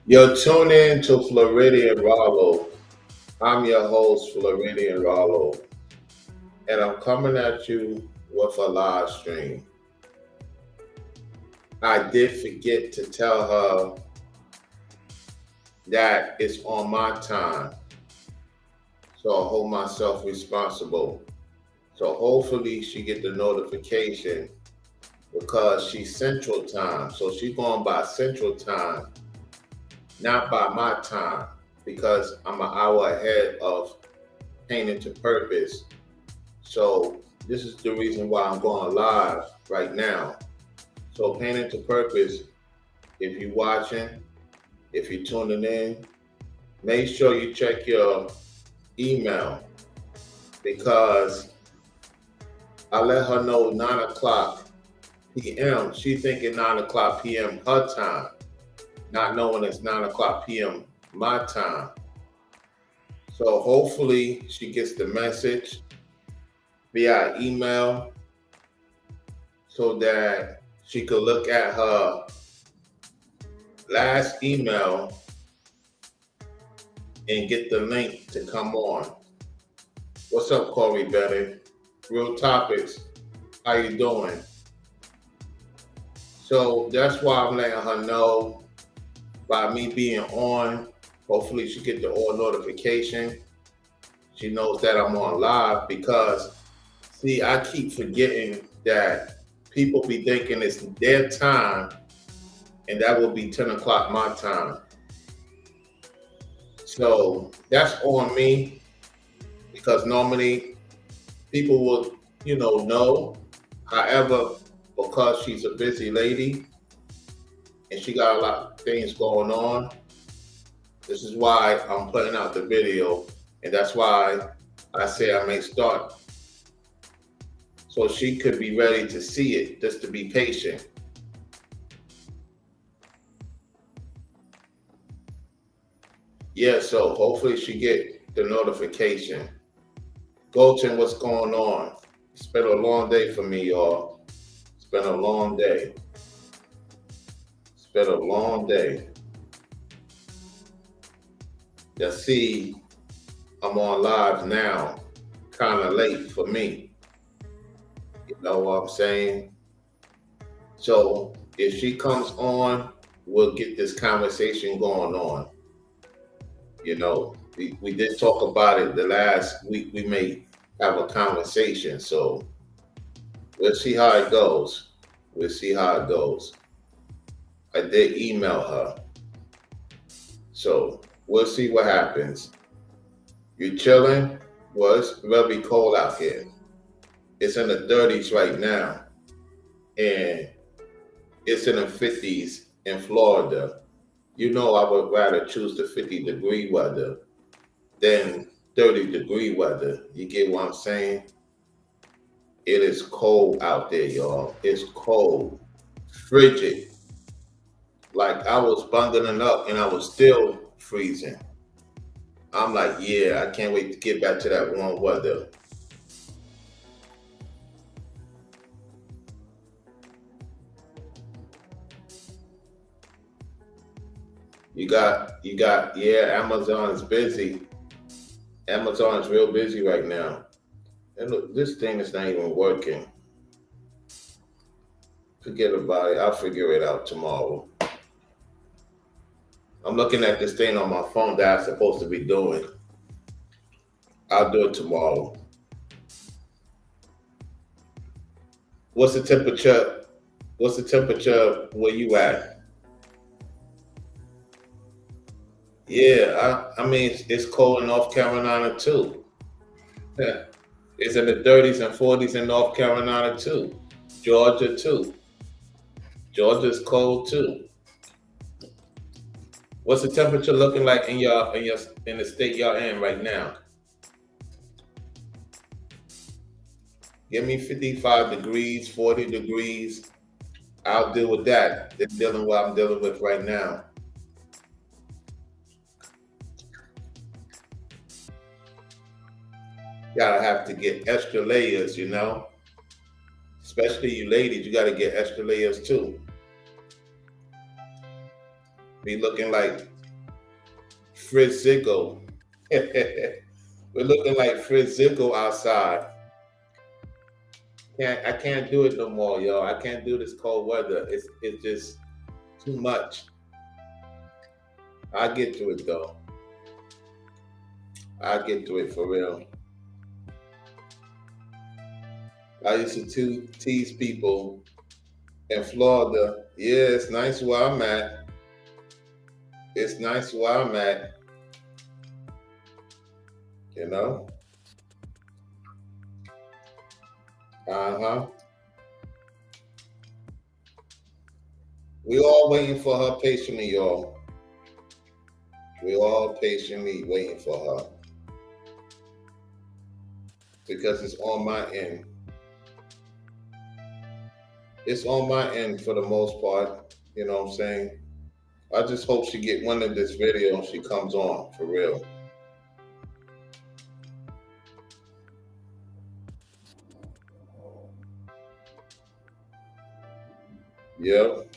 You're tuned in to Floridian Rollo. I'm your host, Floridian Rollo, and I'm coming at you with a live stream. I did forget to tell her that it's on my time, so I hold myself responsible. So hopefully she get the notification because she's Central Time. So she's going by Central Time, not by my time, because I'm an hour ahead of Painted to Purpose. So this is the reason why I'm going live right now. So Painted to Purpose, if you're watching, if you're tuning in, make sure you check your email because I let her know 9 o'clock p.m. She thinking 9 o'clock p.m. her time, not knowing it's 9 o'clock p.m. my time. So hopefully she gets the message via email so that she could look at her last email and get the link to come on. What's up, Corey Bennett? Real Topics. How you doing? So that's why I'm letting her know by me being on. Hopefully she get the all notification. She knows that I'm on live because see, I keep forgetting that people be thinking it's their time and that will be 10 o'clock my time. So that's on me because normally people will, know. However, because she's a busy lady and she got a lot of things going on, this is why I'm putting out the video. And that's why I say I may start. So she could be ready to see it, just to be patient. Yeah, so hopefully she get the notification. Golden, what's going on? It's been a long day for me, y'all. It's been a long day. It's been a long day. You see, I'm on live now, kind of late for me. You know what I'm saying? So if she comes on, we'll get this conversation going on. We did talk about it the last week. We may have a conversation. So we'll see how it goes. We'll see how it goes. I did email her. So we'll see what happens. You chilling? Well, it's very cold out here. It's in the 30s right now. And it's in the 50s in Florida. I would rather choose the 50-degree weather than 30-degree weather. You get what I'm saying? It is cold out there, y'all. It's cold, frigid. Like I was bundling up and I was still freezing. I'm like, yeah, I can't wait to get back to that warm weather. Yeah, Amazon is busy. Amazon is real busy right now. And look, this thing is not even working. Forget about it. I'll figure it out tomorrow. I'm looking at this thing on my phone that I'm supposed to be doing. I'll do it tomorrow. What's the temperature? What's the temperature where you at? Yeah, I mean it's cold in North Carolina too. Yeah. It's in the 30s and 40s in North Carolina too. Georgia too. Georgia's cold too. What's the temperature looking like in the state y'all in right now? Give me 55 degrees, 40 degrees. I'll deal with that than dealing with what I'm dealing with right now. Gotta have to get extra layers, Especially you ladies, you gotta get extra layers too. Be looking like Fritz Ziegler. We're looking like Fritz Ziegler outside. I can't do it no more, y'all. I can't do this cold weather. It's just too much. I get to it though. I get to it for real. I used to tease people in Florida. Yeah, it's nice where I'm at. It's nice where I'm at. You know? Uh-huh. We all waiting for her patiently, y'all. We all patiently waiting for her. Because it's on my end. It's on my end for the most part. You know what I'm saying? I just hope she get one of this video and she comes on for real. Yep.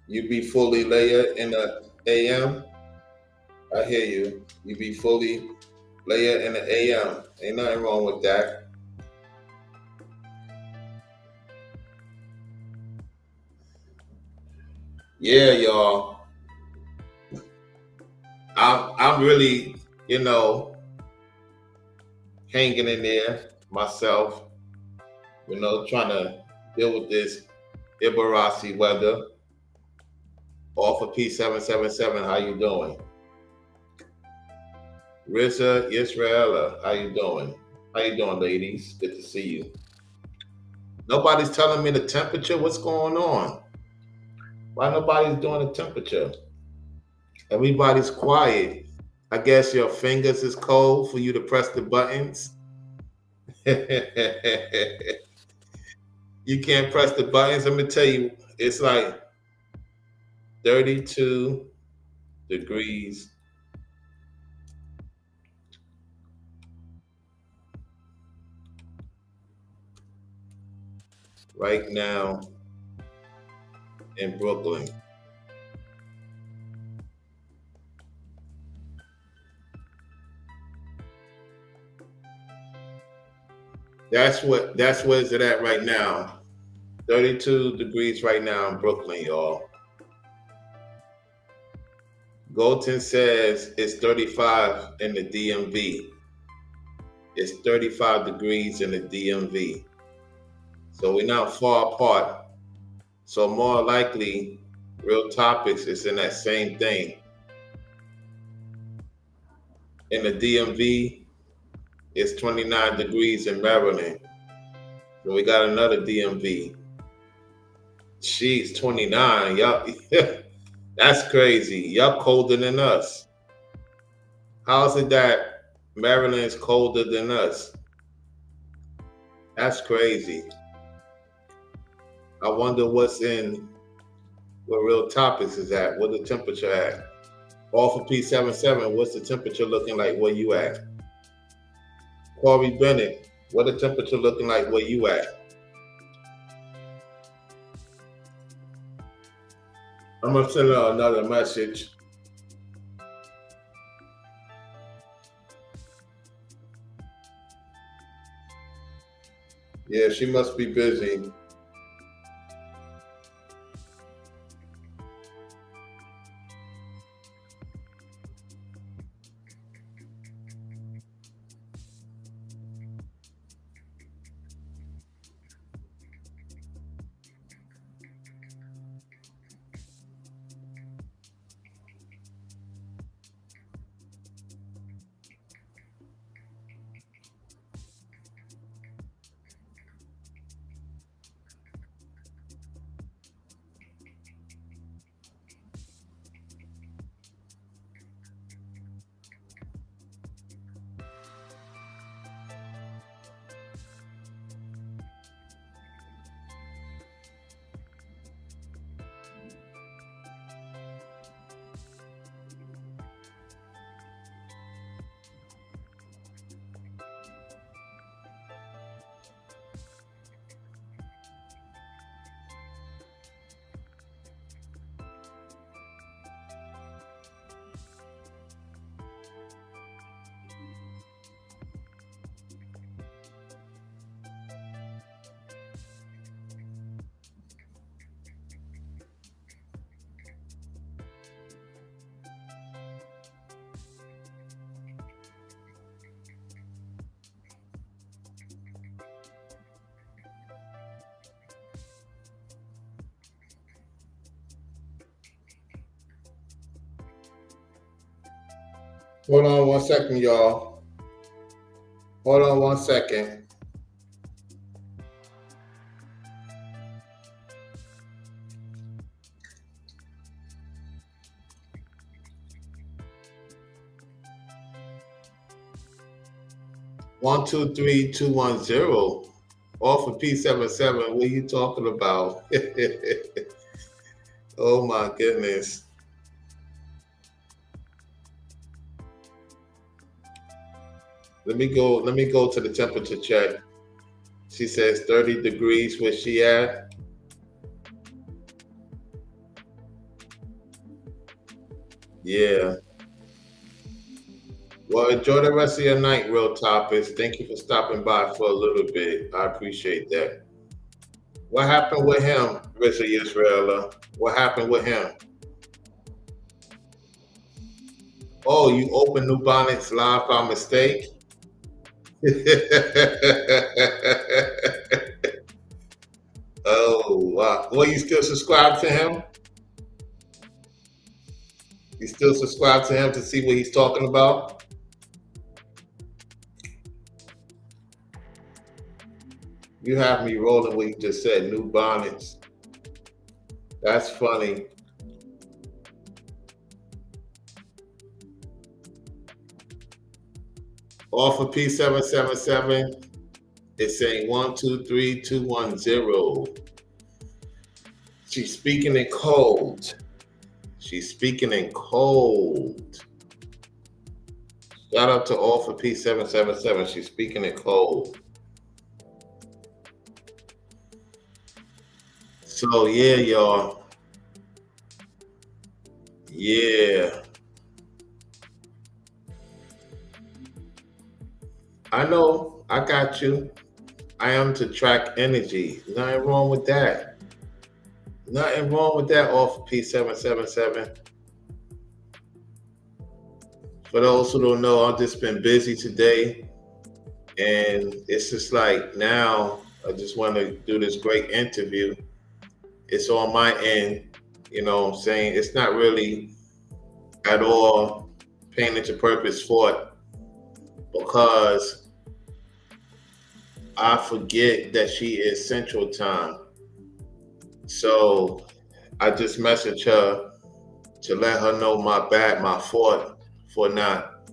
You be fully layered in the AM. I hear you. You be fully layered in the AM. Ain't nothing wrong with that. Yeah, y'all. I'm really, you know, hanging in there myself, you know, trying to deal with this Ibarasi weather. Off of P777, how you doing? Risa Israela, how you doing? How you doing, ladies? Good to see you. Nobody's telling me the temperature. What's going on? Why nobody's doing the temperature? Everybody's quiet. I guess your fingers is cold for you to press the buttons. You can't press the buttons. Let me tell you, it's like 32 degrees. Right now in Brooklyn. That's where is it at right now. 32 degrees right now in Brooklyn, y'all. Golden says it's 35 in the DMV. It's 35 degrees in the DMV. So we're not far apart. So more likely, Real Topics is in that same thing. In the DMV, it's 29 degrees in Maryland. So we got another DMV. She's 29. Y'all, that's crazy. Y'all colder than us. How is it that Maryland is colder than us? That's crazy. I wonder what's in where Real Topics is at. What the temperature at? Off of P77, what's the temperature looking like where you at? Corey Bennett, what the temperature looking like where you at? I'm gonna send her another message. Yeah, she must be busy. Hold on 1 second, y'all. Hold on 1 second. One two three two one zero. Off of P77. What are you talking about? Oh my goodness. Let me go to the temperature check. She says 30 degrees where she at. Yeah. Well, enjoy the rest of your night, Real Topics. Thank you for stopping by for a little bit. I appreciate that. What happened with him, Richard Israela? What happened with him? Oh, you opened New Bonnets live by mistake? Oh, wow. Well, you still subscribe to him? You still subscribe to him to see what he's talking about? You have me rolling what you just said, New Bonnets. That's funny. Off of P777, it's saying 123210. She's speaking in code. She's speaking in code. Shout out to all for P777. She's speaking in code. So yeah, y'all. Yeah. I know. I got you. I am to track energy. Nothing wrong with that. Nothing wrong with that off of P777. For those who don't know, I've just been busy today. And it's just like now I just want to do this great interview. It's on my end, you know what I'm saying? It's not really at all paying into purpose for it because I forget that she is Central Time. So I just message her to let her know my fault for not.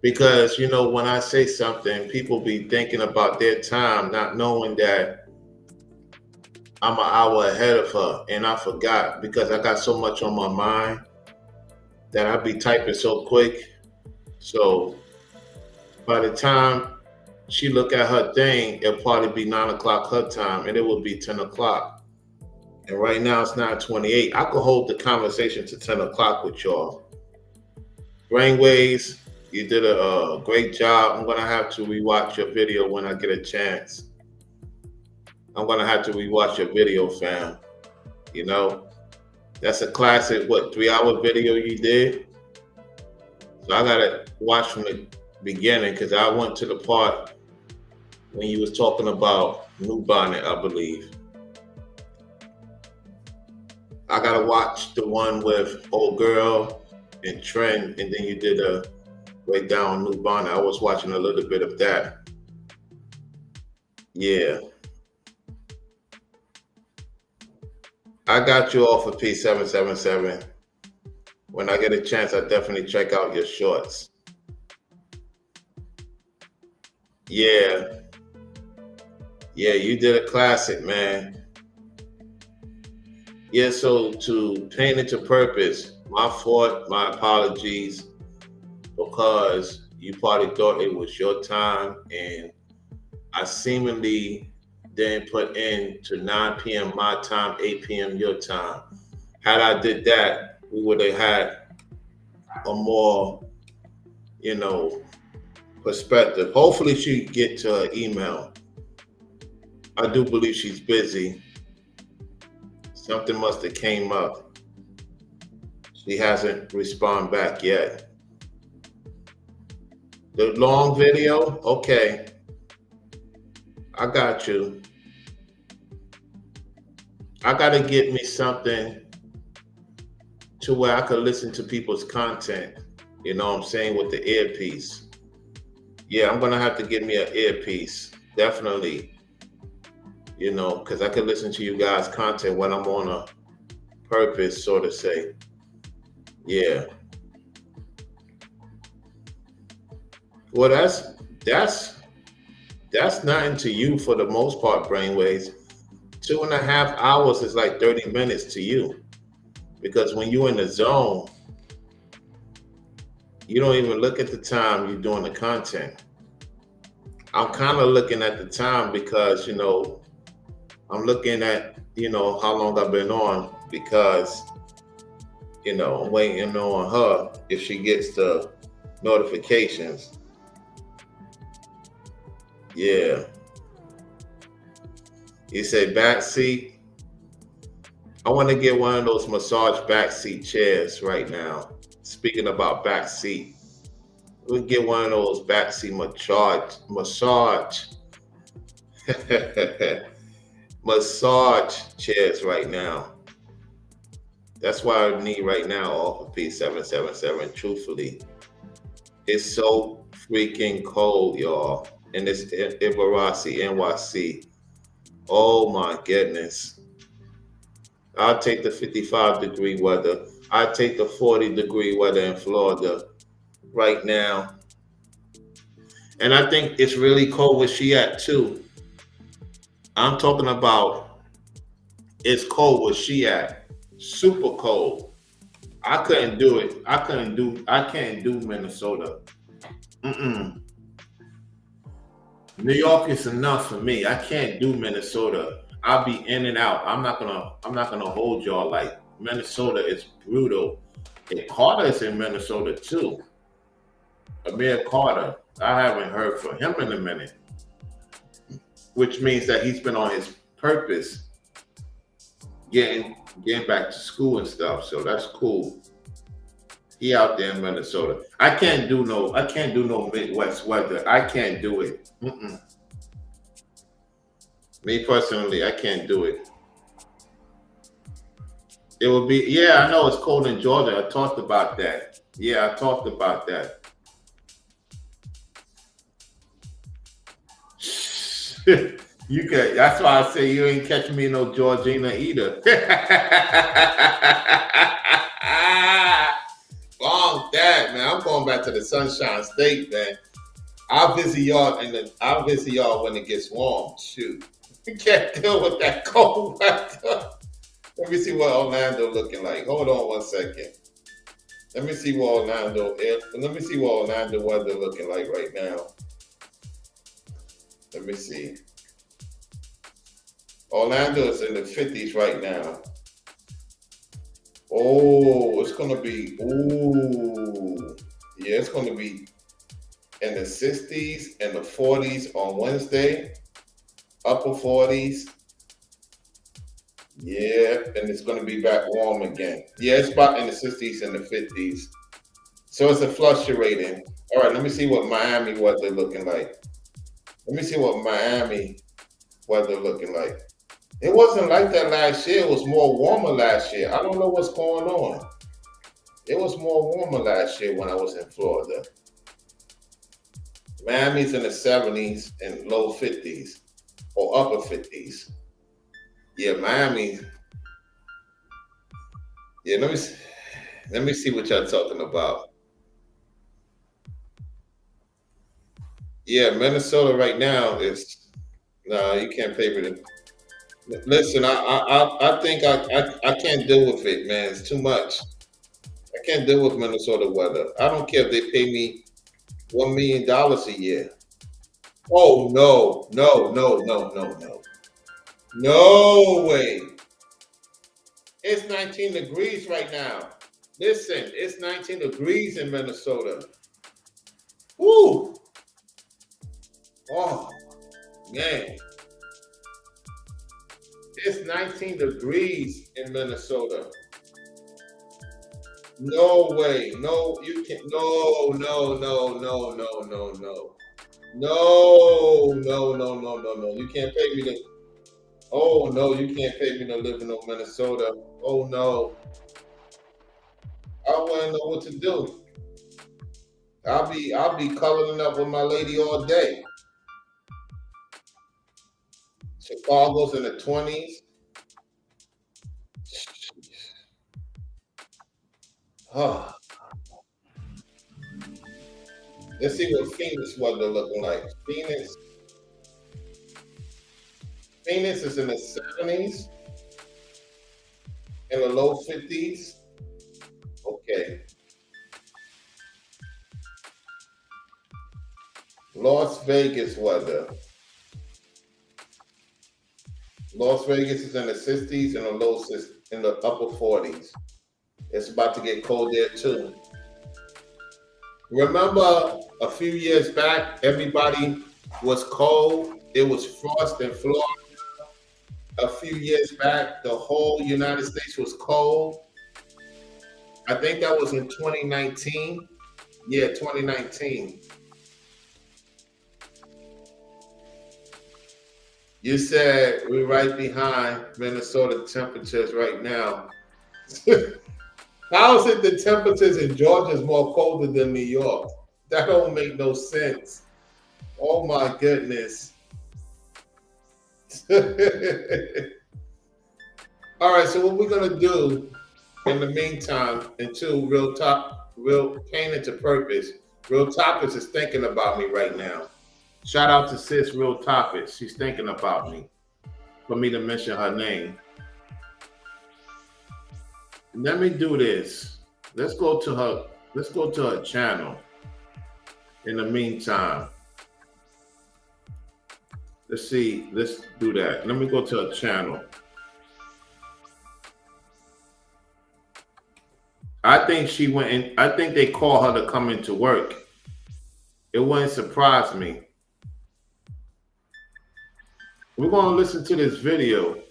Because, you know, when I say something, people be thinking about their time, not knowing that I'm an hour ahead of her. And I forgot because I got so much on my mind that I be typing so quick. So by the time she look at her thing, it'll probably be 9 o'clock her time and it will be 10 o'clock. And right now it's 9:28. I could hold the conversation to 10 o'clock with y'all. Brainwaves, you did a great job. I'm going to have to rewatch your video when I get a chance. I'm going to have to rewatch your video, fam. You know, that's a classic, 3-hour video you did? So I got to watch from the beginning because I went to the part when you was talking about New Bonnet, I believe. I got to watch the one with Old Girl and Trend, and then you did a breakdown on New Bonnet. I was watching a little bit of that. Yeah. I got you off of P777. When I get a chance, I definitely check out your shorts. Yeah. Yeah, you did a classic, man. Yeah, so to paint it to purpose, my fault, my apologies, because you probably thought it was your time and I seemingly didn't put in to 9 p.m. my time, 8 p.m. your time. Had I did that, we would have had a more, you know, perspective. Hopefully she get to her email. I do believe she's busy. Something must have came up. She hasn't responded back yet. The long video, okay. I got you. I got to get me something to where I could listen to people's content. You know what I'm saying? With the earpiece. Yeah, I'm gonna have to get me an earpiece. Definitely. You know, because I could listen to you guys' content when I'm on a purpose, so to say. Yeah. Well, that's that's nothing to you for the most part, brainwaves. 2.5 hours is like 30 minutes to you. Because when you're in the zone, you don't even look at the time you're doing the content. I'm kind of looking at the time because, I'm looking at, how long I've been on because, I'm waiting on her if she gets the notifications. Yeah. You say back seat. I want to get one of those massage back seat chairs right now. Speaking about back seat, we can get one of those back seat massage massage chairs right now. That's why I need right now off of P777. Truthfully, it's so freaking cold, y'all, in this Ibarasi, NYC. Oh my goodness! I'll take the 55-degree weather. I take the 40-degree weather in Florida right now, and I think it's really cold where she at too. I'm talking about it's cold where she at. Super cold. I couldn't do it. I can't do Minnesota. Mm-mm. New York is enough for me. I can't do Minnesota. I'll be in and out. I'm not gonna hold y'all like Minnesota is brutal. And Carter is in Minnesota too. Amir Carter. I haven't heard from him in a minute. Which means that he's been on his purpose getting back to school and stuff. So that's cool. He out there in Minnesota. I can't do no Midwest weather. I can't do it. Mm-mm. Me personally, I can't do it. It would be, yeah, I know it's cold in Georgia. I talked about that. Yeah, I talked about that. You can. That's why I say you ain't catching me no Georgina either. Long that, man. I'm going back to the Sunshine State, man. I'll visit y'all when it gets warm. Shoot. You can't deal with that cold weather. Let me see what Orlando looking like. Hold on one second. Let me see what Orlando weather looking like right now. Let me see. Orlando is in the 50s right now. Oh, it's gonna be. Ooh, yeah, it's gonna be in the 60s and the 40s on Wednesday. Upper 40s. Yeah, and it's gonna be back warm again. Yeah, it's about in the 60s and the 50s. So it's a fluctuating. All right, let me see what Miami weather looking like. Let me see what Miami weather looking like. It wasn't like that last year. It was more warmer last year. I don't know what's going on. It was more warmer last year when I was in Florida. Miami's in the 70s and low 50s or upper 50s. Yeah, Miami. Yeah, let me see what y'all talking about. Yeah, Minnesota right now is no, you can't pay for it. Listen, I think I can't deal with it, man. It's too much. I can't deal with Minnesota weather. I don't care if they pay me $1 million a year. Oh no, no, no, no, no, no. No way. It's 19 degrees right now. Listen, it's 19 degrees in Minnesota. Woo! Oh man. It's 19 degrees in Minnesota. No way. No, you can't. No, no, no, no, no, no, no. No, no, no, no, no, no. You can't pay me to. Oh no, you can't pay me to live in no Minnesota. Oh no, I wouldn't know what to do. I'll be coloring up with my lady all day. Chicago's in the 20s. Oh, let's see what Phoenix weather looking like. Phoenix is in the 70s, in the low 50s. Okay. Las Vegas weather. Las Vegas is in the 60s and in the upper 40s. It's about to get cold there too. Remember a few years back, everybody was cold. It was frost in Florida. A few years back, the whole United States was cold. I think that was in 2019. Yeah, 2019. You said we're right behind Minnesota temperatures right now. How is it the temperatures in Georgia is more colder than New York? That don't make no sense. Oh my goodness. All right, so what we're gonna do in the meantime, until real pain into purpose, Real Topics is thinking about me right now. Shout out to sis Real Topics. She's thinking about me for me to mention her name. Let me do this. Let's go to her. Let's go to her channel. In the meantime, let's see. Let's do that. Let me go to her channel. I think she went in. I think they called her to come into work. It wouldn't surprise me. We're going to listen to this video.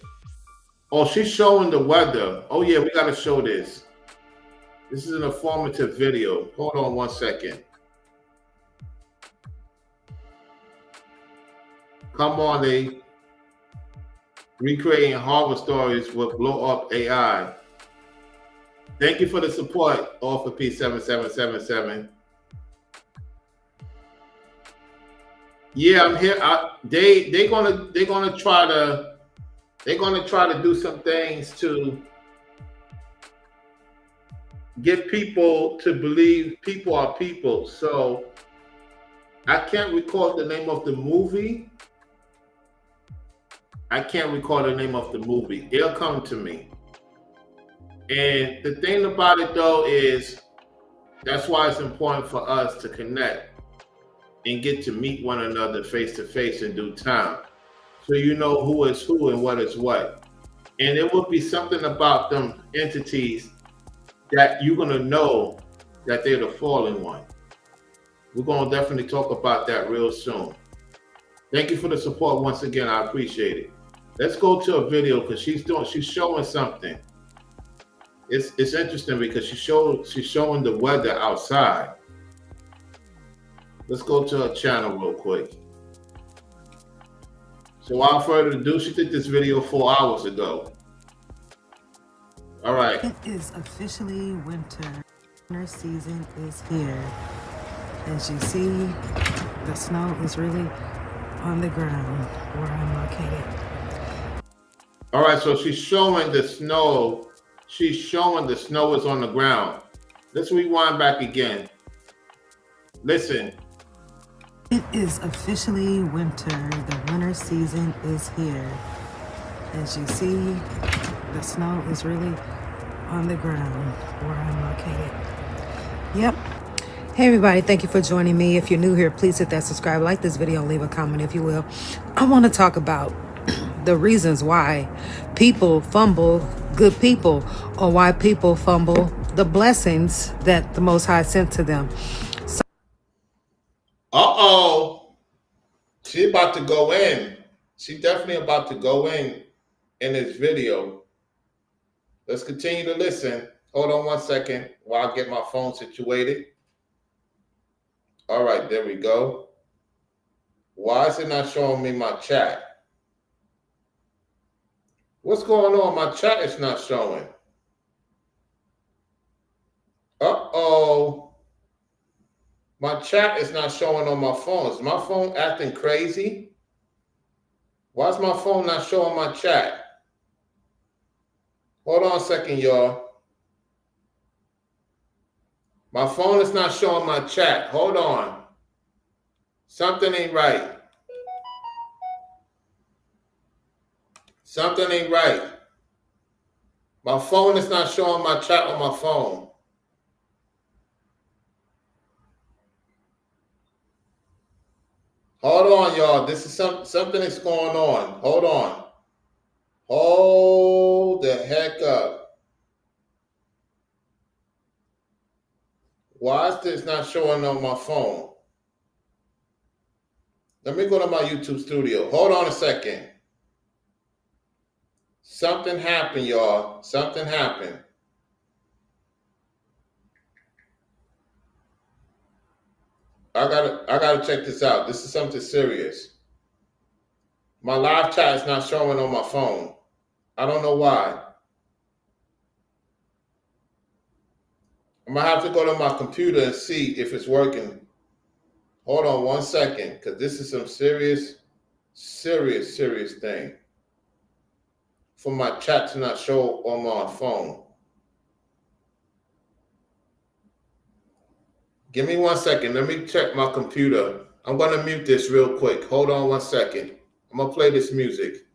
Oh, she's showing the weather. Oh, yeah, we got to show this. This is an informative video. Hold on one second. Come on, they recreating horror stories with blow up AI. Thank you for the support, all for P7777. Yeah, I'm here. They're gonna try to do some things to get people to believe people are people. So I can't recall the name of the movie. It'll come to me. And the thing about it though is that's why it's important for us to connect and get to meet one another face to face in due time. So you know who is who and what is what. And it will be something about them entities that you're gonna know that they're the fallen one. We're gonna definitely talk about that real soon. Thank you for the support once again. I appreciate it. Let's go to a video because she's showing something. It's interesting because she's showing the weather outside. Let's go to her channel real quick. So without further ado, she did this video 4 hours ago. All right. It is officially winter. Winter season is here. As you see, the snow is really on the ground where I'm located. All right, so she's showing the snow. She's showing the snow is on the ground. Let's rewind back again. Listen. It is officially winter. The winter season is here. As you see, the snow is really on the ground where I'm located. Yep. Hey everybody, thank you for joining me. If you're new here, please hit that subscribe, like this video, and leave a comment if you will. I want to talk about the reasons why people fumble good people, or why people fumble the blessings that the Most High sent to them. Uh-oh. She about to go in. She definitely about to go in this video. Let's continue to listen. Hold on one second while I get my phone situated. All right, there we go. Why is it not showing me my chat? What's going on? My chat is not showing. Uh-oh. My chat is not showing on my phone. Is my phone acting crazy? Why is my phone not showing my chat? Hold on a second, y'all. My phone is not showing my chat. Hold on. Something ain't right. Something ain't right. My phone is not showing my chat on my phone. Hold on, y'all. This is something is going on. Hold on. Hold the heck up. Why is this not showing on my phone? Let me go to my YouTube studio. Hold on a second. Something happened, y'all. Something happened. I gotta check this out. This is something serious. My live chat is not showing on my phone. I don't know why. I'm gonna have to go to my computer and see if it's working. Hold on one second, because this is some serious thing. For my chat to not show on my phone. Give me 1 second. Let me check my computer. I'm gonna mute this real quick. Hold on 1 second. I'm gonna play this music.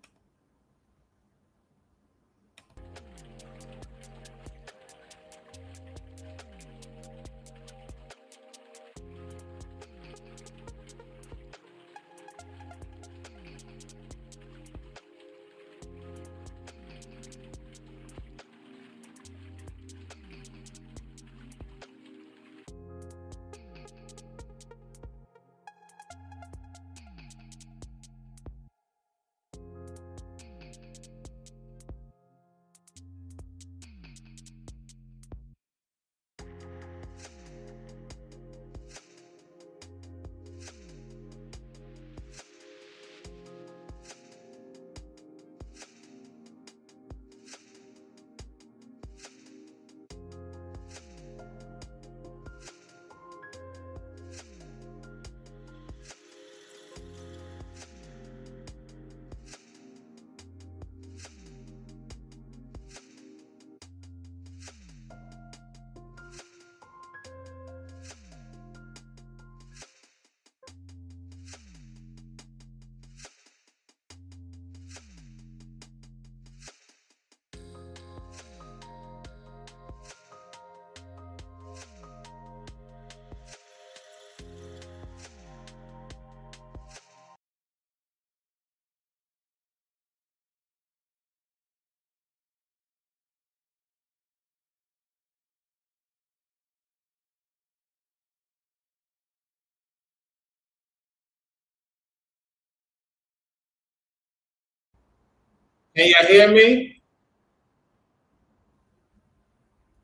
Can y'all hear me?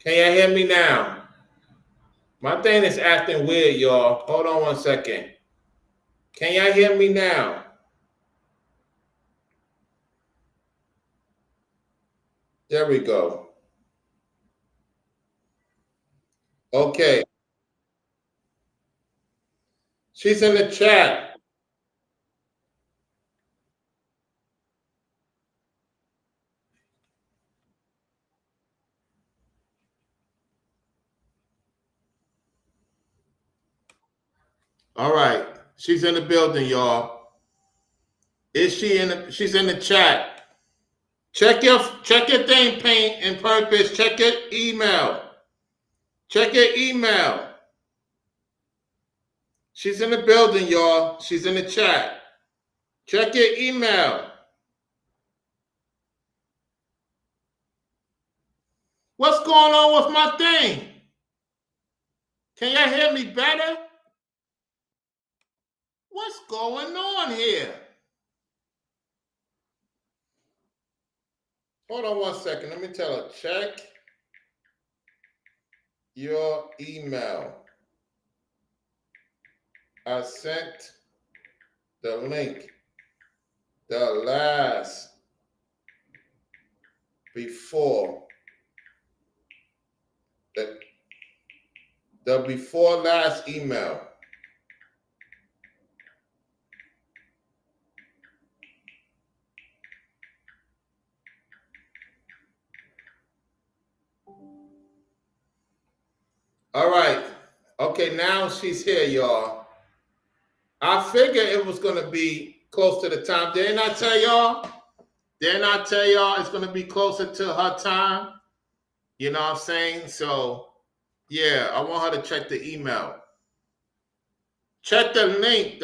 Can y'all hear me now? My thing is acting weird, y'all. Hold on 1 second. Can y'all hear me now? There we go. Okay. She's in the chat. All right. She's in the building, y'all. Is she in the she's in the chat. Check your thing, Paint and Purpose. Check your email. Check your email. She's in the building, y'all. She's in the chat. Check your email. What's going on with my thing? Can y'all hear me better? What's going on here? Hold on 1 second. Let me tell her. Check your email. I sent the link. The last before the before last email. All right. Okay, now she's here, y'all. I figured it was gonna be close to the time. Didn't I tell y'all? Didn't I tell y'all it's gonna be closer to her time? You know what I'm saying? So yeah, I want her to check the email. Check the link,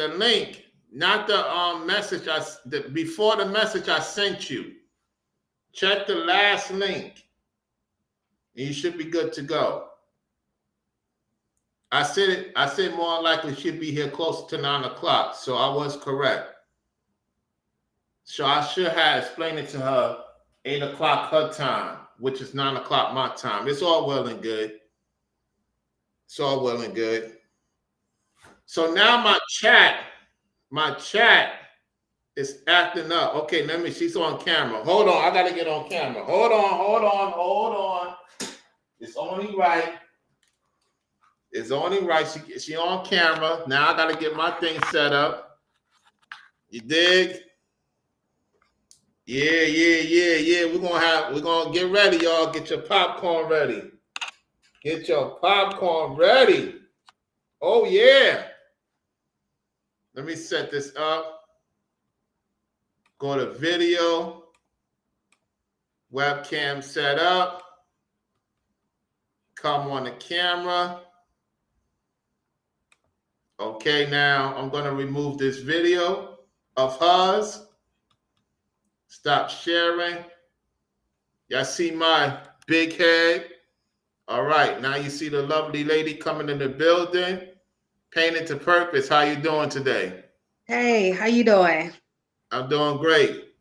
not the message before the message I sent you. Check the last link, and you should be good to go. I said it. I said more likely she'd be here closer to 9 o'clock, so I was correct. So I should have explained it to her 8 o'clock her time, which is 9 o'clock my time. It's all well and good. It's all well and good. So now my chat is acting up. Okay, let me. She's on camera. Hold on, I gotta get on camera. Hold on. It's only right. It's only right. She on camera. Now I gotta get my thing set up. You dig? Yeah. We're gonna get ready, y'all. Get your popcorn ready. Get your popcorn ready. Oh yeah. Let me set this up. Go to video. Webcam set up. Come on the camera. Okay, now I'm going to remove this video of hers. Stop sharing. Y'all see my big head? All right, now you see the lovely lady coming in the building. Painted to Purpose. How you doing today? Hey, how you doing? I'm doing great.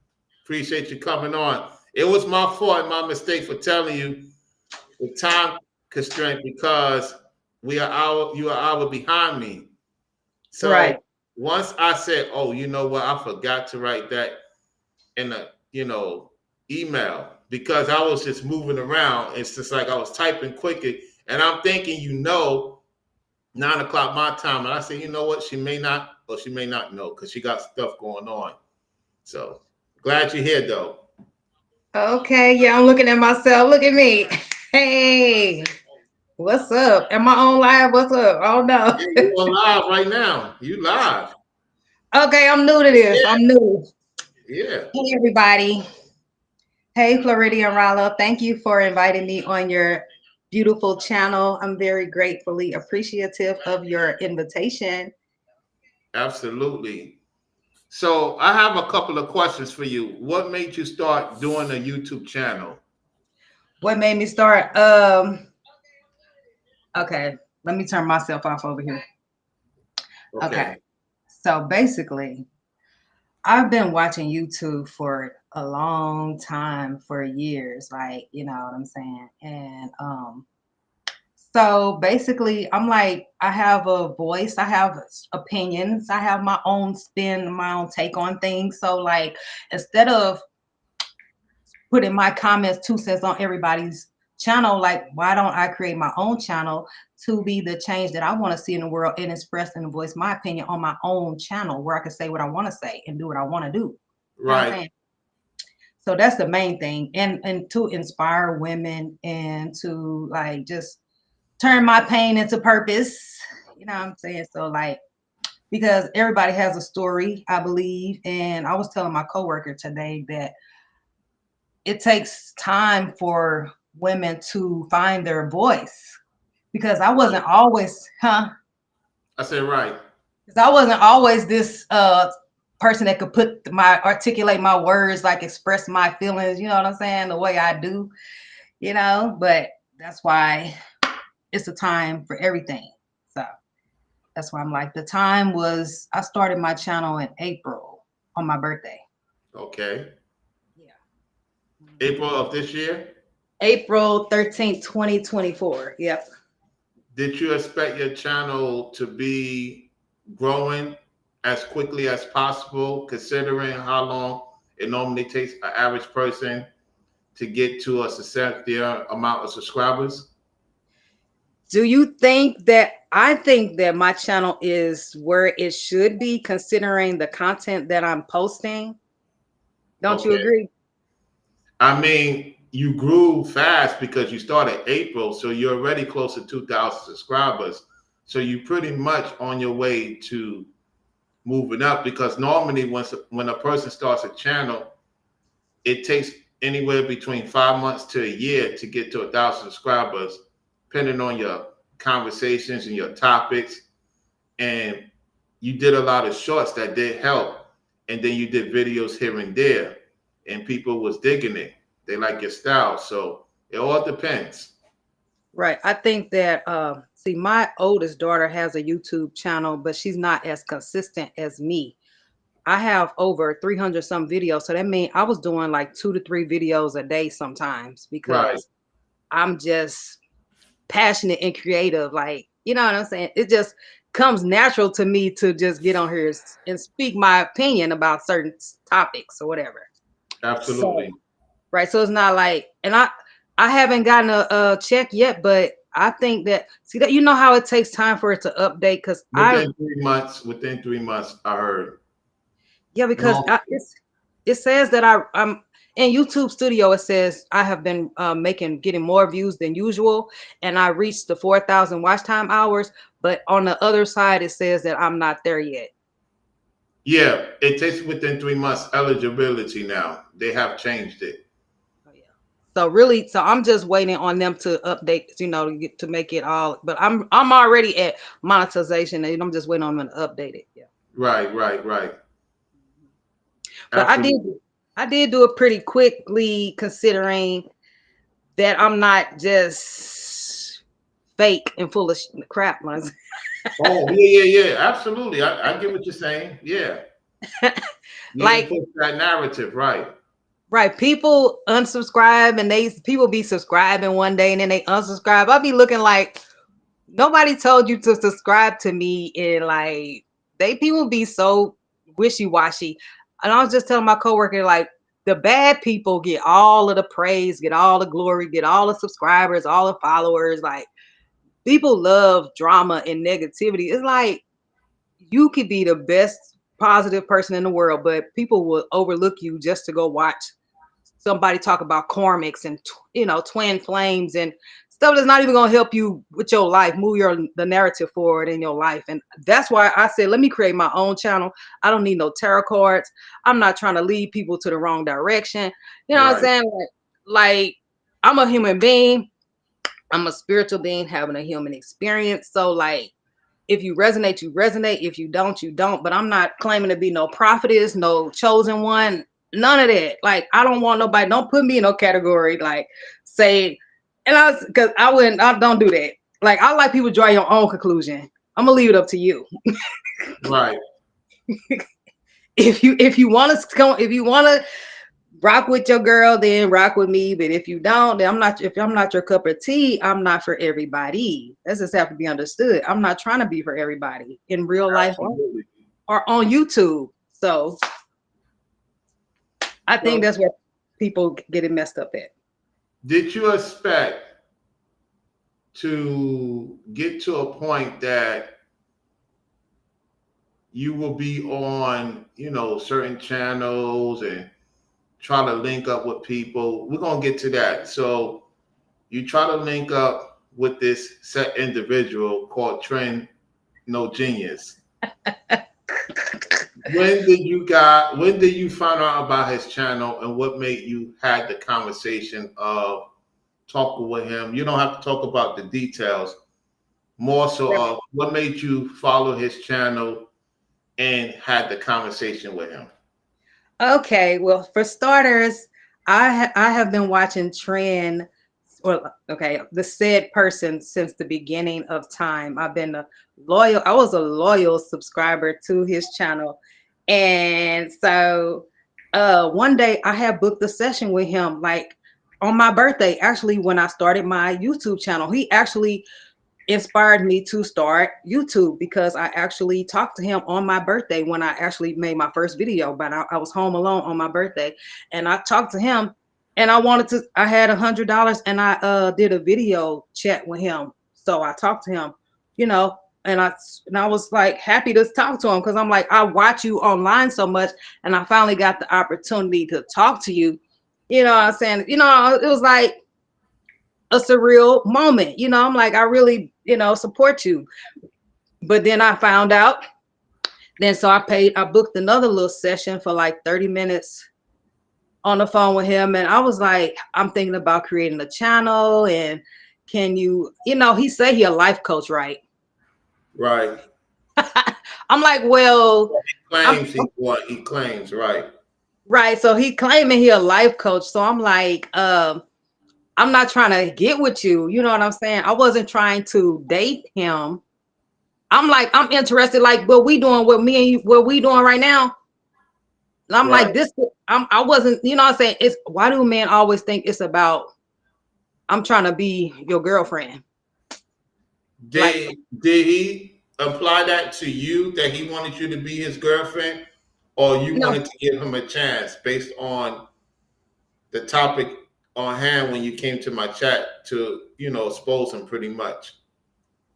Appreciate you coming on. It was my fault and my mistake for telling you the time constraint because you are an hour behind me. So Right. once I said, "Oh, you know what? I forgot to write that in a email," because I was just moving around. It's just like I was typing quicker, and I'm thinking, 9 o'clock my time, and I said, you know what? She may not, or she may not know because she got stuff going on. So glad you're here, though. Okay, yeah, I'm looking at myself. Look at me. Hey, what's up? Am I on live? What's up? Oh no. Yeah, you on live right now. You live. Okay, I'm new to this. I'm new. Yeah. Hey everybody. Hey Floridian Rallo. Thank you for inviting me on your beautiful channel. I'm very gratefully appreciative of your invitation. Absolutely. So I have a couple of questions for you. What made you start doing a YouTube channel? What made me start? Okay, let me turn myself off over here. Okay. So basically, I've been watching YouTube for a long time, for years, like, you know what I'm saying? And so basically I'm like, I have a voice, I have opinions, I have my own spin, my own take on things. So like, instead of putting my comments, 2 cents on everybody's channel, like why don't I create my own channel to be the change that I want to see in the world and express and voice my opinion on my own channel where I can say what I want to say and do what I want to do. Right. So that's the main thing, and to inspire women and to like just turn my pain into purpose. You know what I'm saying? So like, because everybody has a story, I believe, and I was telling my coworker today that it takes time for women to find their voice, because I wasn't always, I said right. Because I wasn't always this person that could articulate my words, like express my feelings, you know what I'm saying, the way I do, but that's why it's a time for everything. So that's why I'm like, I started my channel in April on my birthday. Okay. Yeah. April of this year? April 13th, 2024. Yep. Did you expect your channel to be growing as quickly as possible, considering how long it normally takes an average person to get to a substantial amount of subscribers? Do you think that I think that my channel is where it should be, considering the content that I'm posting? Don't you agree? I mean, you grew fast because you started April, so you're already close to 2,000 subscribers. So you pretty much on your way to moving up, because normally when a person starts a channel, it takes anywhere between 5 months to a year to get to 1,000 subscribers, depending on your conversations and your topics. And you did a lot of shorts that did help, and then you did videos here and there, and people was digging it. They like your style, so it all depends. Right. I think that see, my oldest daughter has a YouTube channel, but she's not as consistent as me. I have over 300 some videos. So that means I was doing like 2 to 3 videos a day sometimes Right, because I'm just passionate and creative. Like, you know what I'm saying? It just comes natural to me to just get on here and speak my opinion about certain topics or whatever. So, absolutely. right. So it's not like, and I haven't gotten a check yet, but I think that, see that, you know how it takes time for it to update. Cause Within 3 months, I heard. yeah, because No, it says that I'm in YouTube Studio. It says I have been getting more views than usual, and I reached the 4,000 watch time hours. But on the other side, it says that I'm not there yet. yeah, it takes within 3 months eligibility now. They have changed it. Oh, yeah. So really, so I'm just waiting on them to update, to make it all. But I'm already at monetization, and I'm just waiting on them to update it. Yeah. Right, right, right. But Absolutely. I did do it pretty quickly, considering that I'm not just fake and full of crap. Oh, yeah, yeah, yeah. Absolutely. I get what you're saying. Yeah. You ain't Like, push that narrative, right? right, people unsubscribe and people be subscribing one day and then they unsubscribe. I'll be looking like nobody told you to subscribe to me, and like people be so wishy-washy. And I was just telling my coworker, like, the bad people get all of the praise, get all the glory, get all the subscribers, all the followers. Like, people love drama and negativity. It's like you could be the best positive person in the world, but people will overlook you just to go watch somebody talk about karmics and twin flames and stuff that's not even going to help you with your life, move the narrative forward in your life. And that's why I said, let me create my own channel. I don't need no tarot cards. I'm not trying to lead people to the wrong direction. You know what I'm Right. saying? Like, I'm a human being. I'm a spiritual being having a human experience. So like, if you resonate, you resonate. If you don't, you don't. But I'm not claiming to be no prophetess, no chosen one, none of that. Like, I don't want nobody, don't put me in no category, like, say, because I don't do that. Like, I like people draw your own conclusion. I'm gonna leave it up to you. Right. If you want to rock with your girl, then rock with me. But if you don't, then if I'm not your cup of tea, I'm not for everybody. That's just have to be understood. I'm not trying to be for everybody in real life Absolutely. or on YouTube. So I think So, that's where people get it messed up at. did you expect to get to a point that you will be on, certain channels and try to link up with people? We're gonna get to that. So you try to link up with this set individual called Trend No Genius. When did you find out about his channel, and what made you had the conversation of talking with him? You don't have to talk about the details, more so of what made you follow his channel and had the conversation with him. Okay, well, for starters, I have been watching Trend, or okay, the said person since the beginning of time. I was a loyal subscriber to his channel. And so one day I had booked a session with him, like on my birthday, actually, when I started my YouTube channel. He actually inspired me to start YouTube because I actually talked to him on my birthday when I actually made my first video. But I was home alone on my birthday, and I talked to him, and I had $100, and I did a video chat with him. So I talked to him, you know, and I was like happy to talk to him because I'm like, I watch you online so much, and I finally got the opportunity to talk to you. You know what I'm saying? You know, it was like a surreal moment. You know, I'm like, I really, you know, support you. But then I found out. Then so I booked another little session for like 30 minutes on the phone with him. And I was like, I'm thinking about creating a channel. And can you, you know, he said he a life coach, right? Right. I'm like, well, He claims, right. right. So he claiming he a life coach. So I'm like, I'm not trying to get with you. You know what I'm saying? I wasn't trying to date him. I'm like, I'm interested, like what we doing, what me and you, what we doing right now. And I'm Right. like, I wasn't, you know what I'm saying? It's why do men always think it's about I'm trying to be your girlfriend? Like, Did he apply that to you that he wanted you to be his girlfriend, or you you know, wanted to give him a chance based on the topic on hand when you came to my chat to, expose him pretty much?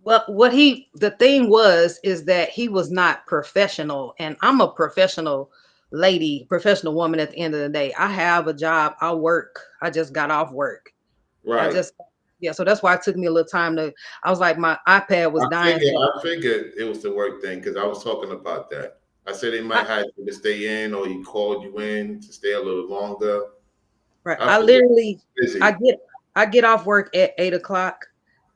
well, the thing was is that he was not professional, and I'm a professional lady, professional woman at the end of the day. I have a job, I work, I just got off work. I Right. just, yeah, so that's why it took me a little time I was like, my iPad was dying. I figured it was the work thing because I was talking about that. I said they might have you to stay in, or he called you in to stay a little longer. Right. I I figured literally busy. I get off work at 8 o'clock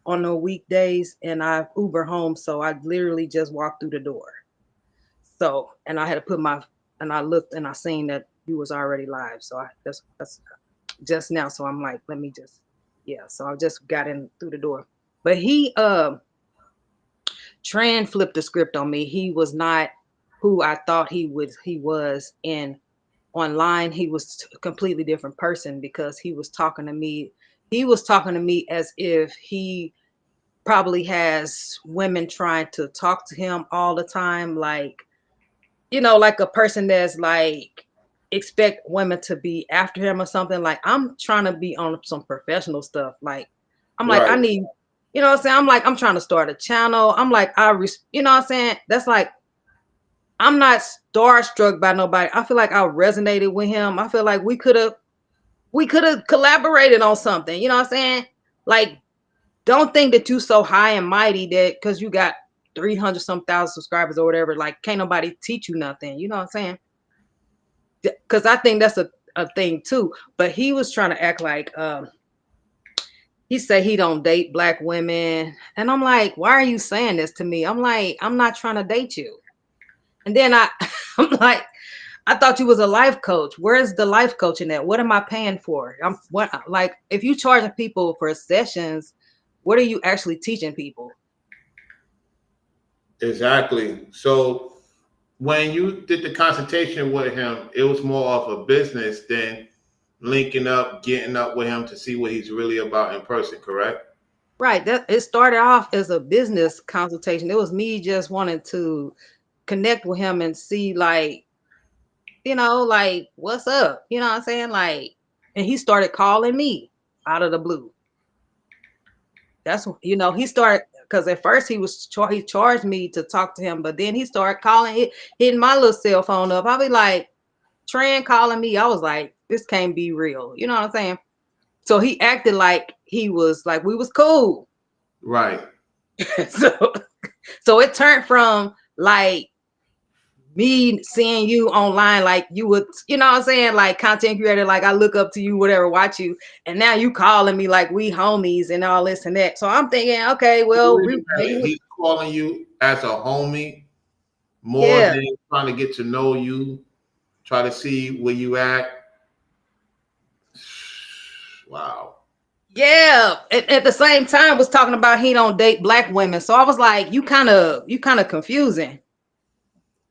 on the weekdays and I Uber home. So I literally just walked through the door. So and I had to put my and I looked and I seen that you was already live. So that's just now. So I'm like, let me just yeah. So I just got in through the door. But he Tran flipped the script on me. He was not who I thought he was in online. He was a completely different person because he was talking to me as if he probably has women trying to talk to him all the time, like, you know, like a person that's like expect women to be after him or something. Like, I'm trying to be on some professional stuff. Like, I'm like, I Right. need, you know what I'm saying? I'm like, I'm trying to start a channel. I'm like, you know what I'm saying? That's like, I'm not starstruck by nobody. I feel like I resonated with him. I feel like we could have collaborated on something. You know what I'm saying? Like, don't think that you so high and mighty that because you got 300 some thousand subscribers or whatever, like can't nobody teach you nothing. You know what I'm saying? Because I think that's a thing too. But he was trying to act like he said he don't date black women. And I'm like, why are you saying this to me? I'm like, I'm not trying to date you. And then I'm like, I thought you was a life coach. Where's the life coaching at? What am I paying for? I'm what like if you charging people for sessions, what are you actually teaching people? Exactly. So when you did the consultation with him, it was more of a business than linking up, getting up with him to see what he's really about in person, correct? Right. That it started off as a business consultation. It was me just wanting to connect with him and see like, you know, like what's up? You know what I'm saying? Like, and he started calling me out of the blue. That's you know, he started because at first he charged me to talk to him, but then he started hitting my little cell phone up. I'll be like, Tran calling me. I was like, this can't be real. You know what I'm saying? So he acted like he was like we was cool. Right. so so it turned from like me seeing you online like you would, you know what I'm saying, like content creator, like I look up to you, whatever, watch you, and now you calling me like we homies and all this and that. So I'm thinking, okay, well, Wait a minute. He's calling you as a homie more yeah, than trying to get to know you, try to see where you at. Wow. yeah. At the same time, was talking about he don't date black women. So I was like, you kind of confusing.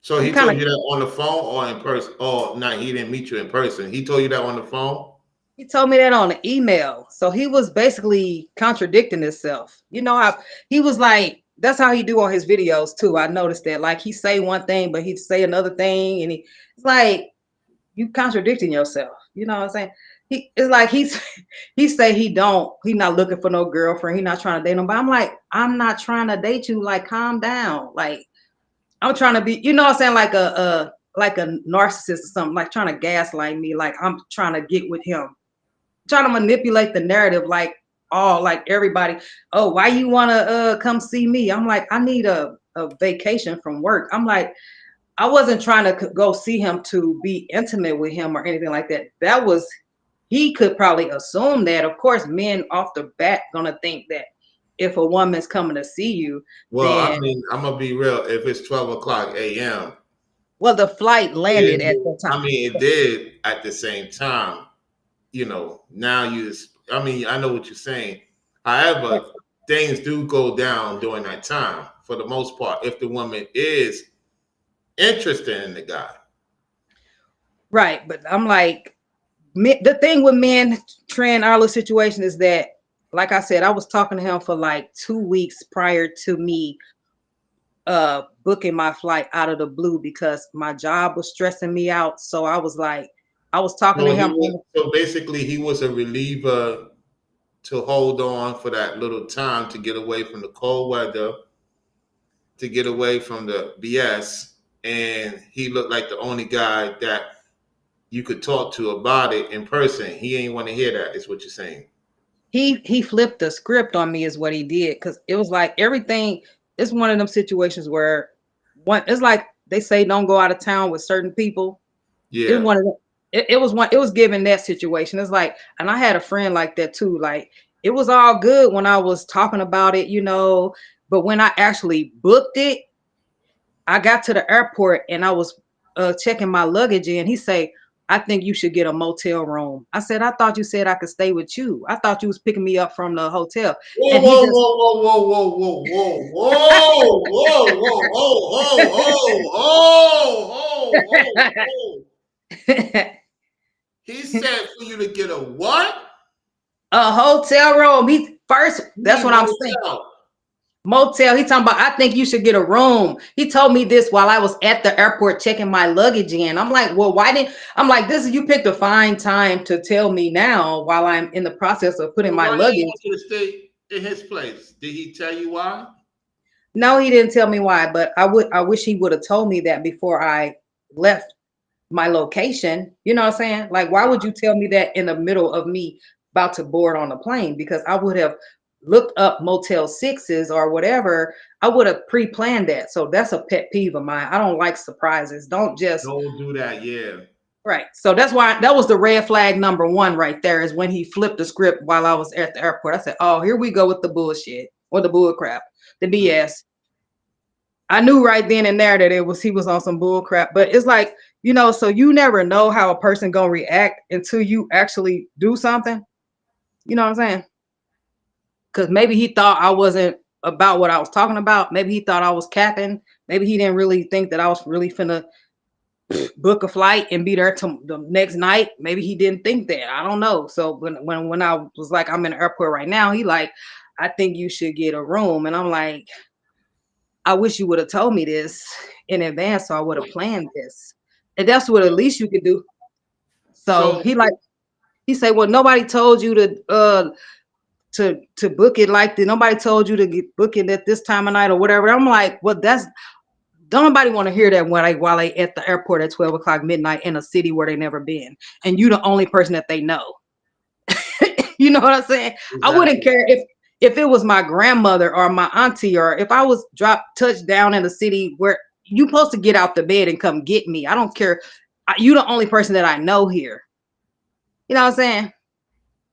So You he kind told of you that on the phone or in person? Oh, no, he didn't meet you in person. He told you that on the phone? He told me that on an email. So he was basically contradicting himself. You know how he was like, that's how he do on his videos too. I noticed that. Like he say one thing, but he'd say another thing. And it's like you contradicting yourself. You know what I'm saying? It's like he say he not looking for no girlfriend. He not trying to date nobody. I'm like, I'm not trying to date you. Like, calm down. Like, I'm trying to be, you know what I'm saying, like a narcissist or something, like trying to gaslight me, like I'm trying to get with him. trying to manipulate the narrative, like everybody. Oh, why you want to come see me? I'm like, I need a vacation from work. I'm like, I wasn't trying to go see him to be intimate with him or anything like that. That was, he could probably assume that. Of course, men off the bat gonna think that if a woman's coming to see you, Well, I then, mean, I'm gonna be real. If it's 12 o'clock a.m., well, the flight landed at the I time. mean, it did at the same time. Now I mean, I know what you're saying. However, things do go down during that time for the most part if the woman is interested in the guy. Right, but I'm like, the thing with men, Trent, our little situation is that, like I said, I was talking to him for like 2 weeks prior to me booking my flight out of the blue because my job was stressing me out. So I was like, I was talking to him. So basically, he was a reliever to hold on for that little time to get away from the cold weather, to get away from the BS. And he looked like the only guy that you could talk to about it in person. He ain't want to hear that, is what you're saying. He flipped the script on me is what he did, because it was like everything. It's one of them situations where it's like they say don't go out of town with certain people. Yeah. It was one of them. It was given that situation. It's like, and I had a friend like that too. Like, it was all good when I was talking about it, but when I actually booked it, I got to the airport and I was checking my luggage in. He say, I think you should get a motel room. I said, I thought you said I could stay with you. I thought you was picking me up from the hotel. Whoa, And whoa, whoa, whoa, whoa, whoa, whoa, whoa, whoa, whoa, whoa. He said for you to get a what? A hotel room. That's what I'm saying. Motel. He talking about, I think you should get a room. He told me this while I was at the airport checking my luggage in. I'm like, well, I'm like, you picked a fine time to tell me now while I'm in the process of putting my luggage. Why did you stay in his place? Did he tell you why? No, he didn't tell me why, but I wish he would have told me that before I left my location. You know what I'm saying? Like, why would you tell me that in the middle of me about to board on the plane? Because I would have looked up Motel 6s or whatever. I would have pre-planned that. So that's a pet peeve of mine. I don't like surprises. Don't do that. Yeah. Right. So that's why that was the red flag number one right there, is when he flipped the script while I was at the airport. I said, oh, here we go with the bullshit or the bull crap, the BS. I knew right then and there that he was on some bull crap. But it's like, so you never know how a person gonna react until you actually do something. You know what I'm saying? Because maybe he thought I wasn't about what I was talking about. Maybe he thought I was capping. Maybe he didn't really think that I was really finna book a flight and be there the next night. Maybe he didn't think that. I don't know. So when I was like, I'm in the airport right now, he like, I think you should get a room. And I'm like, I wish you would have told me this in advance, so I would have planned this. And that's what at least you could do. So he said, well, nobody told you to book it like that. Nobody told you to book it at this time of night or whatever. I'm like, well, don't nobody want to hear that while they at the airport at 12 o'clock midnight in a city where they never been, and you the only person that they know. You know what I'm saying? Exactly. I wouldn't care if it was my grandmother or my auntie, or if I was touched down in a city where you supposed to get out the bed and come get me. I don't care. You the only person that I know here. You know what I'm saying?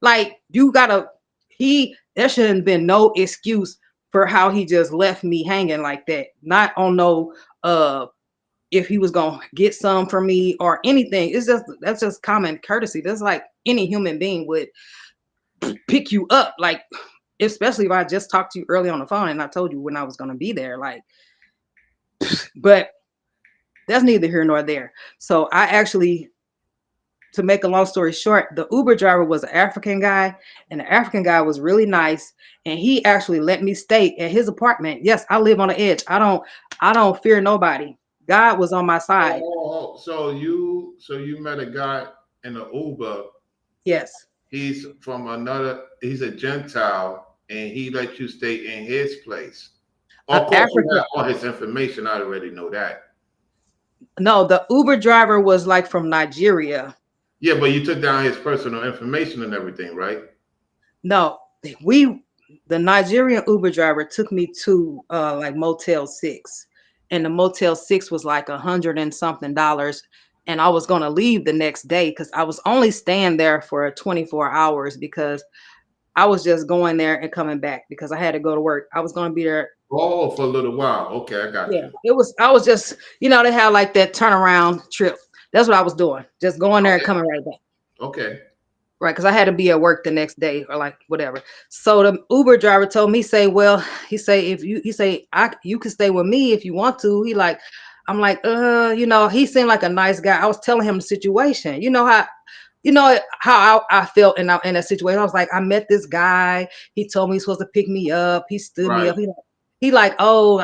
Like, there shouldn't have been no excuse for how he just left me hanging like that. Not on if he was gonna get some from me or anything. That's just common courtesy. That's like any human being would pick you up, like, especially if I just talked to you early on the phone and I told you when I was gonna be there. Like, but that's neither here nor there. So I actually, to make a long story short, the Uber driver was an African guy, and the African guy was really nice, and he actually let me stay at his apartment. Yes, I live on the edge. I don't fear nobody. God was on my side. So you met a guy in the Uber. Yes. He's he's a Gentile, and he let you stay in his place. Of course, you have all his information. I already know that. No, the Uber driver was like from Nigeria. Yeah, but you took down his personal information and everything, right? No, the Nigerian Uber driver took me to like Motel 6, and the Motel 6 was like $100 and something, and I was gonna leave the next day because I was only staying there for 24 hours because I was just going there and coming back because I had to go to work. I was gonna be there. Oh, for a little while. Okay, I got Yeah, you. I was just, they have like that turnaround trip. That's what I was doing, just going there and Okay. coming right back. Okay. Right, because I had to be at work the next day or like whatever. So the Uber driver told me, say, well, you can stay with me if you want to. I'm like, he seemed like a nice guy. I was telling him the situation. I felt in that situation. I was like, I met this guy. He told me he's supposed to pick me up. He stood me Right. up. He's like, oh,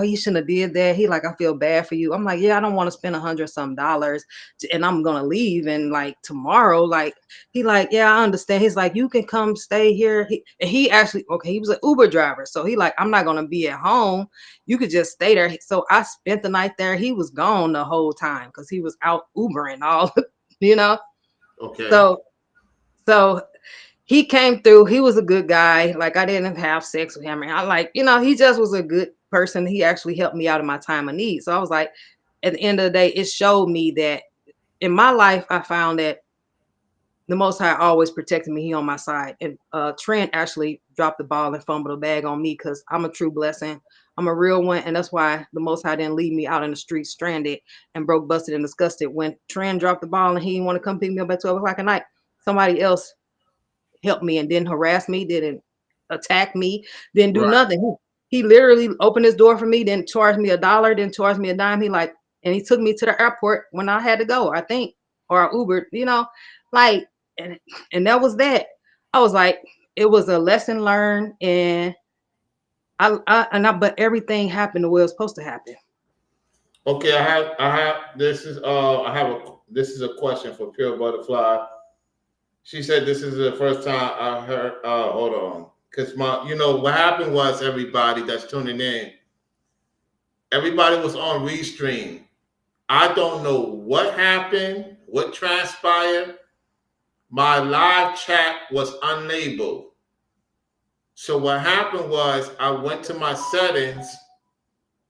he shouldn't have did that. He like, I feel bad for you. I'm like, yeah, I don't want to spend $100 some and I'm gonna leave and like tomorrow. Like, he like, yeah, I understand. He's like, you can come stay here. He actually, okay, he was an Uber driver. So he like, I'm not gonna be at home. You could just stay there. So I spent the night there. He was gone the whole time because he was out Ubering all, you know. Okay. So so he came through. He was a good guy. Like, I didn't have sex with him. And I like, he just was a good person. He actually helped me out in my time of need. So I was like, at the end of the day, it showed me that in my life, I found that the Most High always protected me. He on my side. And Trent actually dropped the ball and fumbled the bag on me because I'm a true blessing. I'm a real one. And that's why the Most High didn't leave me out in the street stranded and broke, busted, and disgusted. When Trent dropped the ball and he didn't want to come pick me up at 12 o'clock at night, somebody else helped me and didn't harass me, didn't attack me, didn't do Right. nothing. He literally opened his door for me, didn't charge me $1, didn't charge me a dime. And he took me to the airport when I had to go, I think, or I Ubered, like, and and that was that. I was like, it was a lesson learned, and but everything happened the way it was supposed to happen. Okay, this is a question for Pure Butterfly. She said this is the first time I heard hold on. Cause what happened was everybody that's tuning in, everybody was on Restream. I don't know what happened, what transpired. My live chat was unable. So what happened was I went to my settings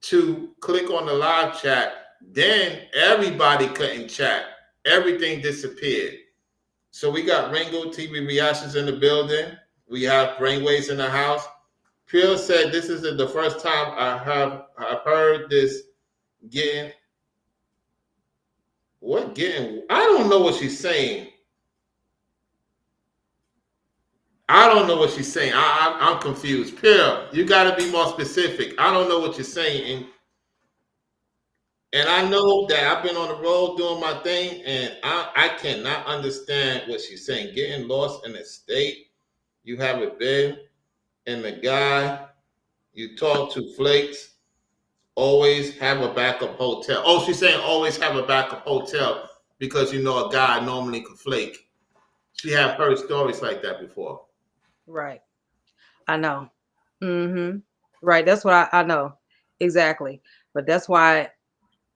to click on the live chat. Then everybody couldn't chat. Everything disappeared. So we got Ringo TV Reactions in the building. We have Brainwaves in the house. Pure said this is the first time I've heard this getting I don't know what she's saying. I don't know what she's saying. I'm confused. Pure, you got to be more specific. I don't know what you're saying. And I know that I've been on the road doing my thing, and I cannot understand what she's saying. Getting lost in the state you haven't been, and the guy you talk to flakes, always have a backup hotel. Oh, she's saying always have a backup hotel because a guy normally could flake. She have heard stories like that before. Right. I know. Mm-hmm. Right. That's what I know. Exactly. But that's why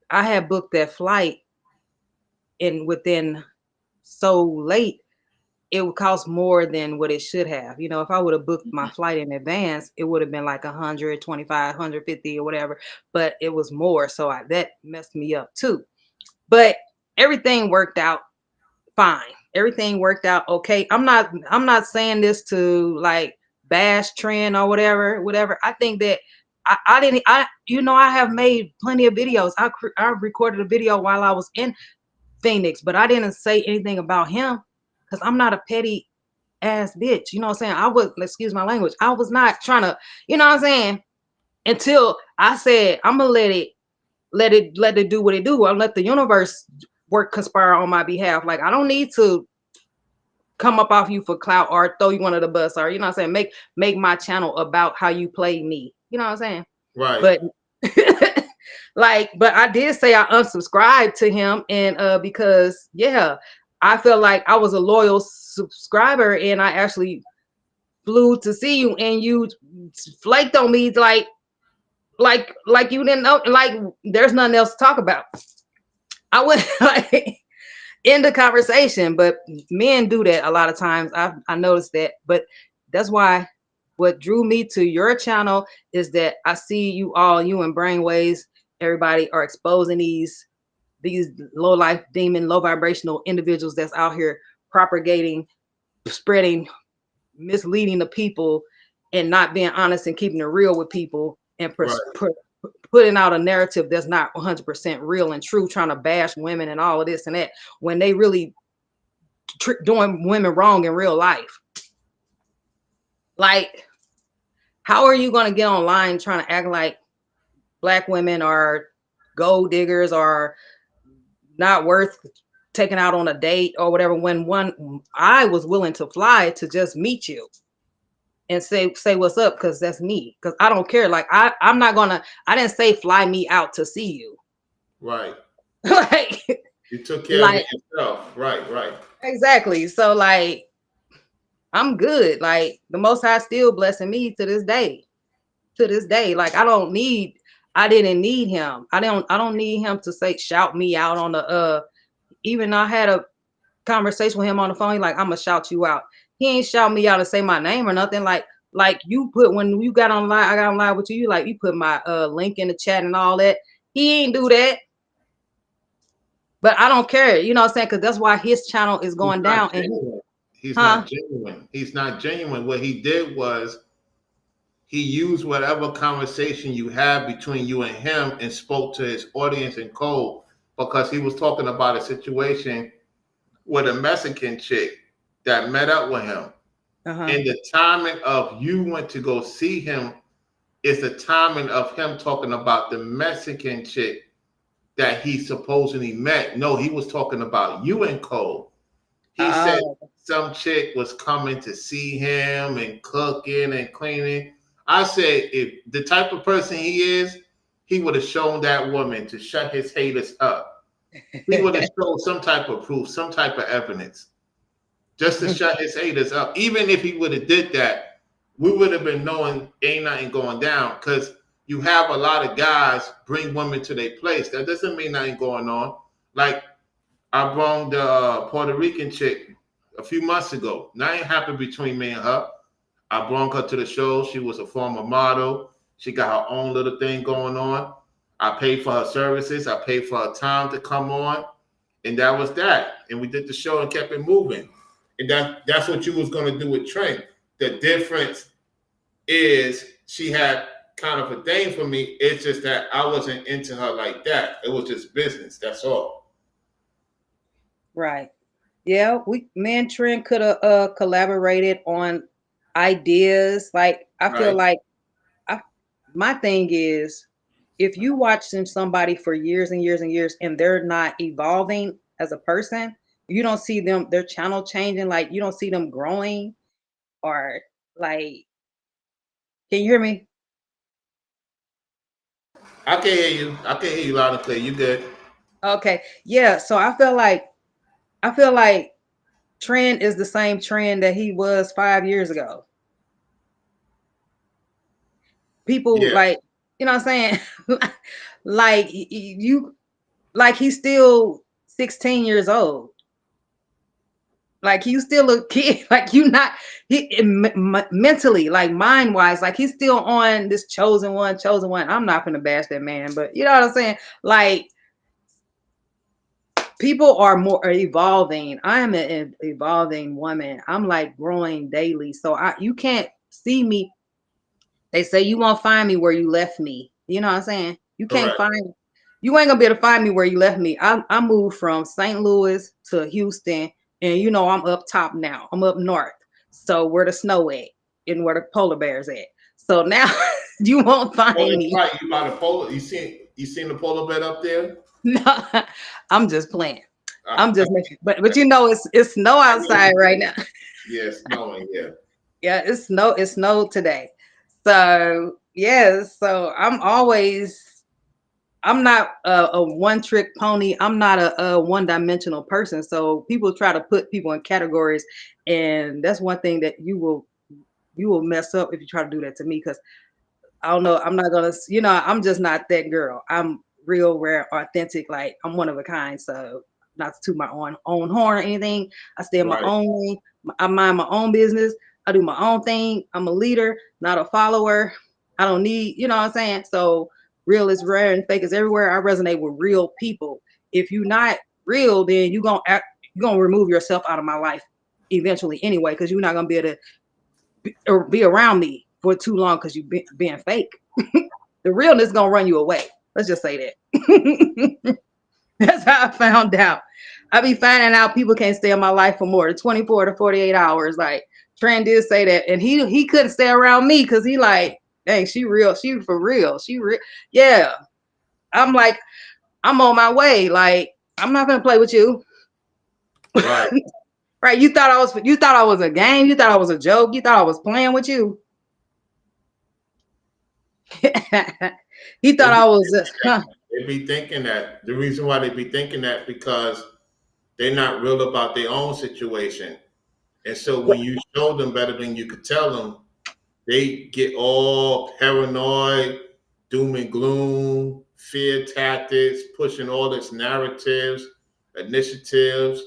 I had booked that flight and within so late, it would cost more than what it should have. If I would have booked my flight in advance, it would have been like 125, 150 or whatever, but it was more. So that messed me up too. But everything worked out fine. Everything worked out okay. I'm not saying this to like bash Trend or whatever. I think that I didn't I have made plenty of videos. I recorded a video while I was in Phoenix, but I didn't say anything about him because I'm not a petty ass bitch. You know what I'm saying? Excuse my language. I was not trying to, you know what I'm saying? Until I said, I'm gonna let it do what it do. I'll let the universe conspire on my behalf. Like, I don't need to come up off you for clout or throw you under the bus or, you know what I'm saying? Make my channel about how you play me. You know what I'm saying? Right. But but I did say I unsubscribed to him, and because I felt like I was a loyal subscriber, and I actually flew to see you, and you flaked on me like you didn't know, like there's nothing else to talk about. I went like End the conversation. But men do that a lot of times. I noticed that. But that's why what drew me to your channel is that I see you all, you and Brainwaves, everybody are exposing these low life demon, low vibrational individuals that's out here propagating, spreading, misleading the people, and not being honest and keeping it real with people, and Right. putting out a narrative that's not 100% real and true, trying to bash women and all of this and that when they really doing women wrong in real life. Like, how are you going to get online trying to act like Black women are gold diggers or not worth taking out on a date or whatever, when one I was willing to fly to just meet you and say what's up, because that's me, because I don't care. Like, I'm not gonna, I didn't say fly me out to see you. Right. Like, You took care of like, it yourself. Right. Right. exactly. So like, I'm good. Like, the Most High still blessing me to this day. To this day. Like, I didn't need him. I don't need him to say shout me out on the even I had a conversation with him on the phone. He's like, I'm gonna shout you out. He ain't shout me out and say my name or nothing. Like you put, when you got online, I got online with you. Like, you put my link in the chat and all that. He ain't do that. But I don't care. You know what I'm saying? Because that's why his channel is He's going not down. And genuine. He's huh? not genuine. He's not genuine. What he did was he used whatever conversation you had between you and him and spoke to his audience in code, because he was talking about a situation with a Mexican chick that met up with him. Uh-huh. And the timing of you went to go see him is the timing of him talking about the Mexican chick that he supposedly met. No, he was talking about you and Cole. He said Oh. some chick was coming to see him and cooking and cleaning. I said, if the type of person he is, he would have shown that woman to shut his haters up. He would have shown some type of proof, some type of evidence, just to shut his haters up. Even if he would have did that, we would have been knowing ain't nothing going down, because you have a lot of guys bring women to their place. That doesn't mean nothing going on. Like, I brought the Puerto Rican chick a few months ago. Nothing happened between me and her. I brought her to the show. She was a former model. She got her own little thing going on. I paid for her services. I paid for her time to come on. And that was that. And we did the show and kept it moving. And that's what you was going to do with Trent. The difference is she had kind of a thing for me. It's just that I wasn't into her like that. It was just business. That's all. Right. Yeah, me and Trent could have collaborated on ideas. Like, I feel Right. like my thing is, if you watching somebody for years and years and years and they're not evolving as a person, you don't see them, their channel changing, like you don't see them growing, or like, can you hear me? I can hear you. I can hear you loud and clear. You good. Okay. Yeah. So I feel like Trend is the same Trend that he was 5 years ago. People, Yeah. like, you know what I'm saying? Like, you, like, he's still 16 years old. Like, you still a kid. Like, you not, mentally, like mind wise, like he's still on this chosen one, chosen one. I'm not gonna bash that man, but you know what I'm saying? Like, people are evolving. I am an evolving woman. I'm like growing daily. So you can't see me. They say you won't find me where you left me. You know what I'm saying? You can't Correct. find, you ain't gonna be able to find me where you left me. I moved from St. Louis to Houston, and you know I'm up top now. I'm up north. So where the snow at and where the polar bears at. So now you won't Oh, find that's me. right. You by the polar. You seen the polar bear up there? No, I'm just playing. I, I'm just making, but you know it's snow I know outside right now. yeah, snowing. Yeah. Yeah, it's snow today. So yeah, so I'm not a one trick pony. I'm not a one dimensional person. So people try to put people in categories, and that's one thing that you will mess up if you try to do that to me, because I don't know. I'm not gonna, I'm just not that girl. I'm real, rare, authentic. Like, I'm one of a kind. So not to toot my own horn or anything. I stay in my Right. own lane. I mind my own business. I do my own thing. I'm a leader, not a follower. I don't need, you know what I'm saying? So real is rare and fake is everywhere. I resonate with real people. If you're not real, then you're gonna remove yourself out of my life eventually anyway, because you're not gonna be able to be around me for too long because you being fake. The realness is gonna run you away. Let's just say that. That's how I found out. I be finding out people can't stay in my life for more than 24 to 48 hours. Like Tran did say that, and he couldn't stay around me because he like, dang, she real, she for real, she real. Yeah, I'm like, I'm on my way. Like I'm not gonna play with you. Right. Right? You thought I was a game. You thought I was a joke. You thought I was playing with you. He thought I was. They be thinking that. The reason why they be thinking that because they're not real about their own situation. And so when you show them better than you could tell them, they get all paranoid, doom and gloom, fear tactics, pushing all this narratives, initiatives,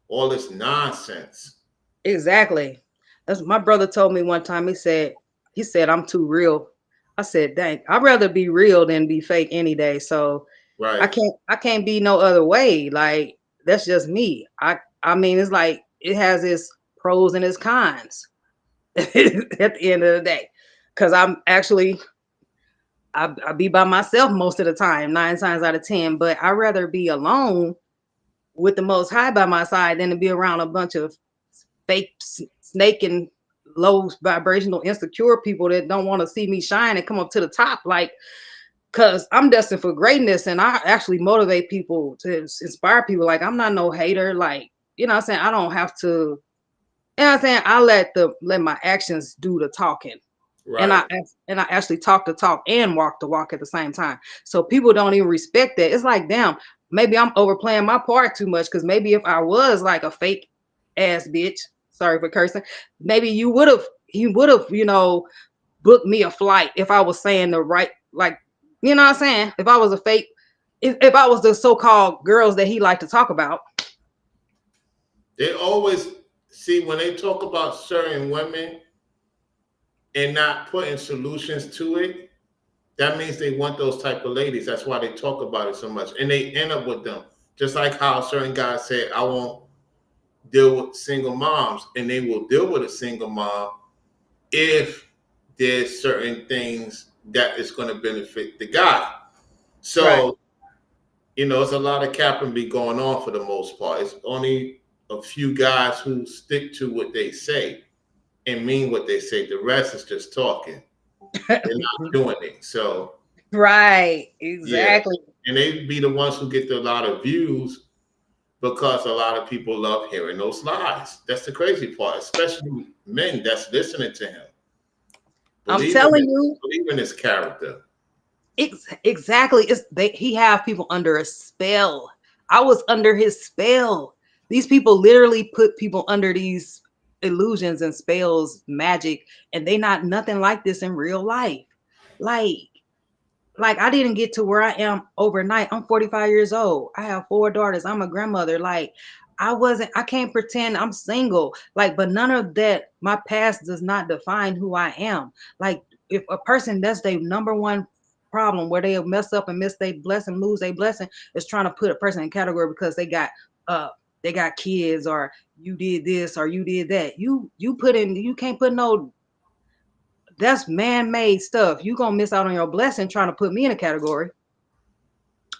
all this nonsense. Exactly. That's my brother told me one time. He said I'm too real. I said, dang, I'd rather be real than be fake any day. So I Right. can't be no other way. Like that's just me. I mean, it's like it has its pros and its cons at the end of the day. Cause I'm actually I be by myself most of the time, 9 times out of 10. But I'd rather be alone with the Most High by my side than to be around a bunch of fake snake and low vibrational insecure people that don't want to see me shine and come up to the top. Like because I'm destined for greatness and I actually motivate people to inspire people. Like I'm not no hater. Like, you know what I'm saying? I don't have to, you know what I'm saying? I let my actions do the talking. And Right. I actually talk the talk and walk the walk at the same time. So people don't even respect that. It's like, damn, maybe I'm overplaying my part too much. Cause maybe if I was like a fake ass bitch, sorry for cursing, maybe he would have, you know, booked me a flight if I was saying the right, like, you know what I'm saying? If I was a fake, if I was the so-called girls that he liked to talk about. They always see when they talk about certain women and not putting solutions to it, that means they want those type of ladies. That's why they talk about it so much. And they end up with them. Just like how certain guys said, I won't deal with single moms. And they will deal with a single mom if there's certain things that is going to benefit the guy. Right. So, it's a lot of capping be going on for the most part. It's only a few guys who stick to what they say and mean what they say. The rest is just talking. They're not doing it. So Right. yeah. Exactly. And they be the ones who get a lot of views because a lot of people love hearing those lies. That's the crazy part, especially men that's listening to him. I'm Believe telling you, in his character. exactly. He have people under a spell. I was under his spell. These people literally put people under these illusions and spells, magic, and they not nothing like this in real life. Like, like I didn't get to where I am overnight. I'm 45 years old. I have 4 daughters. I'm a grandmother. Like, I can't pretend I'm single. Like, but none of that, my past does not define who I am. Like, if a person, that's their number one problem where they'll mess up and miss their blessing, lose their blessing, is trying to put a person in category because uh they got kids, or you did this or you did that. You can't put no, that's man-made stuff. You gonna miss out on your blessing trying to put me in a category.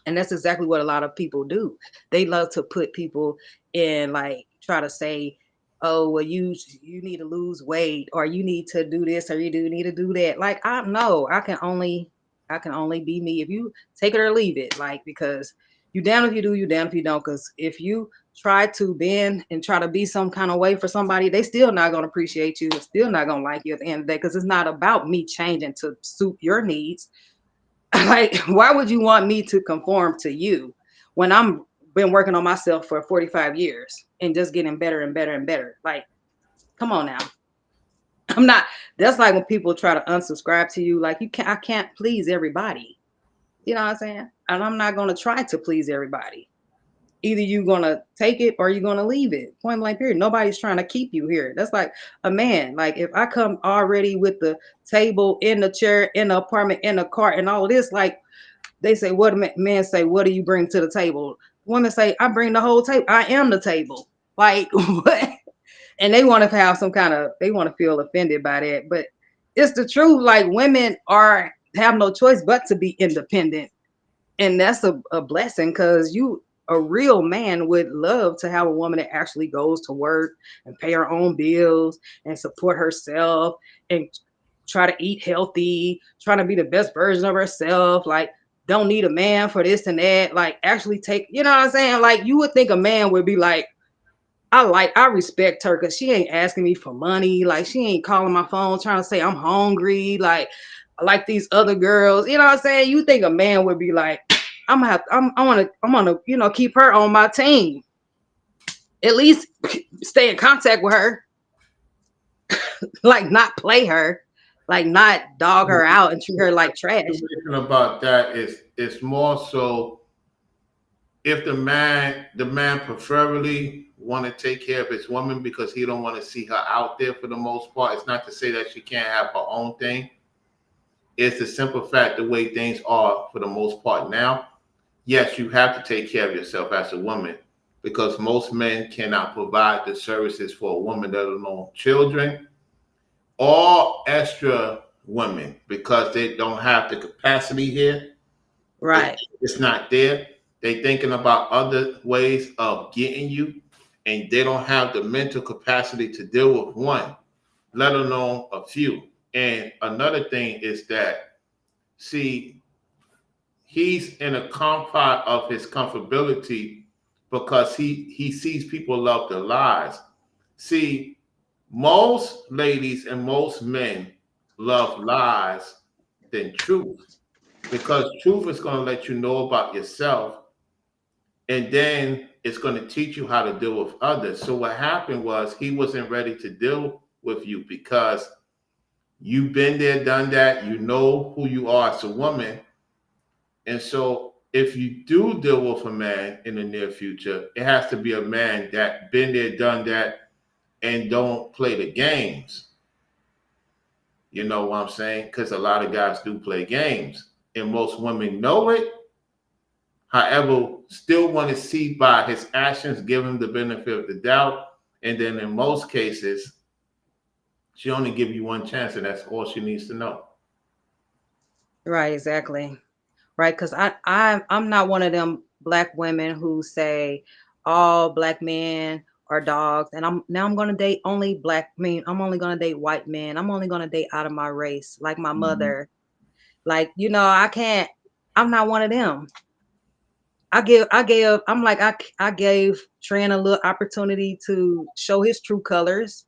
And that's exactly what a lot of people do. They love to put people in, like, try to say, oh, well, you need to lose weight, or you need to do this, or you do need to do that. Like, I know I can only be me. If you take it or leave it, like, because you down if you do, you down if you don't. Because if you try to bend and try to be some kind of way for somebody, they still not gonna appreciate you. They're still not gonna like you at the end of the day. Because it's not about me changing to suit your needs. Like, why would you want me to conform to you when I'm been working on myself for 45 years and just getting better and better and better? Like, come on now. I'm not, that's like when people try to unsubscribe to you. Like, I can't please everybody. You know what I'm saying? And I'm not going to try to please everybody. either you're gonna take it or you're gonna leave it. Point blank period. Nobody's trying to keep you here. That's like a man. Like if I come already with the table in the chair, in the apartment, in the car, and all of this, like they say, what men say, what do you bring to the table? Women say, I bring the whole table. I am the table. Like what? And they want to have some kind of, they want to feel offended by that. But it's the truth. Like women have no choice but to be independent. And that's a blessing, because a real man would love to have a woman that actually goes to work and pay her own bills and support herself and try to eat healthy, trying to be the best version of herself. Like, don't need a man for this and that. Like, actually take, you know what I'm saying? Like, you would think a man would be like, I respect her because she ain't asking me for money. Like, she ain't calling my phone trying to say I'm hungry. Like these other girls, you know what I'm saying? You think a man would be like, I'm gonna, keep her on my team. At least stay in contact with her, like not play her, like not dog her out and treat her like trash. About that is it's more so if the man preferably want to take care of his woman because he don't want to see her out there for the most part. It's not to say that she can't have her own thing. It's the simple fact the way things are for the most part now. Yes, you have to take care of yourself as a woman because most men cannot provide the services for a woman, let alone children or extra women, because they don't have the capacity here. Right. It's not there. They thinking about other ways of getting you, and they don't have the mental capacity to deal with one, let alone a few. And another thing is that, see, he's in a confine of his comfortability because he sees people love their lies. See, most ladies and most men love lies than truth, because truth is going to let you know about yourself, and then it's going to teach you how to deal with others. So what happened was he wasn't ready to deal with you because you've been there, done that. You know who you are as a woman. And so if you do deal with a man in the near future, it has to be a man that been there, done that, and don't play the games. You know what I'm saying? Because a lot of guys do play games, and most women know it. However, still want to see by his actions, give him the benefit of the doubt. And then in most cases, she only give you one chance, and that's all she needs to know. Right, exactly. Right, because I'm not one of them black women who say all black men are dogs, and I'm gonna date only black men. I'm only gonna date white men. I'm only gonna date out of my race, like my Mhm. mother. Like, I can't. I'm not one of them. I gave Trent a little opportunity to show his true colors,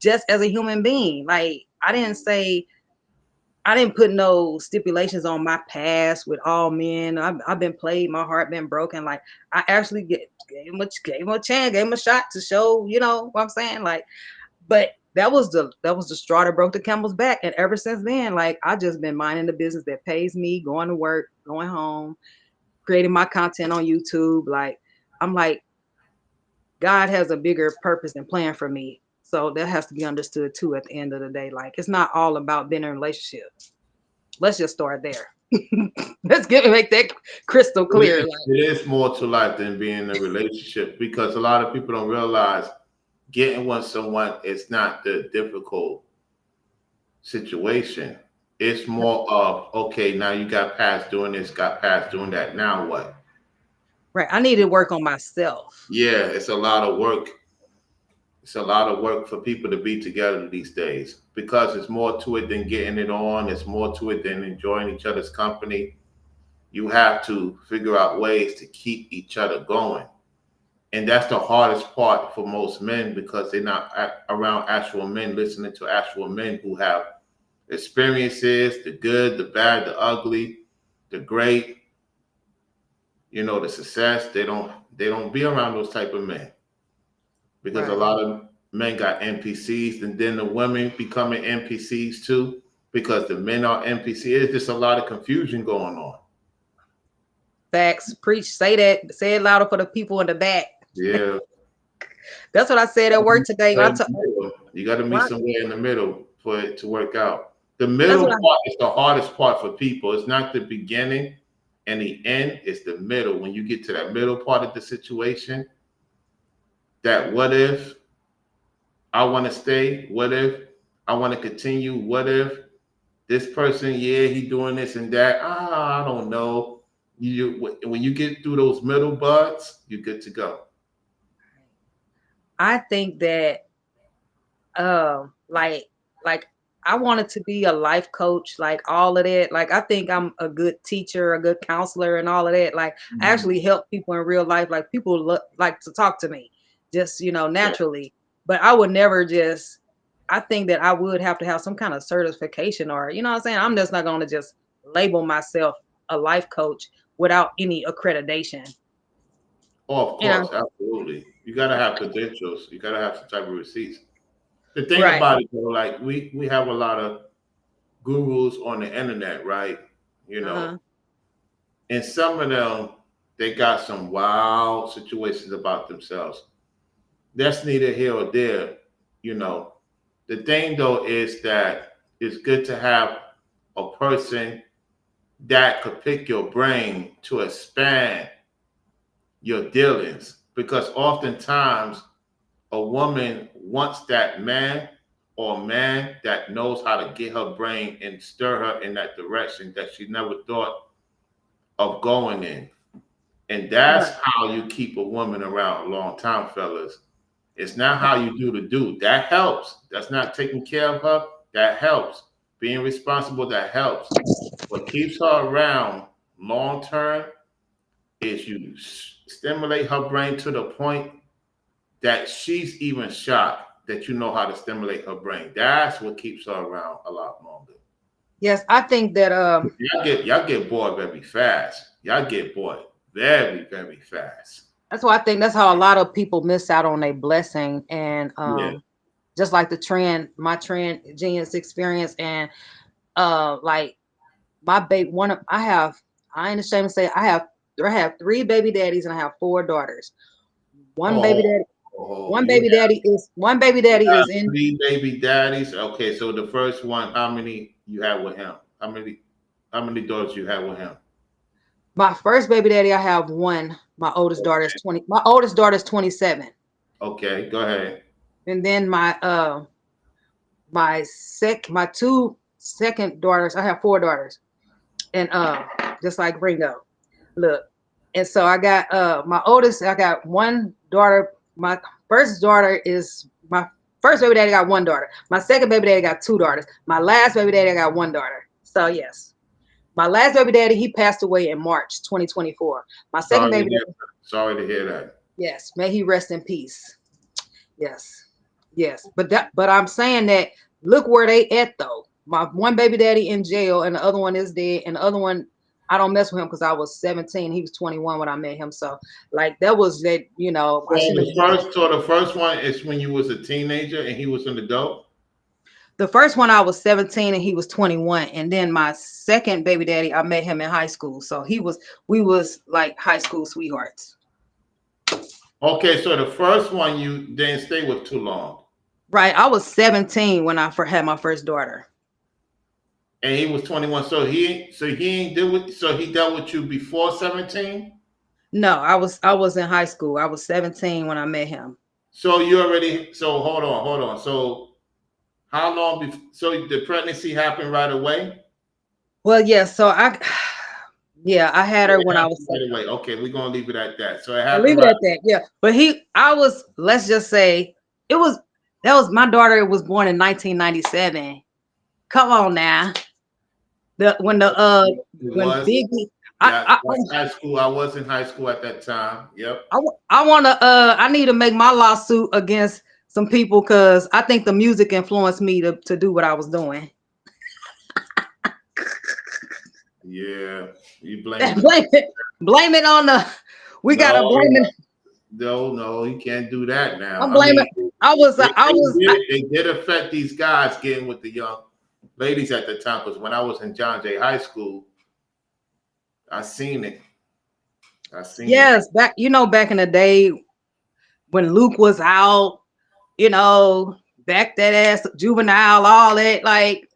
just as a human being. Like, I didn't put no stipulations on my past with all men. I've been played, my heart been broken. Like, I actually gave him a chance, gave him a shot to show, what I'm saying? Like, but that was the straw that broke the camel's back. And ever since then, like, I just been minding the business that pays me, going to work, going home, creating my content on YouTube. Like, I'm like, God has a bigger purpose and plan for me. So that has to be understood too at the end of the day. Like, it's not all about being in a relationship. Let's just start there. Make that crystal clear. Like, It is more to life than being in a relationship, because a lot of people don't realize getting with someone is not the difficult situation. It's more of, okay, now you got past doing this, got past doing that. Now what? right. I need to work on myself. Yeah, it's a lot of work. It's a lot of work for people to be together these days, because it's more to it than getting it on. It's more to it than enjoying each other's company. You have to figure out ways to keep each other going. And that's the hardest part for most men, because they're not around actual men, listening to actual men who have experiences, the good, the bad, the ugly, the great, the success. They don't be around those type of men, because a Right. lot of men got NPCs, and then the women becoming NPCs too, because the men are NPCs. It's just a lot of confusion going on. Facts. Preach. Say that. Say it louder for the people in the back. Yeah. That's what I said at work today. You got to meet somewhere in the middle for it to work out. The That's middle what part is the hardest part for people. It's not the beginning and the end. It's the middle. When you get to that middle part of the situation, that what if I want to stay? What if I want to continue? What if this person, yeah, he doing this and that? I don't know. When you get through those middle buds, you're good to go. I think that like I wanted to be a life coach, like all of that. Like I think I'm a good teacher, a good counselor, and all of that. Like I actually help people in real life. Like people like to talk to me, just naturally. But I would never just. I think that I would have to have some kind of certification, or what I'm saying. I'm just not going to just label myself a life coach without any accreditation. Oh, of course, absolutely. You gotta have credentials. You gotta have some type of receipts. The thing Right. about it, though, like we have a lot of gurus on the internet, right? And some of them they got some wild situations about themselves. That's neither here or there. The thing though is that it's good to have a person that could pick your brain to expand your dealings, because oftentimes a woman wants that man or a man that knows how to get her brain and stir her in that direction that she never thought of going in. And that's how you keep a woman around a long time, fellas. It's not how you do the do. That helps. That's not taking care of her. That helps. Being responsible, that helps. What keeps her around long term is you stimulate her brain to the point that she's even shocked that you know how to stimulate her brain. That's what keeps her around a lot longer. Yes, I think that y'all get bored very fast. Y'all get bored very, very fast. That's why I think that's how a lot of people miss out on a blessing. And just like my transgenius experience, and like my baby, I ain't ashamed to say I have 3 baby daddies and I have 4 daughters. One baby daddy is in 3 baby daddies. Okay, so the first one, how many you had with him? How many daughters you had with him? My first baby daddy, I have 1. My oldest daughter is 20. My oldest daughter is 27. Okay, go ahead. And then my 2 second daughters, I have 4 daughters. And just like Ringo. Look. And so I got my oldest, I got 1 daughter. My first baby daddy got 1 daughter. My second baby daddy got 2 daughters. My last baby daddy, I got 1 daughter. So yes. My last baby daddy, he passed away in March 2024. My second baby daddy. Sorry to hear that. Yes, may he rest in peace. Yes. But I'm saying that look where they at though. My one baby daddy in jail and the other one is dead, and the other one I don't mess with him because I was 17. He was 21 when I met him. So like that was that, So the first one is when you was a teenager and he was an adult? The first one I was 17 and he was 21. And then my second baby daddy, I met him in high school. So we was like high school sweethearts. Okay, so the first one you didn't stay with too long. Right. I was 17 when I had my first daughter. And he was 21. So he dealt with you before 17? No, I was in high school. I was 17 when I met him. So hold on. So how long so the pregnancy happened right away? Well, yeah, so I had her when I was right away. Okay, we're gonna leave it at that. So it happened. Leave it at that, yeah. But let's just say that was my daughter was born in 1997. Come on now. When Biggie I was high school. I was in high school at that time. Yep. I need to make my lawsuit against some people because I think the music influenced me to do what I was doing. Yeah, you blame it on the. We gotta blame it. No, you can't do that now. I'm blaming. It did affect these guys getting with the young ladies at the time, because when I was in John Jay High School, I seen it. I seen it. Yes, back in the day when Luke was out, back that ass Juvenile, all that, like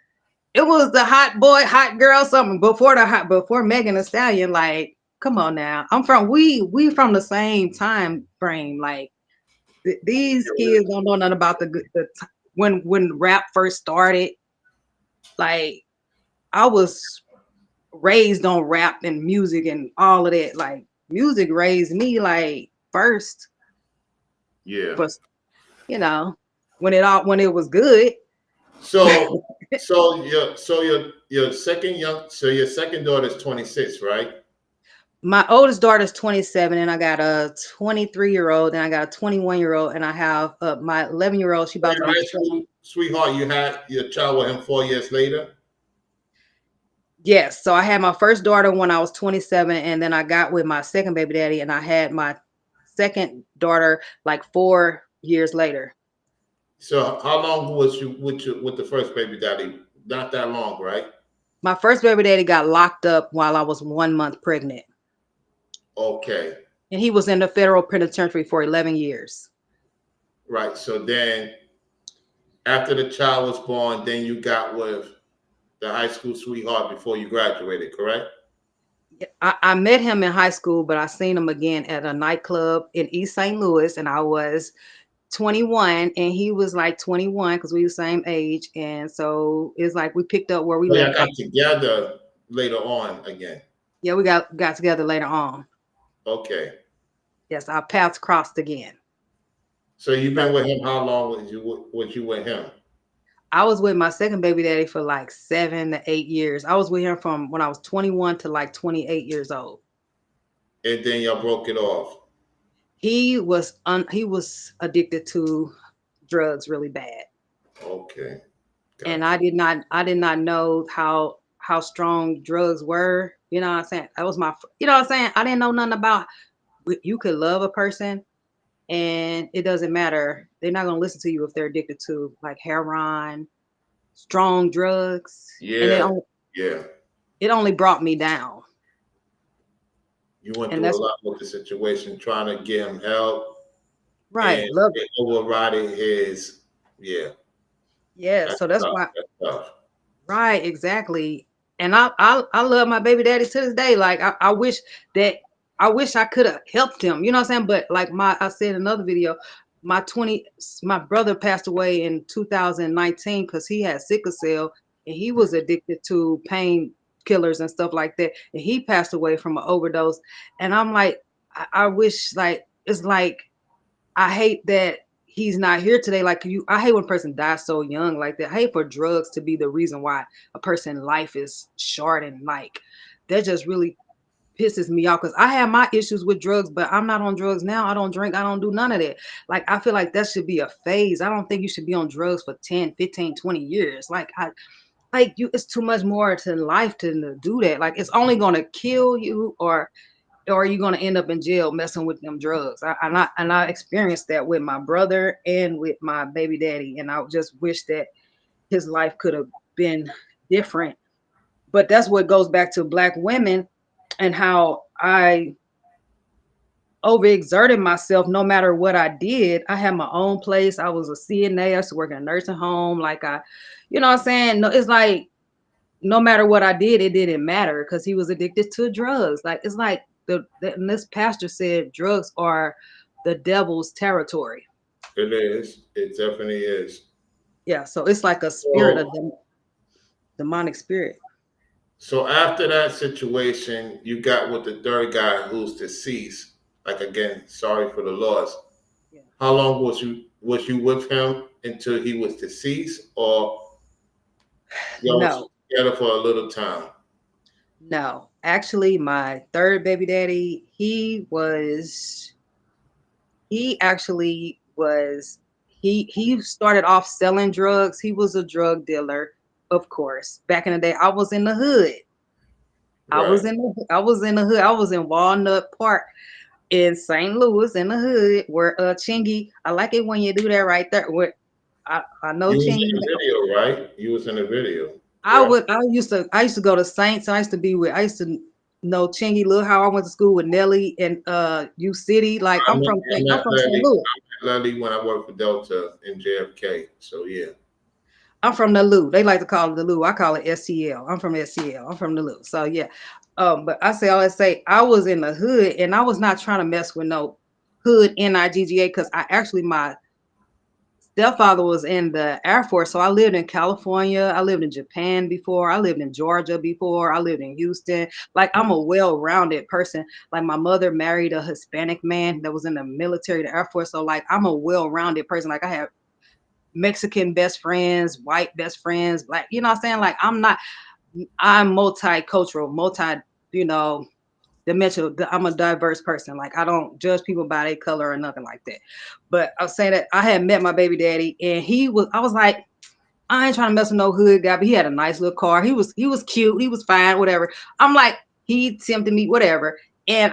it was the hot boy, hot girl, something before Megan Thee Stallion. Like, come on now. We from the same time frame. Like these kids don't know nothing about when rap first started. Like I was raised on rap and music and all of that. Like music raised me like first, Yeah. but when it was good. So your second daughter is 26, right? My oldest daughter is 27, and I got a 23-year-old, and I got a 21-year-old, and I have my 11-year-old. She about Your to be high school sweetheart, you had your child with him 4 years later. yes. So I had my first daughter when I was 27, and then I got with my second baby daddy, and I had my second daughter like 4 years later. So how long was you with the first baby daddy? Not that long, right? My first baby daddy got locked up while I was 1 month pregnant, Okay, and he was in the federal penitentiary for 11 years. right. So then after the child was born, then you got with the high school sweetheart before you graduated, correct? I met him in high school, but I seen him again at a nightclub in East St. Louis, and I was 21 and he was like 21 because we were the same age. And so it's like we picked up where we So y'all left got off. together later on again. Yeah, we got together later on. Okay. Yes, our paths crossed again. So you've But been with him how long was you with him? I was with my second baby daddy for like 7 to 8 years. I was with him from when I was 21 to like 28 years old. And then y'all broke it off. He was addicted to drugs really bad. Okay. And Gotcha. I did not know how strong drugs were. You know what I'm saying? That was you know what I'm saying? I didn't know nothing about you could love a person and it doesn't matter. They're not gonna listen to you if they're addicted to like heroin, strong drugs, and Yeah. Yeah. it only brought me down. You went And through a that's lot with the situation, trying to get him help right. and Love it overriding his. Yeah. yeah. That's So that's tough. why That's tough. right, exactly. And I love my baby daddy to this day. Like I wish I could have helped him. You know what I'm saying? But like I said in another video, my brother passed away in 2019 because he had sickle cell and he was addicted to pain killers and stuff like that. And he passed away from an overdose. And I'm like, I wish like it's like I hate that he's not here today. Like I hate when a person dies so young like that. I hate for drugs to be the reason why a person's life is short and like that just really pisses me off because I have my issues with drugs, but I'm not on drugs now. I don't drink. I don't do none of that. Like I feel like that should be a phase. I don't think you should be on drugs for 10, 15, 20 years. It's too much more to life to do that. Like it's only gonna kill you or you're gonna end up in jail messing with them drugs. I experienced that with my brother and with my baby daddy, and I just wish that his life could have been different. But that's what goes back to Black women and how I overexerted myself no matter what I did. I had my own place. I was a CNA. I used to work in a nursing home. You know what I'm saying? No, it's like no matter what I did, it didn't matter because he was addicted to drugs. Like it's like and this pastor said drugs are the devil's territory. It is. It definitely is. Yeah, so it's like a spirit of So, demonic spirit. so after that situation, you got with the third guy who's deceased. Like again, sorry for the loss. Yeah. How long was you with him until he was deceased, or y'all was No, together for a little time? no. Actually, my third baby daddy, he actually was he started off selling drugs. He was a drug dealer, of course. Back in the day, I was in the hood. Right. I was in the hood. I was in Walnut Park in St. Louis in the hood where Chingy, I like it when you do that right there. Where I know You was Chingy. in the video, right? You was in the video, I correct? would I used to go to Saints. I used to No, Chingy, look how I went to school with Nelly and U City. Like I met, I I'm met from St. Lily. Louis. I met Lily when I worked for Delta in JFK. So yeah. I'm from the Lou. They like to call it the Lou. I call it SCL. I'm from SCL. I'm from the Lou. So yeah. But I say all I say, I was in the hood and I was not trying to mess with no hood NIGGA because I actually my stepfather was in the Air Force. So I lived in California. I lived in Japan before. I lived in Georgia before. I lived in Houston. Like I'm a well-rounded person. Like my mother married a Hispanic man that was in the military, the Air Force. So like I'm a well-rounded person. Like I have Mexican best friends, white best friends, black, you know what I'm saying? Like I'm multicultural, you know, dimensional. I'm a diverse person. Like I don't judge people by their color or nothing like that. But I was saying that I had met my baby daddy and I was like, I ain't trying to mess with no hood guy, but he had a nice little car. He was cute, he was fine, whatever. I'm like, he tempted me, whatever. And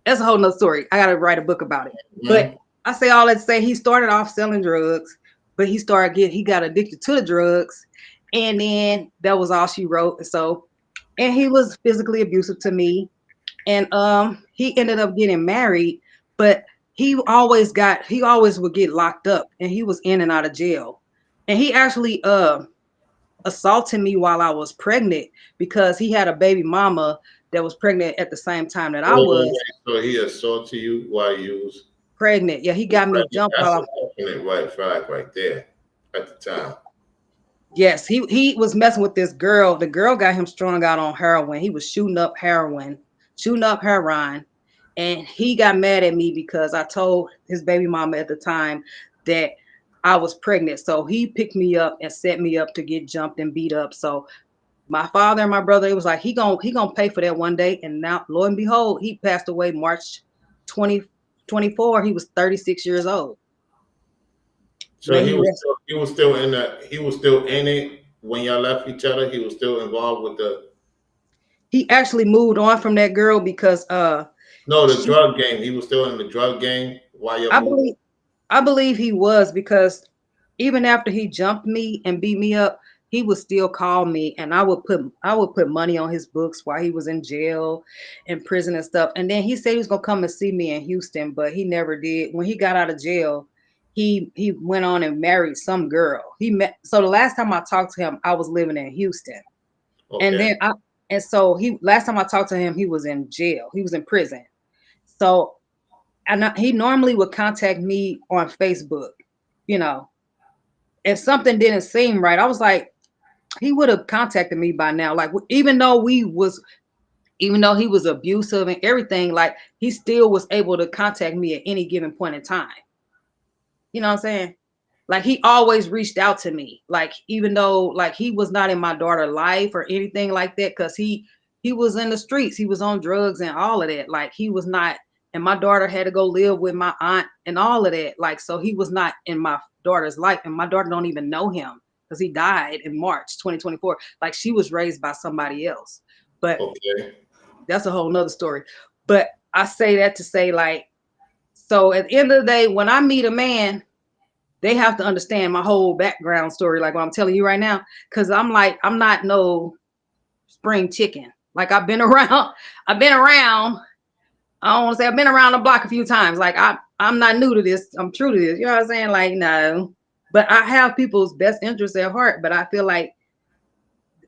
that's a whole nother story. I gotta write a book about it. But Mhm. I say all that to say he started off selling drugs, but he got addicted to the drugs, and then that was all she wrote. And he was physically abusive to me, and he ended up getting married, but he always would get locked up, and he was in and out of jail, and he actually assaulted me while I was pregnant because he had a baby mama that was pregnant at the same time that I was So he assaulted you while you was pregnant. Yeah, he got me jumped that's while a definite red flag right there at the time. yes, he was messing with this girl. The girl got him strung out on heroin. He was shooting up heroin, and he got mad at me because I told his baby mama at the time that I was pregnant. So he picked me up and set me up to get jumped and beat up. So my father and my brother, it was like he gonna pay for that one day. And now, lo and behold, he passed away March 2024. He was 36 years old. So May he rest. he was still in it when y'all left each other. He was still involved with the He actually moved on from that girl because no the she, drug game. He was still in the drug game while you I moved. believe I believe he was because even after he jumped me and beat me up, he would still call me and I would put money on his books while he was in jail, in prison and stuff. And then he said he was gonna come and see me in Houston, but he never did. When he got out of jail, he went on and married some girl. So the last time I talked to him, I was living in Houston. And Okay. then I and so he last time I talked to him, he was in jail. He was in prison. So he normally would contact me on Facebook, you know, if something didn't seem right. I was like, he would have contacted me by now. Like even though he was abusive and everything, like he still was able to contact me at any given point in time. You know what I'm saying? Like he always reached out to me. Like even though like he was not in my daughter's life or anything like that, because he was in the streets, he was on drugs and all of that. Like he was not, and my daughter had to go live with my aunt and all of that. Like so he was not in my daughter's life, and my daughter don't even know him because he died in March 2024. Like she was raised by somebody else. But Okay. that's a whole nother story. But I say that to say like, so at the end of the day, when I meet a man, they have to understand my whole background story, like what I'm telling you right now. Cause I'm like, I'm not no spring chicken. Like I've been around, I've been around, I don't want to say I've been around the block a few times. Like I'm not new to this. I'm true to this. You know what I'm saying? Like, no. But I have people's best interests at heart. But I feel like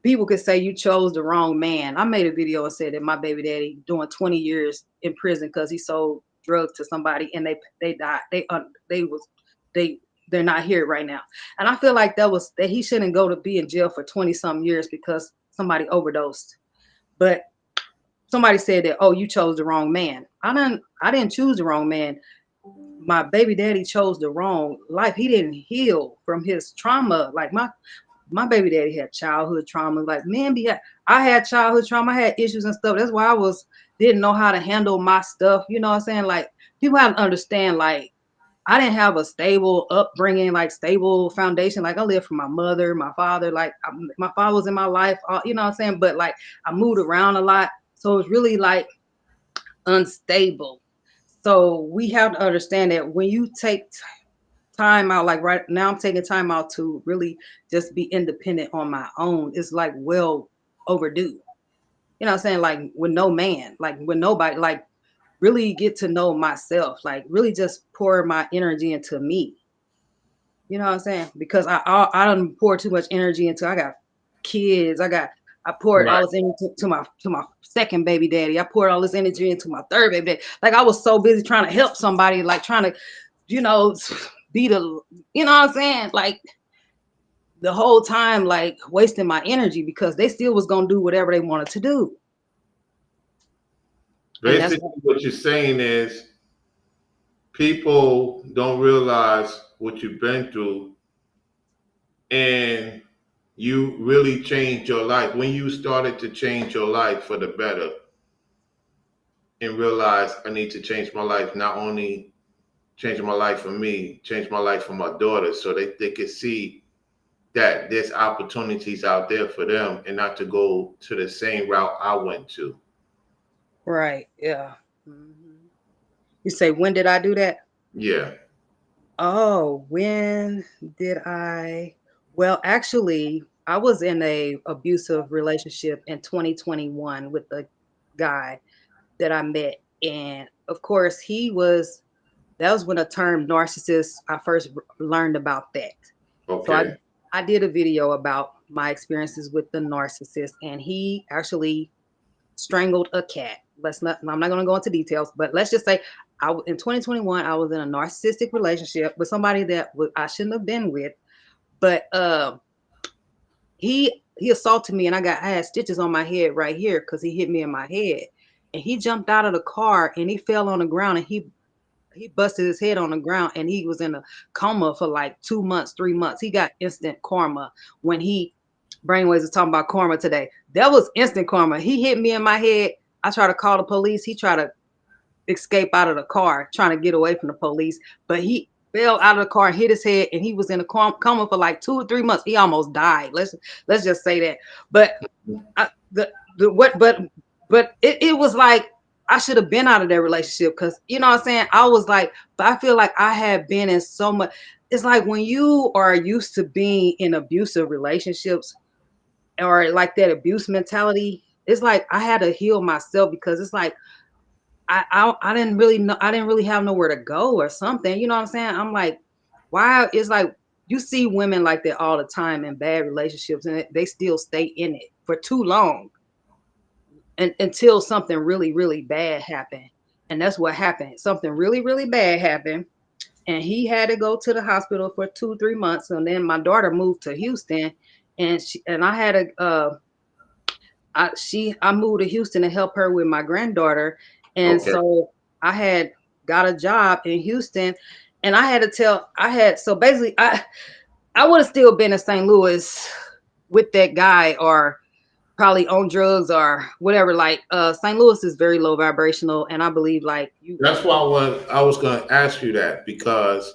people could say you chose the wrong man. I made a video and said that my baby daddy doing 20 years in prison because he sold drugs to somebody and they died. They they're not here right now. And I feel like that he shouldn't go to be in jail for 20 some years because somebody overdosed. But somebody said that, oh, you chose the wrong man. I didn't choose the wrong man. My baby daddy chose the wrong life. He didn't heal from his trauma. Like my baby daddy had childhood trauma. Like I had childhood trauma. I had issues and stuff. That's why didn't know how to handle my stuff. You know what I'm saying? Like people have to understand. Like I didn't have a stable upbringing, like stable foundation. Like I lived from my mother, my father. Like my father was in my life. You know what I'm saying? But like I moved around a lot, so it's really like unstable. So we have to understand that when you take time out, like right now I'm taking time out to really just be independent on my own. It's like well overdue. You you know what I'm saying, like with no man, like with nobody, like really get to know myself, like really just pour my energy into me. You know what I'm saying? Because I don't pour too much energy into. I got kids. I poured Right. all this energy to my second baby daddy. I poured all this energy into my third baby daddy. Like I was so busy trying to help somebody, like trying to, you know, be the, you know what I'm saying? Like the whole time, like wasting my energy because they still was gonna do whatever they wanted to do. And that's Basically, what you're saying is people don't realize what you've been through, and you really changed your life when you started to change your life for the better and realize I need to change my life, not only changing my life for me, change my life for my daughters so they can see that there's opportunities out there for them and not to go to the same route I went to. right. Yeah. Mhm. You say, when did I do that? Yeah. Oh, when did I? Well, actually, I was in a abusive relationship in 2021 with a guy that I met. And of course, that was when the term narcissist, I first learned about that. So Okay. I did a video about my experiences with the narcissist, and he actually strangled a cat. I'm not going to go into details, but let's just say in 2021, I was in a narcissistic relationship with somebody that I shouldn't have been with. But he assaulted me, and I had stitches on my head right here because he hit me in my head. And he jumped out of the car and he fell on the ground, and he busted his head on the ground, and he was in a coma for like 2 months, 3 months. He got instant karma when he Brainwaves is talking about karma today. That was instant karma. He hit me in my head. I tried to call the police. He tried to escape out of the car, trying to get away from the police, but he fell out of the car and hit his head, and he was in a coma for like 2 or 3 months. He almost died. Let's just say that. But I, the what but it was like I should have been out of that relationship because you know what I'm saying. I was like, but I feel like I had been in so much. It's like when you are used to being in abusive relationships or like that abuse mentality, it's like I had to heal myself because it's like I didn't really know, I didn't really have nowhere to go or something. You know what I'm saying? I'm like, why? It's like you see women like that all the time in bad relationships, and they still stay in it for too long, and until something really, really bad happened. And that's what happened. Something really, really bad happened, and he had to go to the hospital for 2, 3 months. And then my daughter moved to Houston, and I had a I moved to Houston to help her with my granddaughter. And Okay. so I had got a job in Houston, and so basically I would have still been in St. Louis with that guy, or probably on drugs or whatever. Like St. Louis is very low vibrational, and I believe like you. That's why I was going to ask you that because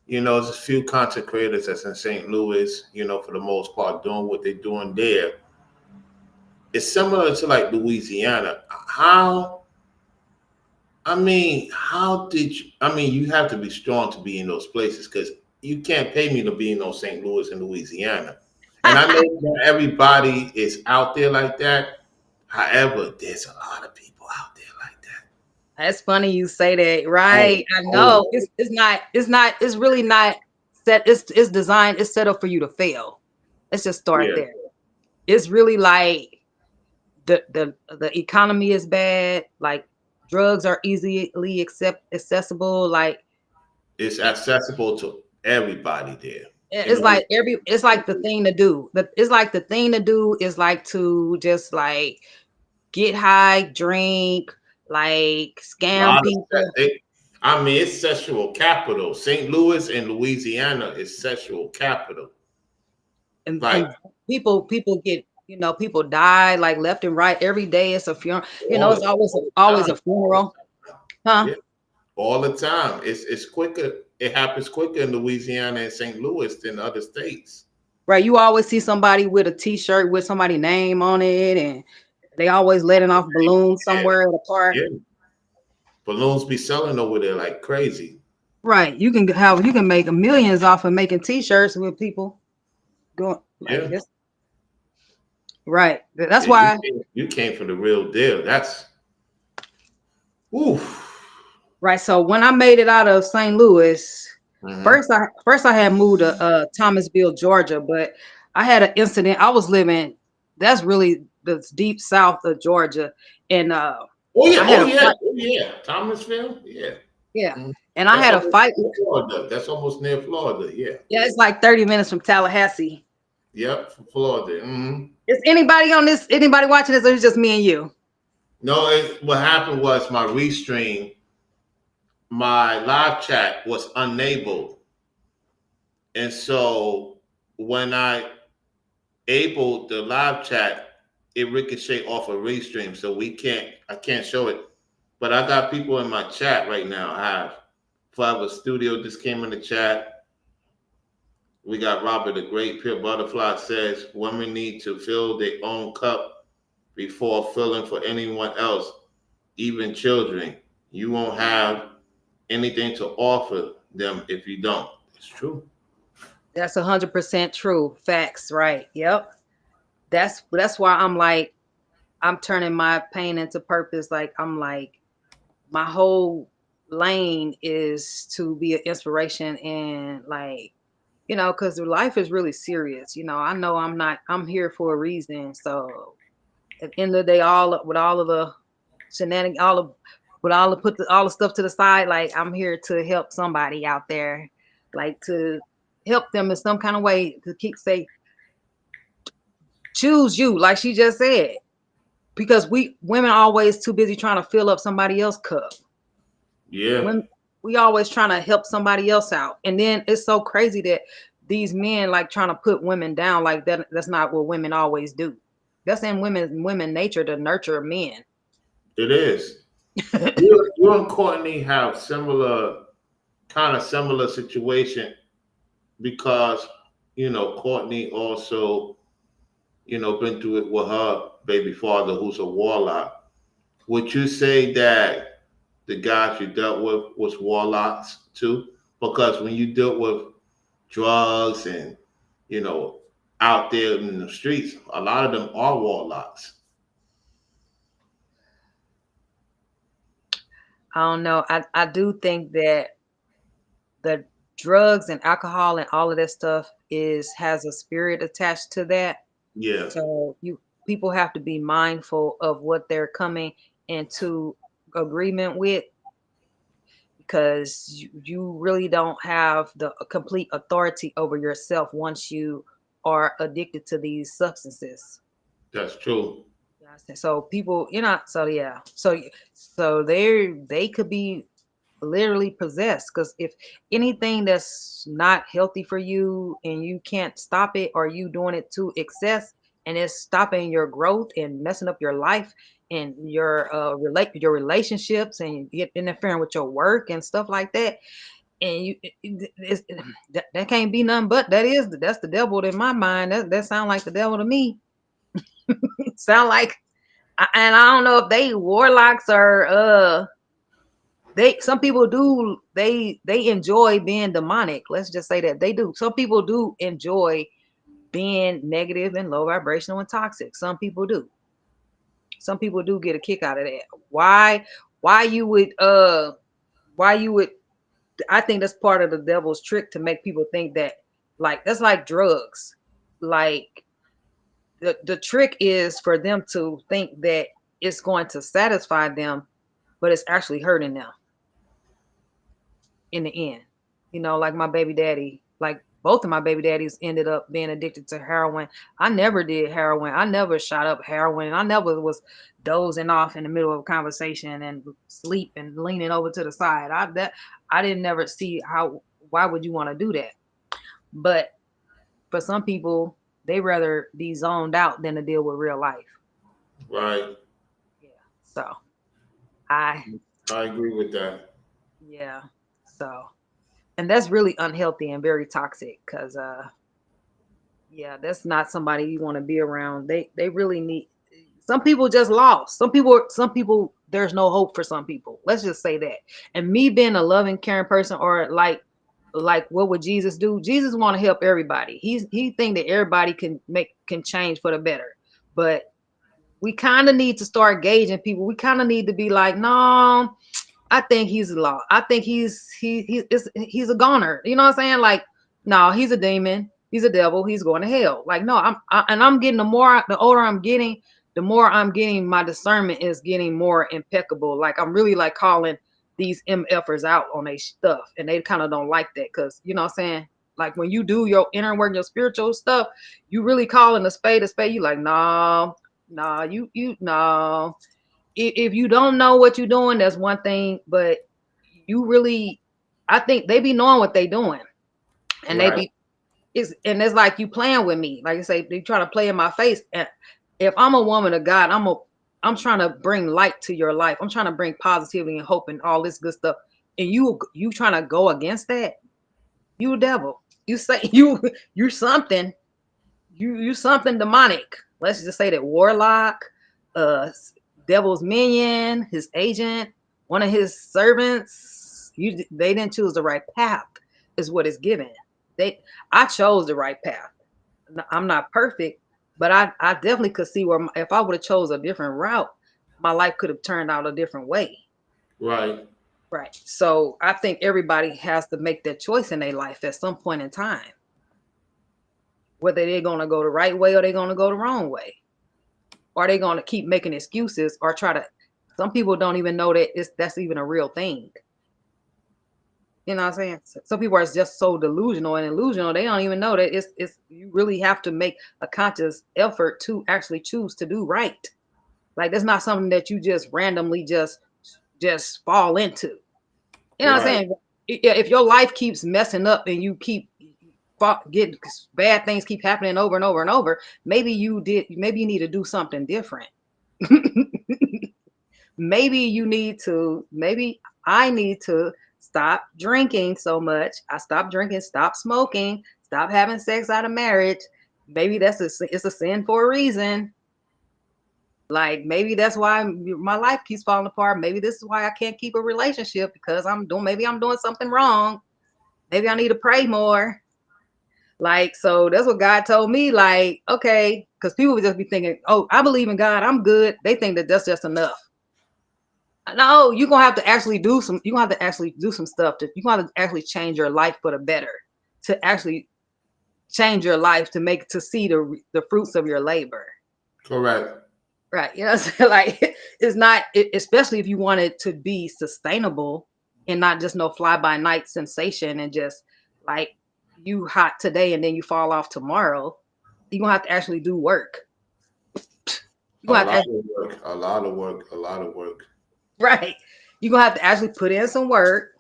there's a few content creators that's in St. Louis, for the most part, doing what they're doing there. It's similar to like Louisiana. How did you? You have to be strong to be in those places because you can't pay me to be in those St. Louis and Louisiana. And I know that everybody is out there like that. However, there's a lot of people out there like that. That's funny you say that, Oh, right? I oh, know it's really not set. It's designed. It's set up for you to fail. Let's just start yeah. there. It's really like the economy is bad. Like drugs are easily accessible. Like It's accessible to everybody there. it's like it's like the thing to do. It's like the thing to do is like to just like get high, drink, like A scam lot of people. it's sexual capital. St. Louis and Louisiana is sexual capital. Like And people get, people die like left and right every day. It's a funeral, all it's the, always time. a funeral, huh? Yeah, all the time. It's quicker. It happens quicker in Louisiana and St. Louis than other states. Right, you always see somebody with a t-shirt with somebody's name on it, and they always letting off balloons somewhere at a park. Yeah, balloons be selling over there like crazy. Right, you can make millions off of making t-shirts with people going like Yeah, this. Right. That's Yeah, why. you came from the real deal. That's oof. Right. So when I made it out of St. Louis, Hmm. first I had moved to Thomasville, Georgia, but I had an incident. I was living. That's really the deep south of Georgia, and Oh yeah, I had oh a yeah, fight. oh yeah. Thomasville, yeah. Yeah, Mhm. and I That's had a almost fight. near Florida. That's almost near Florida. Yeah. Yeah, it's like 30 minutes from Tallahassee. Yep, from Florida. Hmm. Is anybody on this? Anybody watching this, or is it just me and you? No, what happened was my restream, my live chat was unable, and so when I able the live chat, it ricochet off a restream, so I can't show it. But I got people in my chat right now. I have Forever Studio just came in the chat. We got Robert the Great Pure Butterfly says women need to fill their own cup before filling for anyone else, even children. You won't have anything to offer them if you don't. It's true. That's 100% true. Facts. Right. Yep. That's why I'm like I'm turning my pain into purpose. Like I'm like my whole lane is to be an inspiration and like because life is really serious. I know I'm here for a reason. So at the end of the day, with all of the shenanigans, all the stuff to the side, like I'm here to help somebody out there, like to help them in some kind of way to keep say choose you, like she just said, because we women always too busy trying to fill up somebody else's cup. Yeah, When we always trying to help somebody else out, and then it's so crazy that these men like trying to put women down like that. That's not what women always do. That's in women nature to nurture men. it is. You and Courtney have similar situation because Courtney also been through it with her baby father who's a warlock. Would you say that the guys you dealt with was warlocks too? Because when you dealt with drugs and you know out there in the streets, a lot of them are warlocks. I don't know. I do think that the drugs and alcohol and all of that stuff is has a spirit attached to that. Yeah, So people have to be mindful of what they're coming into agreement with because you really don't have the complete authority over yourself once you are addicted to these substances. that's true. So people, so yeah, so they could be literally possessed because if anything that's not healthy for you and you can't stop it or you doing it to excess and it's stopping your growth and messing up your life and your relationships and get interfering with your work and stuff like that and that can't be nothing but that's the devil in my mind. That sound like the devil to me. Sound like and I don't know if they warlocks or they some people do they enjoy being demonic. Let's just say that they do. Some people do enjoy being negative and low vibrational and toxic. Some people do. Some people do get a kick out of that. Why you would why you would I think that's part of the devil's trick to make people think that like that's like drugs. Like the trick is for them to think that it's going to satisfy them, but it's actually hurting them in the end. Like my baby daddy, like both of my baby daddies ended up being addicted to heroin. I never did heroin. I never shot up heroin. I never was dozing off in the middle of a conversation and sleep and leaning over to the side. I didn't never see how why would you want to do that? But for some people, they rather be zoned out than to deal with real life. Right. Yeah. So I I agree with that. yeah. So and that's really unhealthy and very toxic because yeah, that's not somebody you want to be around. They really need some people just lost. Some people there's no hope for some people. Let's just say that. And me being a loving, caring person or like what would Jesus do? Jesus want to help everybody. He think that everybody can change for the better. but we kind of need to start gauging people. We kind of need to be like, no, I think he's a law. I think he's a goner. You know what I'm saying? Like, no, he's a demon. He's a devil. He's going to hell. Like, no, I'm getting the older I'm getting, the more I'm getting, my discernment is getting more impeccable. Like, I'm really like calling these MFers out on their stuff, and they kind of don't like that because, you know what I'm saying? Like, when you do your inner work, your spiritual stuff, you really calling a spade a spade. You like, no, no. If you don't know what you're doing, that's one thing, but you really, I think they be knowing what they doing, and Right. it's like you playing with me. Like I say, they try to play in my face. And if I'm a woman of God, I'm trying to bring light to your life. I'm trying to bring positivity and hope and all this good stuff. And you trying to go against that? You a devil. You say you're something. You something demonic. Let's just say that warlock, devil's minion, his agent, one of his servants. They didn't choose the right path, is what it's given. I chose the right path. I'm not perfect, but I definitely could see where if I would have chose a different route, my life could have turned out a different way. Right. Right. So I think everybody has to make that choice in their life at some point in time, whether they're going to go the right way or they're going to go the wrong way. Or are they going to keep making excuses or try to? Some people don't even know that that's even a real thing. You know what I'm saying? Some people are just so delusional and illusional. They don't even know that it's you really have to make a conscious effort to actually choose to do right. Like, that's not something that you just randomly just fall into. You know what I'm Right. saying? If your life keeps messing up and you keep getting bad things keep happening over and over and over, maybe you need to do something different. Maybe I need to stop drinking so much. I stop drinking, stop smoking, stop having sex out of marriage. Maybe it's a sin for a reason. Like, maybe that's why my life keeps falling apart. Maybe this is why I can't keep a relationship, because maybe I'm doing something wrong. Maybe I need to pray more. Like, so that's what God told me. Like, okay, because people would just be thinking, oh, I believe in God, I'm good. They think that that's just enough. No, you're gonna have to actually do some. You're gonna have to actually do some stuff. You're gonna have to actually change your life for the better. To actually change your life to see the fruits of your labor. Correct. Right. You know what I'm saying? Like, it's not, especially if you want it to be sustainable and not just no fly by night sensation and just like you hot today and then you fall off tomorrow. You're gonna have to actually do work. You're A gonna have lot to of work. A lot of work. A lot of work. right. You're gonna have to actually put in some work,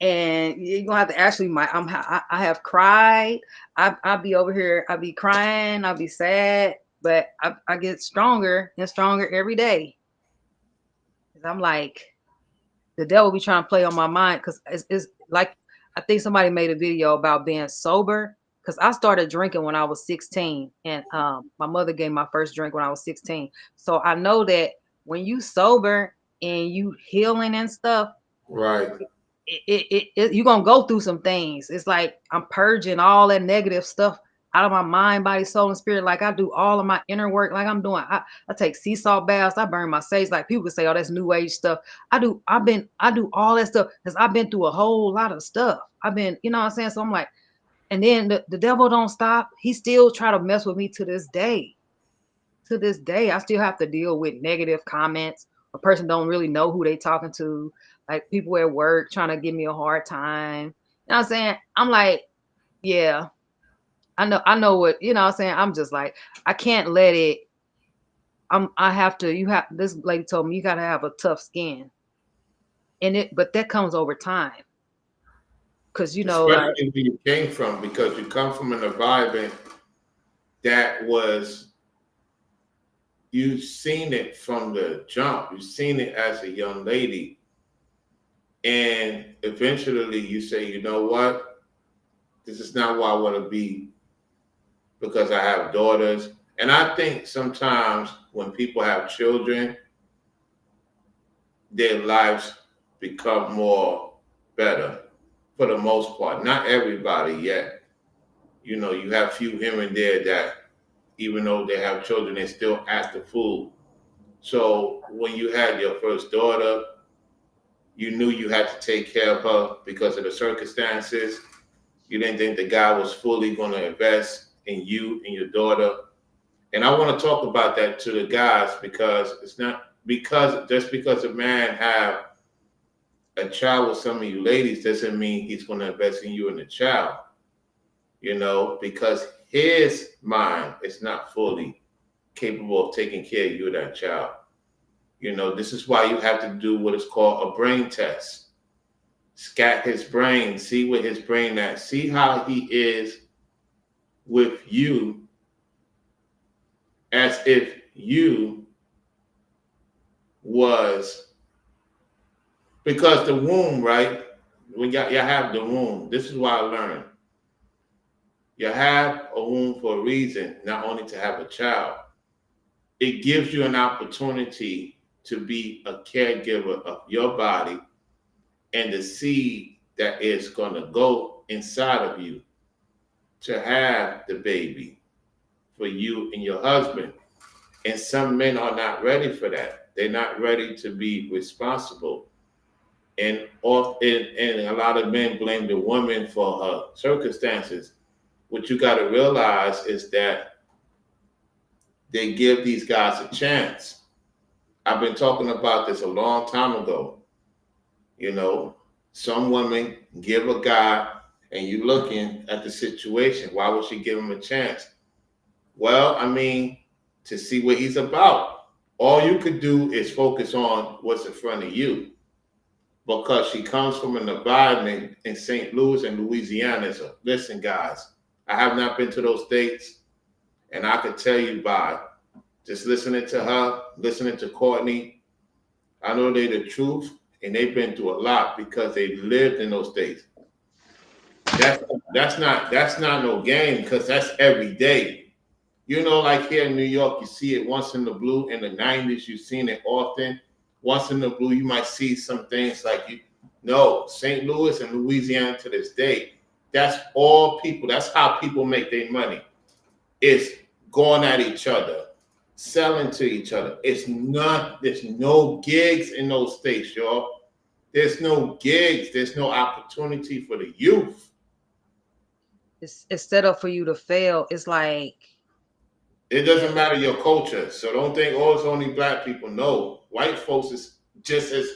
and you're gonna have to actually I have cried. I'll be over here, I'll be crying, I'll be sad, but I get stronger and stronger every day. 'Cause I'm like, the devil be trying to play on my mind, because it's like, I think somebody made a video about being sober, because I started drinking when I was 16, and my mother gave my first drink when I was 16. So I know that when you sober and you healing and stuff, Right. you're gonna go through some things. It's like I'm purging all that negative stuff out of my mind, body, soul, and spirit. Like, I do all of my inner work. Like, I take sea salt baths, I burn my sage. Like, people say, oh, that's new age stuff. I do all that stuff because I've been through a whole lot of stuff. You know what I'm saying? So I'm like, and then the devil don't stop. He still try to mess with me to this day. To this day, I still have to deal with negative comments. A person don't really know who they talking to, like people at work trying to give me a hard time. You know what I'm saying? I'm like, yeah, I know what, you know what I'm saying? I'm just like, I can't let it. I have to, this lady told me, you got to have a tough skin. But that comes over time. Cause like, Especially where you came from, because you come from an environment that was, you've seen it from the jump. You've seen it as a young lady. And eventually you say, you know what? This is not where I want to be, because I have daughters. And I think sometimes when people have children, their lives become more better for the most part. Not everybody yet. You know, you have few here and there that even though they have children, they still ask the food. So when you had your first daughter, you knew you had to take care of her because of the circumstances. You didn't think the guy was fully going to invest in you and your daughter. And I want to talk about that to the guys because it's not because just because a man have a child with some of you ladies doesn't mean he's going to invest in you and the child, because his mind is not fully capable of taking care of you and that child. This is why you have to do what is called a brain test. Scat his brain, see where his brain at, see how he is with you as if you was, because the womb, right? When you have the womb, this is why I learned. You have a womb for a reason, not only to have a child. It gives you an opportunity to be a caregiver of your body and the seed that is going to go inside of you to have the baby for you and your husband. And some men are not ready for that. They're not ready to be responsible. And a lot of men blame the woman for her circumstances. What you got to realize is that they give these guys a chance. I've been talking about this a long time ago. Some women give a guy, and you looking at the situation. Why would she give him a chance? Well, to see what he's about. All you could do is focus on what's in front of you. Because she comes from an environment in St. Louis and Louisiana. So listen, guys, I have not been to those states, and I could tell you by just listening to her, listening to Courtney, I know they're the truth, and they've been through a lot because they lived in those states. That's not no game because that's every day. Like here in New York, you see it once in the blue. In the 90s, you've seen it often. Once in the blue, you might see some things like St. Louis and Louisiana to this day. That's all people. That's how people make their money. It's going at each other, selling to each other. There's no gigs in those states, y'all. There's no gigs. There's no opportunity for the youth. It's set up for you to fail. It's like it doesn't matter your culture. So don't think, it's only black people. No, white folks is just as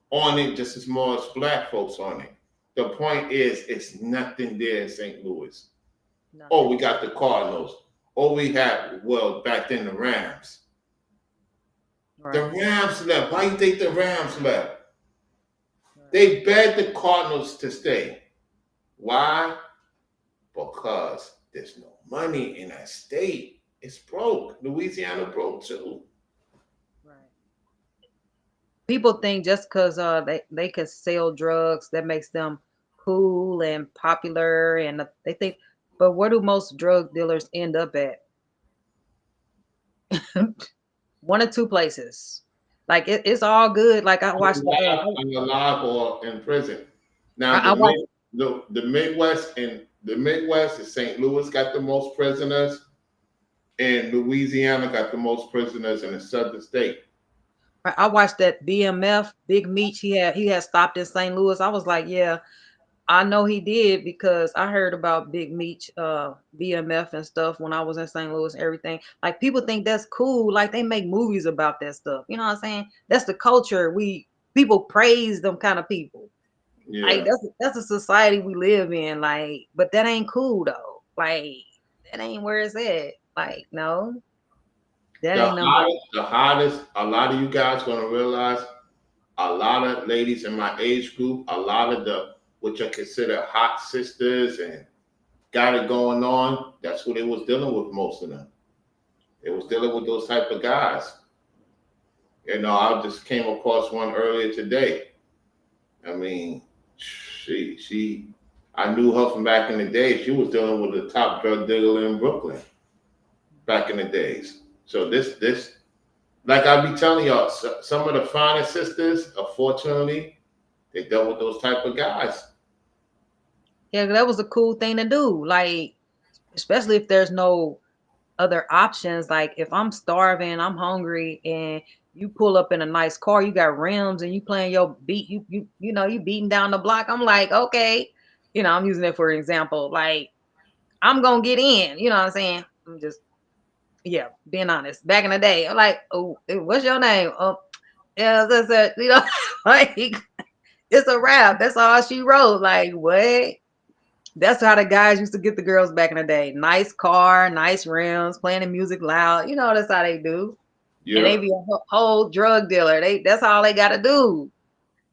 on it, just as more as black folks on it. The point is, it's nothing there in St. Louis. Nothing. Oh, we got the Cardinals. Oh, we had, back then the Rams. Right. The Rams left. Why do you think the Rams left? Right. They begged the Cardinals to stay. Why? Because there's no money in that state. It's broke. Louisiana broke too. Right. People think just because they can sell drugs, that makes them cool and popular, and they think. But where do most drug dealers end up at? One or two places. Like it's all good. Like I watched alive or in prison. Now the Midwest is St. Louis got the most prisoners. And Louisiana got the most prisoners in the southern state. I watched that BMF, Big Meech. He had stopped in St. Louis. I was like, yeah, I know he did because I heard about Big Meech, BMF and stuff when I was in St. Louis. Everything, like people think that's cool. Like they make movies about that stuff. You know what I'm saying? That's the culture. People praise them kind of people. Yeah. Like that's a society we live in. Like, but that ain't cool though. Like that ain't where it's at. Like, no, that ain't the hottest. A lot of you guys gonna realize. A lot of ladies in my age group. A lot of what you consider hot sisters and got it going on. That's who they was dealing with. Most of them. They was dealing with those type of guys. I just came across one earlier today. She. I knew her from back in the day. She was dealing with the top drug dealer in Brooklyn. Back in the days. So this, like I be telling y'all, some of the finest sisters, unfortunately, they dealt with those type of guys. Yeah, that was a cool thing to do. Like, especially if there's no other options. Like if I'm starving, I'm hungry, and you pull up in a nice car, you got rims, and you playing your beat, you know, you beating down the block. I'm like, okay, you know, I'm using it for example. Like I'm gonna get in. You know what I'm saying? I'm just yeah, being honest. Back in the day, I'm like, oh, what's your name? Oh, yeah, that's it. You know, like it's a rap. That's all she wrote. Like what? That's how the guys used to get the girls back in the day. Nice car, nice rims, playing the music loud. You know, that's how they do. And they Yeah. be a whole drug dealer. That's all they gotta do.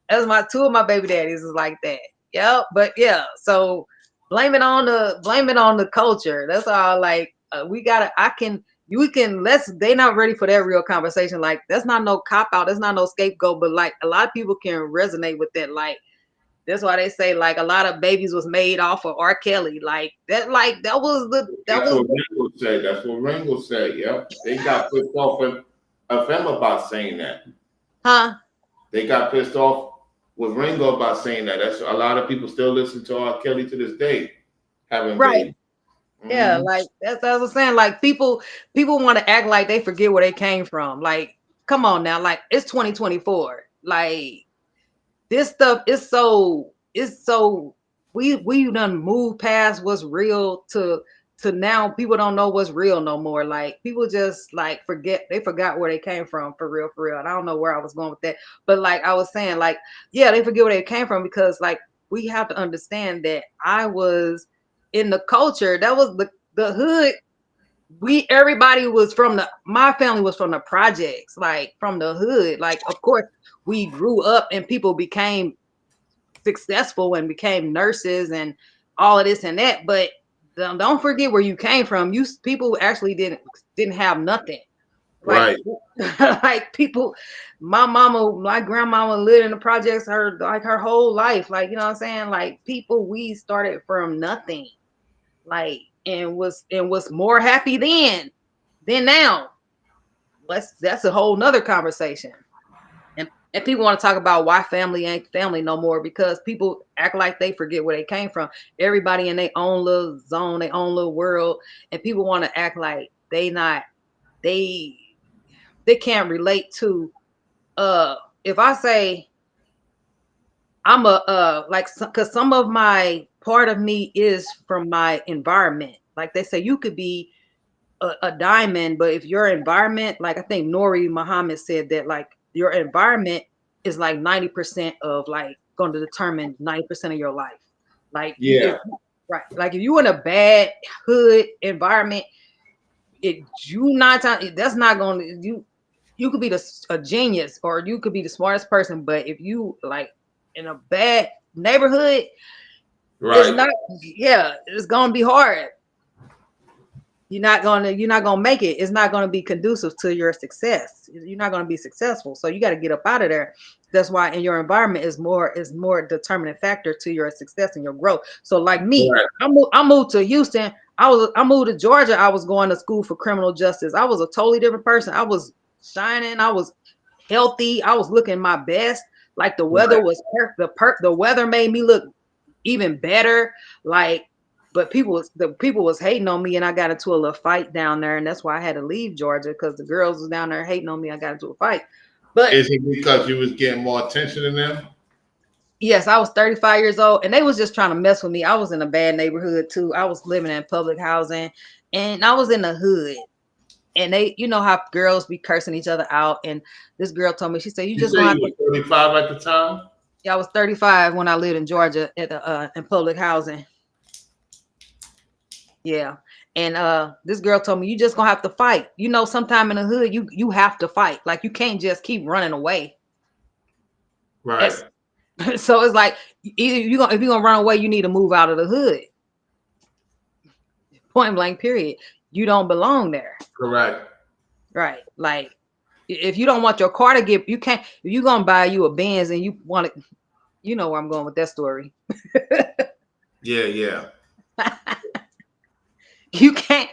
That's my two of my baby daddies is like that. Yep. But yeah, so blame it on the culture. That's all like we gotta I can you can let's they not ready for that real conversation. Like that's not no cop out, that's not no scapegoat, but like a lot of people can resonate with that. That's why they say like a lot of babies was made off of R. Kelly. Like that was That's what Ringo said. That's what Ringo said. Yep. They got pissed off of him about saying that. huh? They got pissed off with Ringo about saying that. That's a lot of people still listen to R. Kelly to this day, having Right. babies. Yeah, Mm-hmm. like that's what I was saying. Like people want to act like they forget where they came from. Like, come on now, like it's 2024. Like this stuff is so we done moved past what's real to now people don't know what's real no more. Like people just like they forgot where they came from for real. And I don't know where I was going with that. But like I was saying, like, yeah, they forget where they came from because like we have to understand that I was in the culture. That was the hood. Everybody was from my family was from the projects, like from the hood. Like, of course, we grew up and people became successful and became nurses and all of this and that. But don't forget where you came from. You people actually didn't have nothing. Like Right. like people, my grandmama lived in the projects her whole life. Like, you know what I'm saying? Like people, we started from nothing. Like and was more happy then than now. That's a whole nother conversation. And people want to talk about why family ain't family no more because people act like they forget where they came from. Everybody in their own little zone, their own little world, and people want to act like they they can't relate to if I say I'm a like because some of my part of me is from my environment. Like they say you could be a diamond, but if your environment, like I think Nori Muhammad said that like your environment is like 90% of like going to determine 90% of your life. Like if Yeah. right, like if you in a bad hood environment, that's not going to you could be a genius or you could be the smartest person, but if you like in a bad neighborhood, it's Right. not yeah, it's gonna be hard. You're not gonna make it. It's not gonna be conducive to your success. You're not gonna be successful. So you got to get up out of there. That's why in your environment is more determining factor to your success and your growth. So like me, Right. I moved to Houston. I moved to Georgia. I was going to school for criminal justice. I was a totally different person. I was shining. I was healthy. I was looking my best. Like the weather Right. was the weather made me look even better. Like but the people was hating on me and I got into a little fight down there and that's why I had to leave Georgia because the girls was down there hating on me. I got into a fight. But Is it because you was getting more attention than them? yes, I was 35 years old and they was just trying to mess with me. I was in a bad neighborhood too. I was living in public housing and I was in the hood. And they, you know how girls be cursing each other out. And this girl told me, she said, you You just say gonna you have to. were 35 at the time? Yeah, I was 35 when I lived in Georgia at in public housing. Yeah. And this girl told me you just gonna have to fight. You know, sometime in the hood, you have to fight. Like you can't just keep running away. Right. That's so it's like either you gonna if you're gonna run away, you need to move out of the hood. Point blank, period. You don't belong there. Correct. Right. Like if you don't want your car to get you can't if you're gonna buy you a Benz and you want it, you know where I'm going with that story. Yeah, yeah. You can't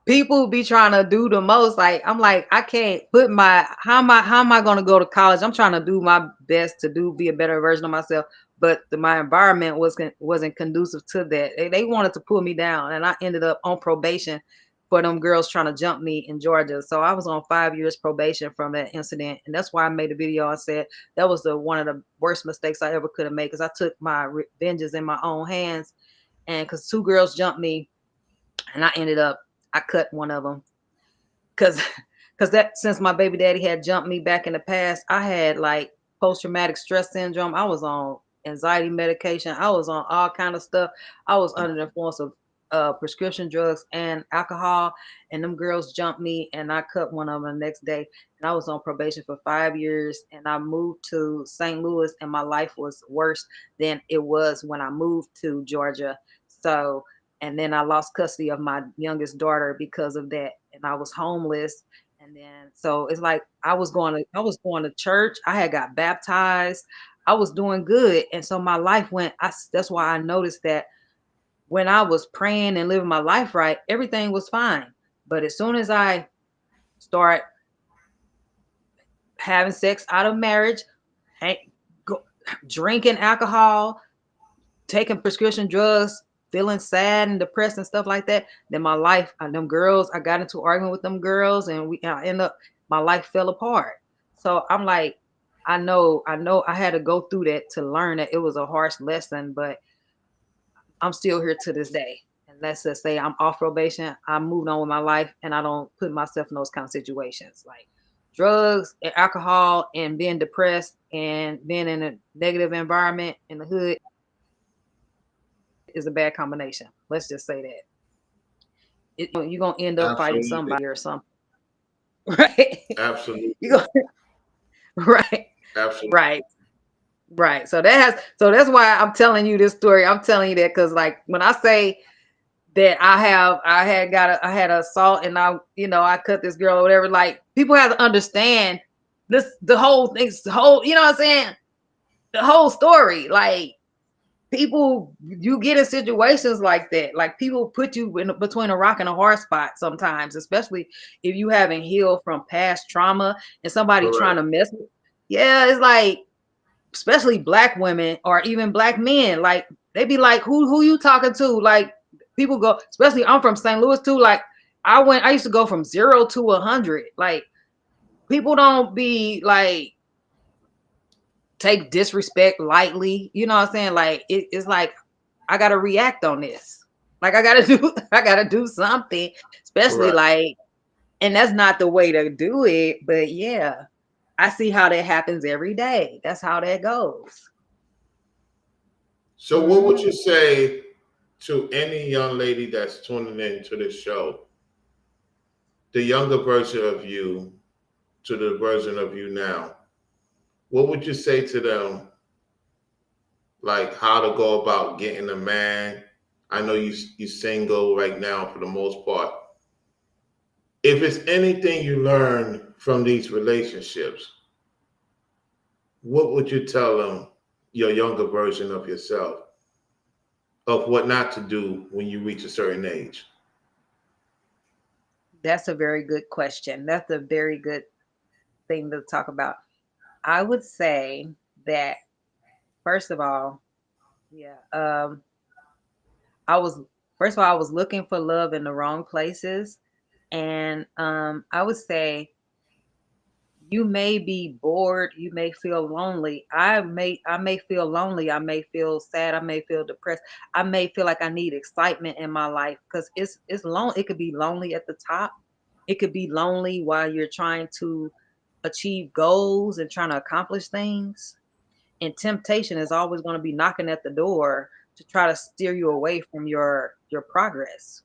people be trying to do the most. Like I'm like, I can't put my how am I gonna go to college? I'm trying to do my best to be a better version of myself. But my environment wasn't conducive to that. They wanted to pull me down, and I ended up on probation for them girls trying to jump me in Georgia. So I was on 5 years probation from that incident. And that's why I made a video and said that was one of the worst mistakes I ever could have made, because I took my vengeance in my own hands. And because 2 girls jumped me, and I cut one of them. Because that, since my baby daddy had jumped me back in the past, I had like post-traumatic stress syndrome. I was on anxiety medication. I was on all kind of stuff. I was under the influence of prescription drugs and alcohol, and them girls jumped me, and I cut one of them the next day. And I was on probation for 5 years, and I moved to St. Louis, and my life was worse than it was when I moved to Georgia. So, and then I lost custody of my youngest daughter because of that, and I was homeless. And then, so it's like I was going to church. I had got baptized. I was doing good, and so my life went. That's why I noticed that when I was praying and living my life right, everything was fine. But as soon as I start having sex out of marriage, drinking alcohol, taking prescription drugs, feeling sad and depressed and stuff like that, then my life, them girls, I got into arguing with them girls, and I end up, my life fell apart. So I'm like, I know I had to go through that to learn that it was a harsh lesson, but I'm still here to this day. And let's just say I'm off probation. I moved on with my life, and I don't put myself in those kind of situations like drugs and alcohol and being depressed and being in a negative environment in the hood is a bad combination. Let's just say that you're gonna end up fighting Absolutely. somebody or something, right? Absolutely. You go, right, Absolutely. right, right. So that's why I'm telling you this story. I'm telling you that because, like, when I say that I had assault, and I cut this girl or whatever, like, people have to understand the whole thing's the whole, you know what I'm saying? The whole story. Like, people, you get in situations like that, like people put you in between a rock and a hard spot sometimes, especially if you haven't healed from past trauma, and somebody trying Correct. to mess with. Yeah, it's like, especially black women or even black men, like, they be like, who you talking to? Like, people go, especially I'm from St. Louis too, like, I used to go from 0 to 100. Like, people don't be like, take disrespect lightly. You know what I'm saying? Like, it's like, I gotta react on this. Like, I gotta do something, especially Correct. like, and that's not the way to do it. But yeah, I see how that happens every day. That's how that goes. So, what would Mhm. you say to any young lady that's tuning into this show, the younger version of you to the version of you now? What would you say to them, like how to go about getting a man? I know you single right now for the most part. If it's anything you learn from these relationships, what would you tell them, your younger version of yourself, of what not to do when you reach a certain age? That's a very good question. That's a very good thing to talk about. I would say that, first of all, yeah, I was first of all, I was looking for love in the wrong places. And I would say, you may be bored, you may feel lonely. I may feel lonely, I may feel sad, I may feel depressed. I may feel like I need excitement in my life, because it's long. It could be lonely at the top. It could be lonely while you're trying to achieve goals and trying to accomplish things. And temptation is always going to be knocking at the door to try to steer you away from your progress.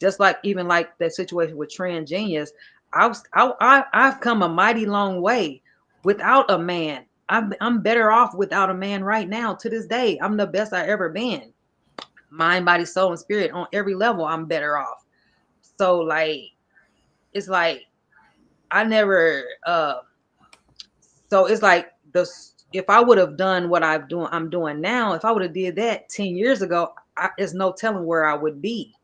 Just like, even like that situation with Trend Genius, I've come a mighty long way without a man. I'm better off without a man right now. To this day, I'm the best I ever been. Mind, body, soul, and spirit, on every level, I'm better off. So, like, it's like, I never. So it's like, if I would have done what I'm doing now, if I would have did that 10 years ago, there's no telling where I would be.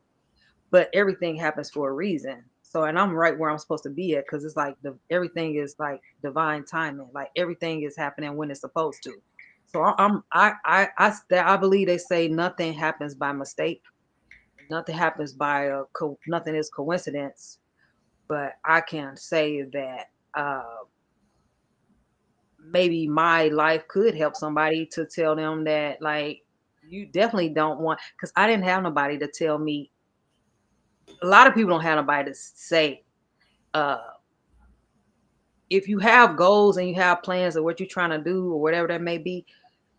But everything happens for a reason. So, and I'm right where I'm supposed to be at, because it's like, everything is like divine timing. Like, everything is happening when it's supposed to. So I believe they say nothing happens by mistake. nothing happens by nothing is coincidence. But I can say that maybe my life could help somebody to tell them that like you definitely don't want, because I didn't have nobody to tell me. A lot of people don't have nobody to say, uh if you have goals and you have plans of what you're trying to do or whatever that may be,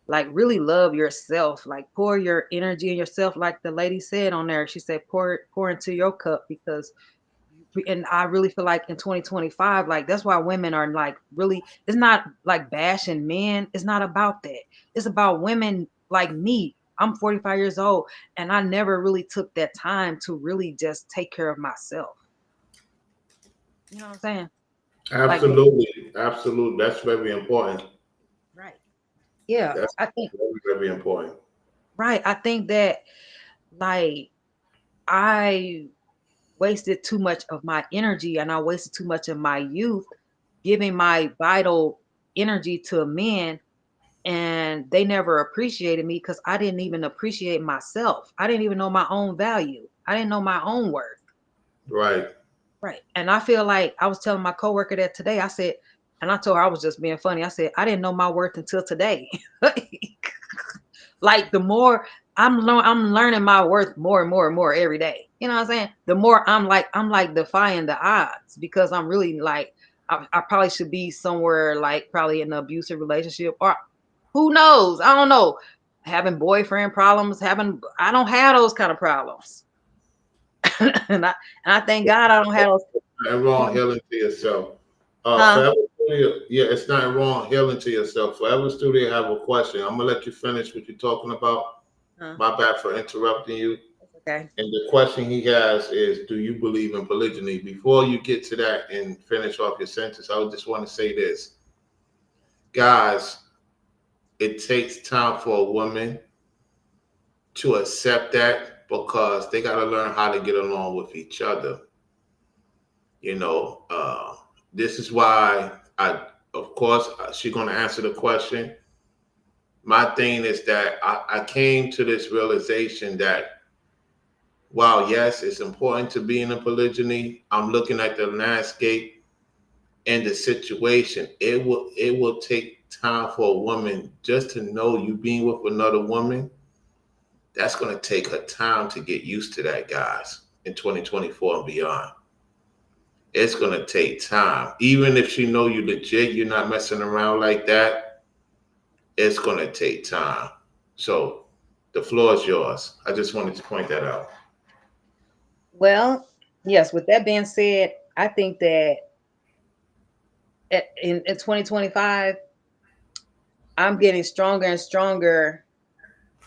like really love yourself, like pour your energy in yourself, like the lady said on there. She said pour into your cup, because and I really feel like in 2025, like that's why women are like really, it's not like bashing men. It's not about that. It's about women like me. I'm 45 years old and I never really took that time to really just take care of myself. You know what I'm saying? Like, Absolutely, absolutely. That's very important. right. Yeah. That's I think, very, very important. right. I think that like I wasted too much of my energy and I wasted too much of my youth giving my vital energy to men, and they never appreciated me because I didn't even appreciate myself. I didn't even know my own value. I didn't know my own worth. Right. Right. And I feel like I was telling my coworker that today. I said, and I told her I was just being funny. I said, I didn't know my worth until today. Like the more I'm learning my worth more and more and more every day. You know what I'm saying? The more I'm like defying the odds, because I'm really like I probably should be somewhere like probably in an abusive relationship, or who knows? I don't know. Having boyfriend problems, I don't have those kind of problems. And I thank God I don't have those. Nothing wrong healing to yourself. Huh? Forever Studio, yeah, it's not wrong healing to yourself. Forever Studio have a question. I'm gonna let you finish what you're talking about. Huh? My bad for interrupting you. Okay. And the question he has is, do you believe in polygyny? Before you get to that and finish off your sentence, I would just want to say this. Guys, it takes time for a woman to accept that because they got to learn how to get along with each other. You know, this is why of course, she's going to answer the question. My thing is that I came to this realization that while yes, it's important to be in a polygyny, I'm looking at the landscape and the situation. It will take time for a woman just to know you being with another woman. That's going to take her time to get used to that, guys, in 2024 and beyond. It's going to take time. Even if she know you legit, you're not messing around like that, it's going to take time. So the floor is yours. I just wanted to point that out. Well, yes, with that being said, I think that in 2025, I'm getting stronger and stronger,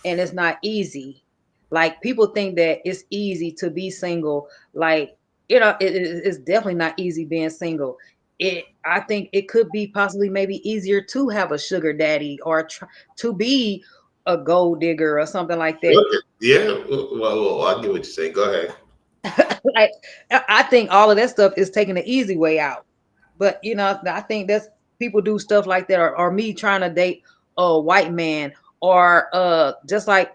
and it's not easy. Like people think that it's easy to be single. Like, it's definitely not easy being single. I think it could be possibly maybe easier to have a sugar daddy or to be a gold digger or something like that. Yeah, well, I get what you're saying. Go ahead. Like I think all of that stuff is taking the easy way out. But I think that's people do stuff like that, or me trying to date a white man, or just like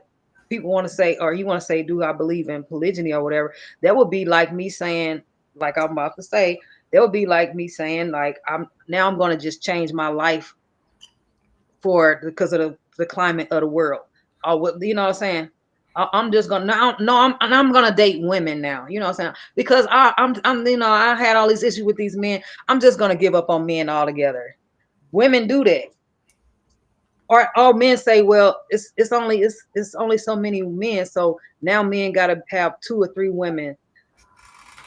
people want to say, or you want to say, do I believe in polygyny or whatever? That would be like me saying, like I'm about to say, that would be like me saying, like I'm gonna just change my life because of the climate of the world. Or what, you know what I'm saying? I'm just gonna now. No, I'm gonna date women now. You know what I'm saying? Because I'm I had all these issues with these men. I'm just gonna give up on men altogether. Women do that, or men say, well, it's only so many men, so now men gotta have 2 or 3 women.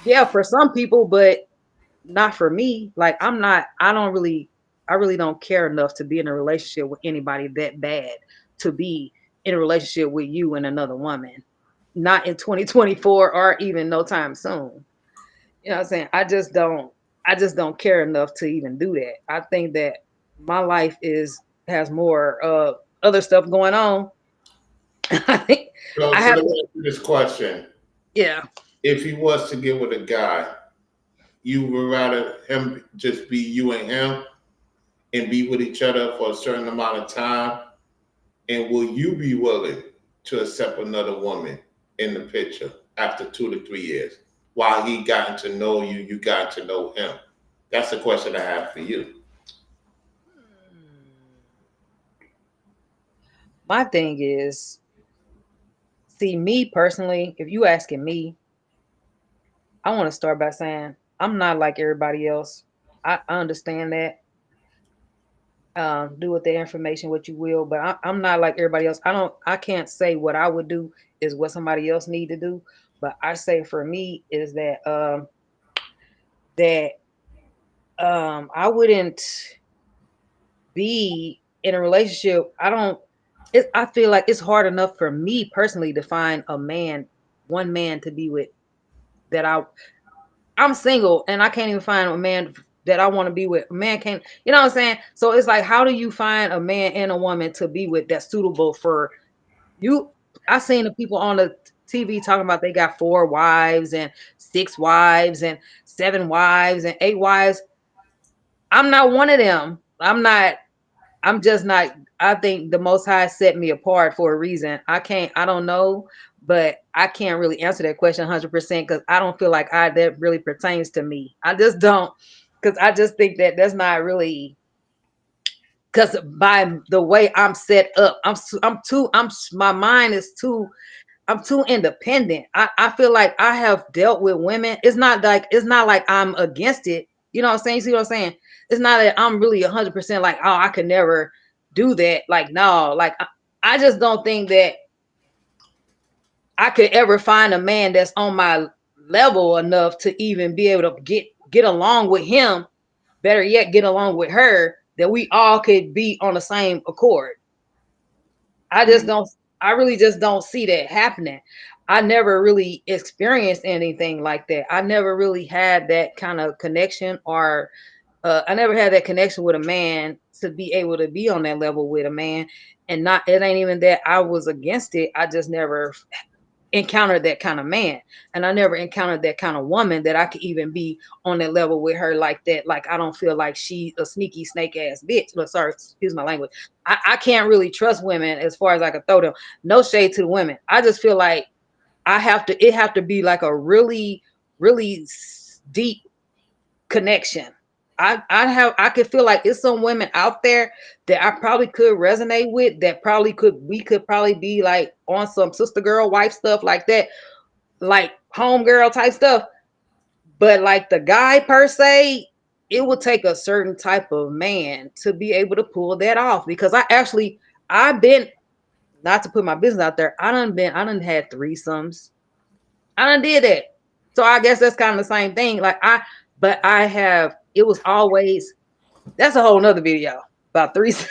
Yeah, for some people, but not for me. Like I'm not. I really don't care enough to be in a relationship with anybody that bad to be in a relationship with you and another woman. Not in 2024 or even no time soon. You know what I'm saying? I just don't care enough to even do that. I think that my life has more other stuff going on. I think So, I so have let me ask you this question. yeah. If he was to get with a guy, you would rather him just be you and him and be with each other for a certain amount of time? And will you be willing to accept another woman in the picture after 2 to 3 years? While he gotten to know you, you got to know him. That's the question I have for you. My thing is, see, me personally, if you asking me, I want to start by saying I'm not like everybody else. I understand that. Do with the information what you will, but I'm not like everybody else. I can't say what I would do is what somebody else need to do. But I say for me is that I wouldn't be in a relationship. I feel like it's hard enough for me personally to find a man, one man to be with that I'm single and I can't even find a man that I want to be with. A man can't, you know what I'm saying? So it's like, how do you find a man and a woman to be with that's suitable for you? I seen the people on the TV talking about they got 4 wives and 6 wives and 7 wives and 8 wives. I'm not one of them. I'm just not. I think the Most High set me apart for a reason. I don't know, but I can't really answer that question 100% because I don't feel like that really pertains to me. I just don't, because I just think that that's not really, because by the way I'm set up, my mind is too, I'm too independent. I feel like I have dealt with women. It's not like I'm against it. You know what I'm saying? You see what I'm saying? It's not that I'm really 100% like, oh, I could never do that. Like, no, like I just don't think that I could ever find a man that's on my level enough to even be able to get along with him. Better yet, get along with her, that we all could be on the same accord. I really just don't see that happening. I never really experienced anything like that. I never really had that kind of connection, or I never had that connection with a man to be able to be on that level with a man. And not, it ain't even that I was against it. I just never encountered that kind of man. And I never encountered that kind of woman that I could even be on that level with her like that. Like, I don't feel like she's a sneaky snake ass bitch. But sorry, excuse my language. I can't really trust women as far as I can throw them. No shade to the women. I just feel like it have to be like a really, really deep connection. I could feel like it's some women out there that I probably could resonate with, that we could probably be like on some sister girl wife stuff like that, like home girl type stuff. But like the guy per se, it would take a certain type of man to be able to pull that off, because I've been, not to put my business out there, I done had threesomes. I done did that. So I guess that's kind of the same thing. But I have, it was always, that's a whole nother video about threesomes.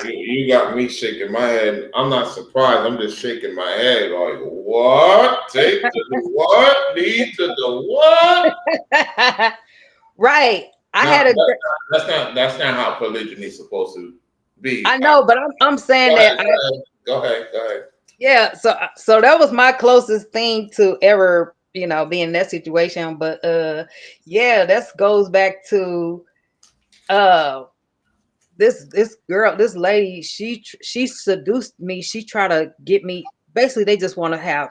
You got me shaking my head. I'm not surprised. I'm just shaking my head like, what? Take to the what? Lead to the what? Right. That's not how polygyny is supposed to be. I know, but I'm saying Go ahead. Yeah, so that was my closest thing to ever, be in that situation. But yeah, this goes back to this girl, this lady, she seduced me. She tried to get me, basically they just want to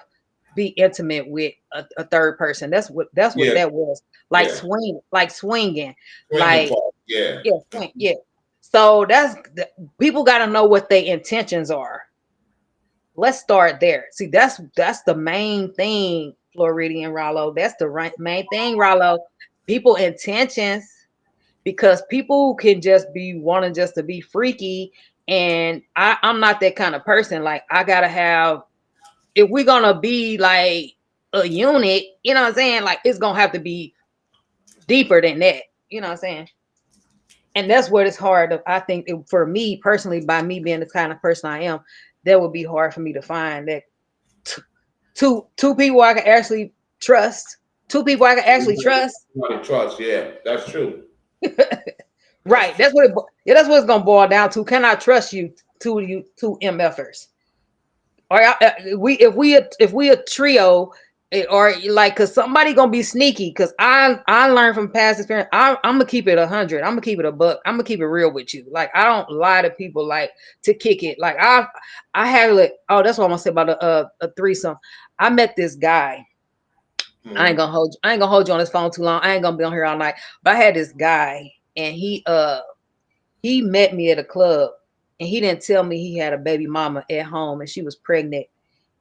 be intimate with a third person. That's what that was. Like swinging. Like swing, yeah. So people got to know what their intentions are. Let's start there. See, that's the main thing, Floridian Rollo. That's the main thing, Rollo. People intentions, because people can just be wanting just to be freaky, and I'm not that kind of person. Like, I gotta have, if we're gonna be like a unit, you know what I'm saying? Like, it's gonna have to be deeper than that, you know what I'm saying? And that's what it's hard. I think for me personally, by me being the kind of person I am, that would be hard for me to find that two people I can actually trust. Two people I can actually trust. Trust, yeah, that's true. Right. That's what it's gonna boil down to. Can I trust you two MFers? Or if we a trio, Or like, cause somebody gonna be sneaky. Cause I learned from past experience. I'm gonna keep it 100. I'm gonna keep it a buck. I'm gonna keep it real with you. Like I don't lie to people like to kick it. Like I had like, oh, that's what I'm gonna say about a threesome. I met this guy. I ain't gonna hold you. I ain't gonna hold you on this phone too long. I ain't gonna be on here all night. But I had this guy, and he met me at a club, and he didn't tell me he had a baby mama at home and she was pregnant.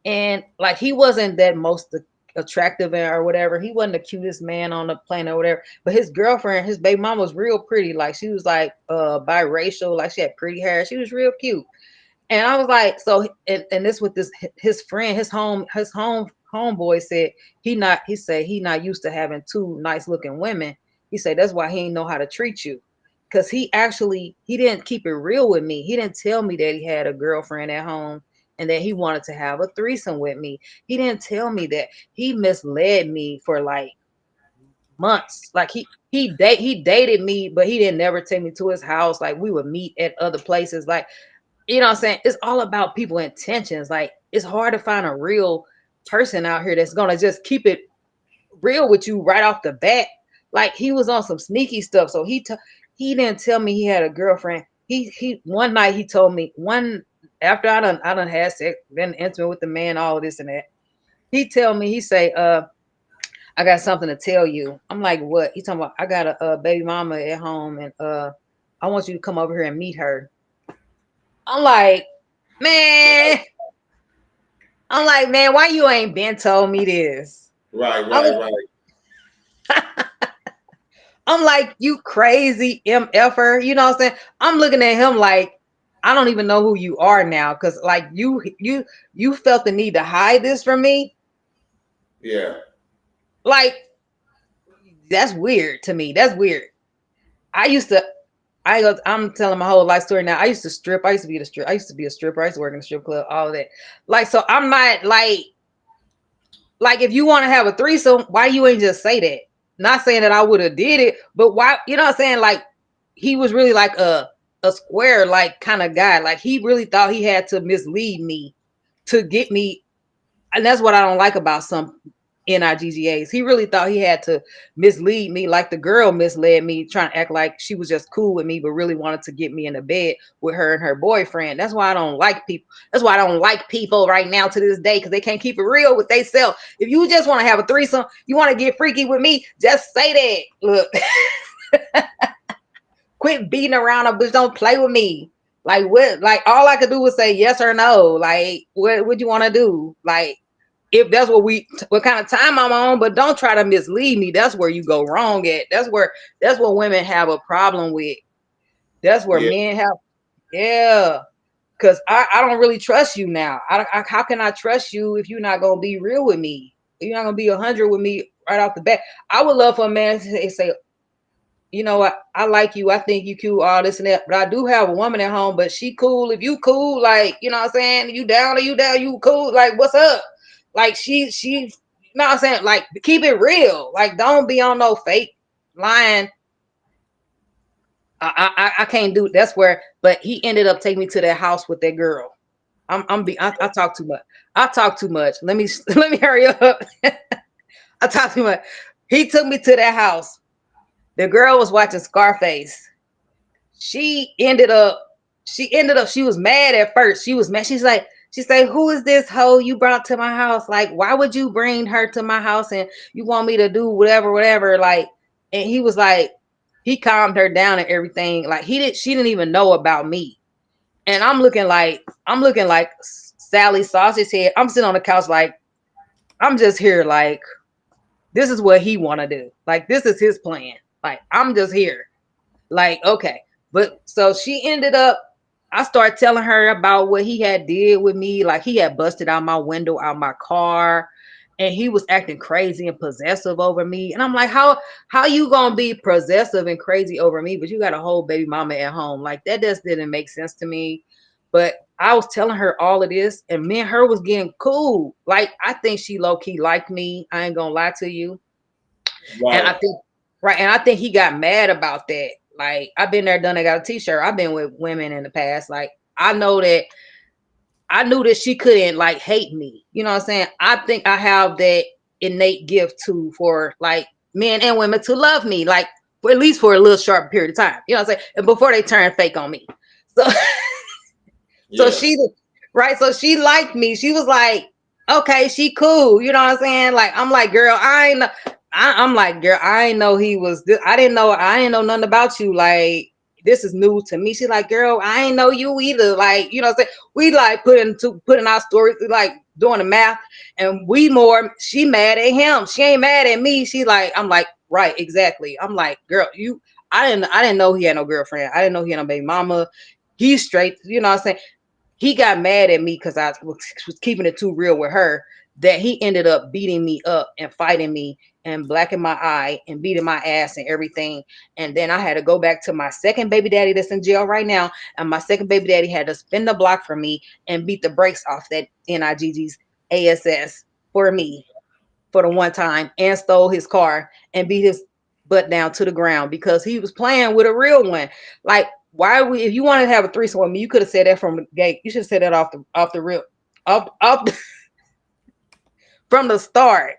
And like he wasn't that most attractive or whatever. He wasn't the cutest man on the planet or whatever. But his girlfriend, his baby mama was real pretty. Like she was like biracial, like she had pretty hair. She was real cute. And I was like, so and this with this his friend, his homeboy said he said he not used to having two nice looking women. He said that's why he ain't know how to treat you. Cause he didn't keep it real with me. He didn't tell me that he had a girlfriend at home and that he wanted to have a threesome with me. He didn't tell me that. He misled me for like months. Like he dated me, but he didn't never take me to his house. Like we would meet at other places. Like, you know what I'm saying? It's all about people intentions. Like it's hard to find a real person out here that's gonna just keep it real with you right off the bat. Like he was on some sneaky stuff. So he didn't tell me he had a girlfriend. He one night he told me one after I done had sex, been intimate with the man, all of this and that. He tell me, he say, I got something to tell you. I'm like, what? He talking about I got a baby mama at home and I want you to come over here and meet her. I'm like, man, why you ain't been told me this? Right. I'm like, you crazy MFer. You know what I'm saying? I'm looking at him like, I don't even know who you are now. Cause like you felt the need to hide this from me. Yeah. Like, that's weird to me. That's weird. I'm telling my whole life story now. I used to strip. I used to be a stripper. I used to work in a strip club, all of that. Like, so I'm not like if you want to have a threesome, why you ain't just say that? Not saying that I would have did it, but why, you know what I'm saying? Like he was really like a square like kind of guy. Like he really thought he had to mislead me to get me. And that's what I don't like about some NIGGAs. He really thought he had to mislead me, like the girl misled me, trying to act like she was just cool with me, but really wanted to get me in the bed with her and her boyfriend. That's why I don't like people. That's why I don't like people right now to this day, because they can't keep it real with themselves. If you just want to have a threesome, you want to get freaky with me, just say that. Look, quit beating around a bitch. Don't play with me. Like what? Like all I could do was say yes or no. Like what you want to do? Like if that's what kind of time I'm on, but don't try to mislead me. That's where you go wrong at. That's what women have a problem with. That's where men have, yeah. Cause I don't really trust you now. How can I trust you if you're not gonna be real with me? You're not gonna be 100 with me right off the bat. I would love for a man to say, you know what, I like you, I think you cute, all this and that, but I do have a woman at home, but she cool. If you cool, like, you know what I'm saying, you down, you cool, like what's up? Like she you know what I'm saying, like keep it real, like don't be on no fake lying. I can't do, that's where, but he ended up taking me to that house with that girl. I talk too much. I talk too much. Let me hurry up. I talk too much. He took me to that house. The girl was watching Scarface. She was mad at first. She was mad. She said, who is this hoe you brought to my house? Like, why would you bring her to my house and you want me to do whatever? Like, and he was like, he calmed her down and everything. Like she didn't even know about me. And I'm looking like Sally Sausage Head. I'm sitting on the couch like, I'm just here like, this is what he want to do. Like, this is his plan. Like, I'm just here. Like, okay. But so she ended up, I started telling her about what he had did with me. Like he had busted out my window, out my car, and he was acting crazy and possessive over me. And I'm like, how you gonna be possessive and crazy over me, but you got a whole baby mama at home? Like that just didn't make sense to me. But I was telling her all of this, and me and her was getting cool. Like I think she low key liked me. I ain't gonna lie to you. Right. And I think he got mad about that. Like I've been there, done. I got a t-shirt. I've been with women in the past. Like I knew that she couldn't like hate me. You know what I'm saying? I think I have that innate gift to for like men and women to love me, like for at least for a little short period of time. You know what I'm saying? And before they turn fake on me. So so Yeah. she right. So she liked me. She was like, okay, she cool. You know what I'm saying? Like, I'm like, girl, I'm like, girl, I ain't know he was this. I didn't know nothing about you. Like, this is new to me. She like, girl, I ain't know you either. Like, you know what I'm saying? We like putting our stories, like doing the math, and she mad at him. She ain't mad at me. She like, I'm like, right, exactly. I'm like, girl, I didn't know he had no girlfriend. I didn't know he had no baby mama. He's straight, you know what I'm saying? He got mad at me because I was keeping it too real with her, that he ended up beating me up and fighting me and blacking my eye and beating my ass and everything. And then I had to go back to my second baby daddy that's in jail right now. And my second baby daddy had to spin the block for me and beat the brakes off that NIGG's ASS for me for the one time, and stole his car and beat his butt down to the ground because he was playing with a real one. Like, if you wanted to have a threesome with me, you could have said that from the gate. You should have said that off the real off from the start.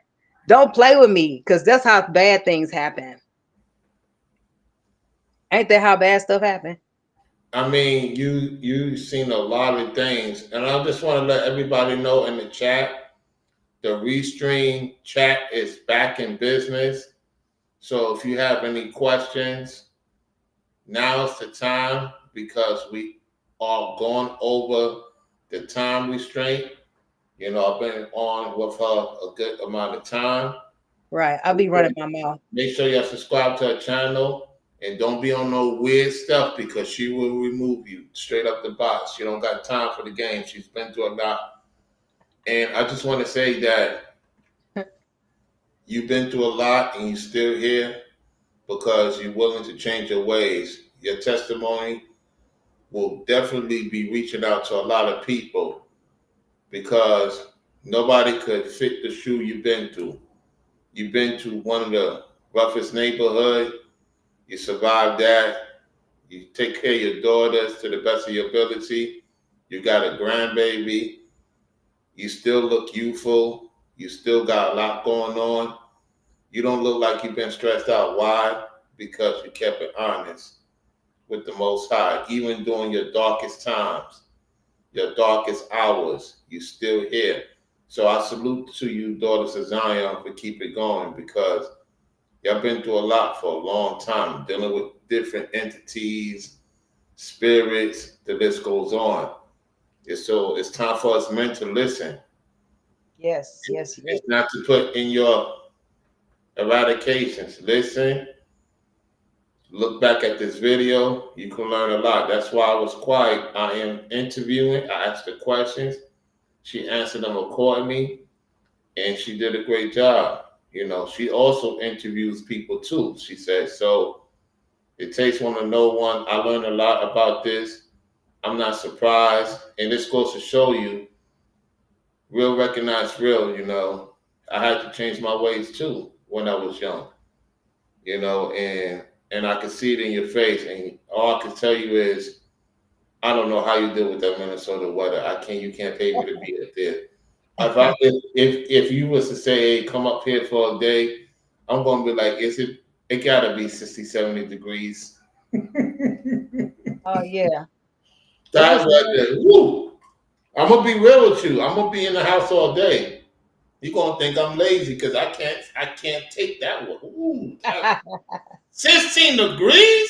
Don't play with me, because that's how bad things happen. Ain't that how bad stuff happen? I mean, you've seen a lot of things, and I just want to let everybody know in the chat, the Restream chat is back in business. So if you have any questions, now's the time, because we are going over the time restraint. You know, I've been on with her a good amount of time. Right. I'll be running my mouth. Make sure you subscribe to her channel, and don't be on no weird stuff, because she will remove you straight up the box. She don't got time for the game. She's been through a lot. And I just want to say that you've been through a lot and you're still here because you're willing to change your ways. Your testimony will definitely be reaching out to a lot of people, because nobody could fit the shoe you've been through. You've been to one of the roughest neighborhood. You survived that. You take care of your daughters to the best of your ability. You got a grandbaby. You still look youthful. You still got a lot going on. You don't look like you've been stressed out. Why? Because you kept it honest with the Most High. Even during your darkest times, your darkest hours, you still here. So I salute to you, daughters of Zion, for keep it going, because y'all been through a lot for a long time, dealing with different entities, spirits. The list goes on. So it's time for us men to listen. Yes, yes, yes. It's not to put in your eradications. Listen, look back at this video. You can learn a lot. That's why I was quiet. I am interviewing. I asked the questions. She answered them accordingly, and she did a great job. You know, she also interviews people too, she says. So it takes one to know one. I learned a lot about this. I'm not surprised. And this goes to show you, real recognize real, you know. I had to change my ways too when I was young, you know, and I could see it in your face. And all I can tell you is, I don't know how you deal with that Minnesota weather. You can't pay me to be up there. If you was to say, hey, come up here for a day, I'm gonna be like, it gotta be 60, 70 degrees. Oh yeah. That weather, woo. I'm gonna be real with you. I'm gonna be in the house all day. You're gonna think I'm lazy because I can't take that one. Ooh, 16 degrees?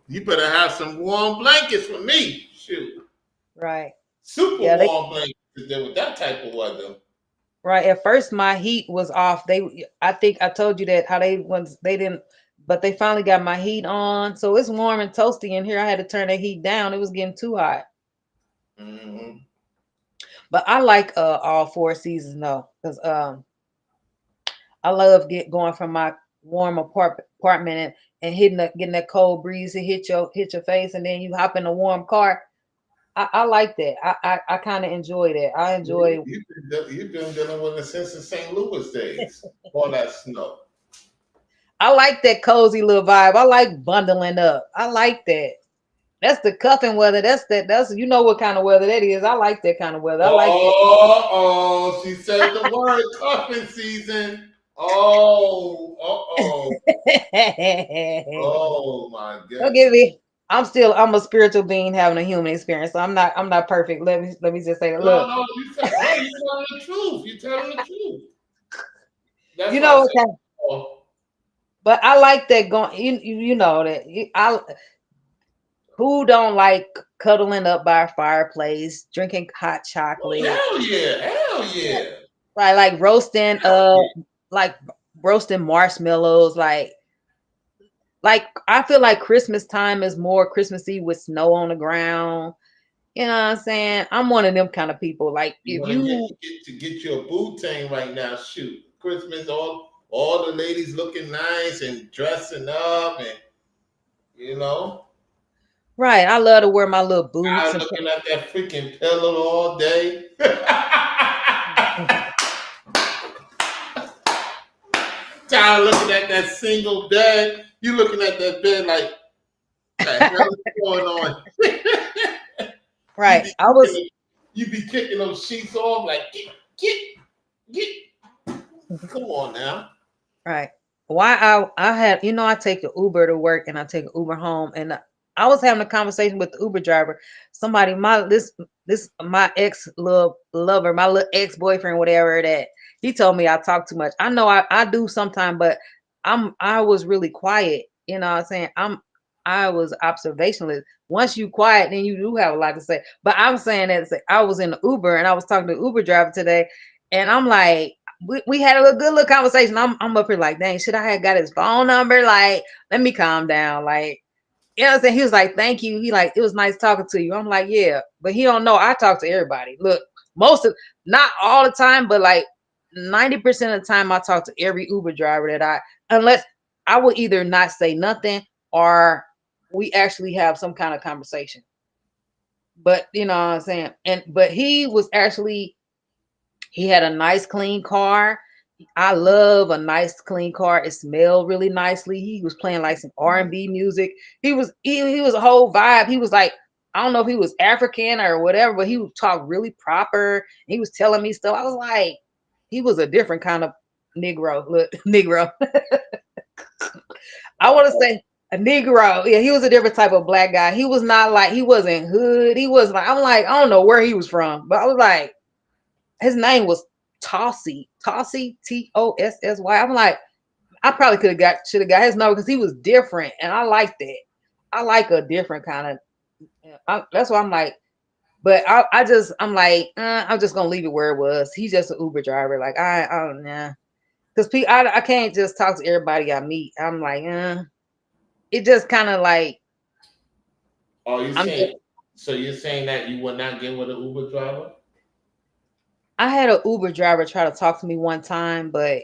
You better have some warm blankets for me. Shoot. Right. Super Yeah, warm blankets to deal with that type of weather. right. At first my heat was off. I think I told you that how they didn't, but they finally got my heat on. So it's warm and toasty in here. I had to turn the heat down. It was getting too hot. Mm-hmm. But I like all four seasons though, because I love going from my warm apartment and getting that cold breeze to hit your face, and then you hop in a warm car. I like that. I kind of enjoy that. I enjoy. You've been dealing with it since the St. Louis days. All that snow. I like that cozy little vibe. I like bundling up. I like that. That's the cuffing weather. That's you know what kind of weather that is. I like that kind of weather. I like that. Oh, she said the word cuffing season. Oh. Oh my Don't give goodness. me. I'm a spiritual being having a human experience. So I'm not perfect. Let me just say that. No, Look, no, you telling the truth. You telling the truth. That's you why I know what said, kind, oh, but I like that going. You know that I who don't like cuddling up by a fireplace, drinking hot chocolate, hell yeah, hell yeah, right? hell yeah. Like roasting marshmallows, like I feel like Christmas time is more Christmassy with snow on the ground. You know what I'm saying? I'm one of them kind of people. Like You if want to you get you a booting right now? Shoot, Christmas, all the ladies looking nice and dressing up, and you know, right, I love to wear my little boots I and looking at that freaking pillow all day. Tired of looking at that single bed. You looking at that bed like, the hell is going on? you right. be I was kicking, you be kicking those sheets off like, get. Come on now. right. Why I had I take the Uber to work and I take an Uber home and I was having a conversation with the Uber driver. Somebody this my ex little lover, my little ex boyfriend, whatever that he told me I talk too much. I know I do sometimes, but I was really quiet. You know what I'm saying? I was observationalist. Once you quiet, then you do have a lot to say. But I'm saying that I was in the Uber and I was talking to the Uber driver today, and I'm like, we had a good little conversation. I'm up here like, dang, should I have got his phone number? Like, let me calm down. Like, you know what I'm saying? He was like, thank you. He like, it was nice talking to you. I'm like, yeah, but he don't know. I talk to everybody. Look, not all the time, but like 90% of the time, I talk to every Uber driver unless I will either not say nothing or we actually have some kind of conversation. But you know what I'm saying? But he had a nice clean car. I love a nice clean car. It smelled really nicely. He was playing like some R&B music. He was a whole vibe. He was like, I don't know if he was African or whatever, but he would talk really proper. He was telling me stuff. I was like, he was a different kind of Negro. Look, Negro. I want to say a Negro. Yeah, he was a different type of black guy. He was not like he wasn't hood. He was like, I'm like, I don't know where he was from, but I was like, his name was Tossy, Tossy. I'm like, I probably should have got his number because he was different, and I like that. I like a different kind of. That's why I'm like, but I'm like, I'm just gonna leave it where it was. He's just an Uber driver. Like I don't know, because I can't just talk to everybody I meet. I'm like, it just kind of like Oh, you I'm. saying so? You're saying that you would not get with an Uber driver? I had an Uber driver try to talk to me one time, but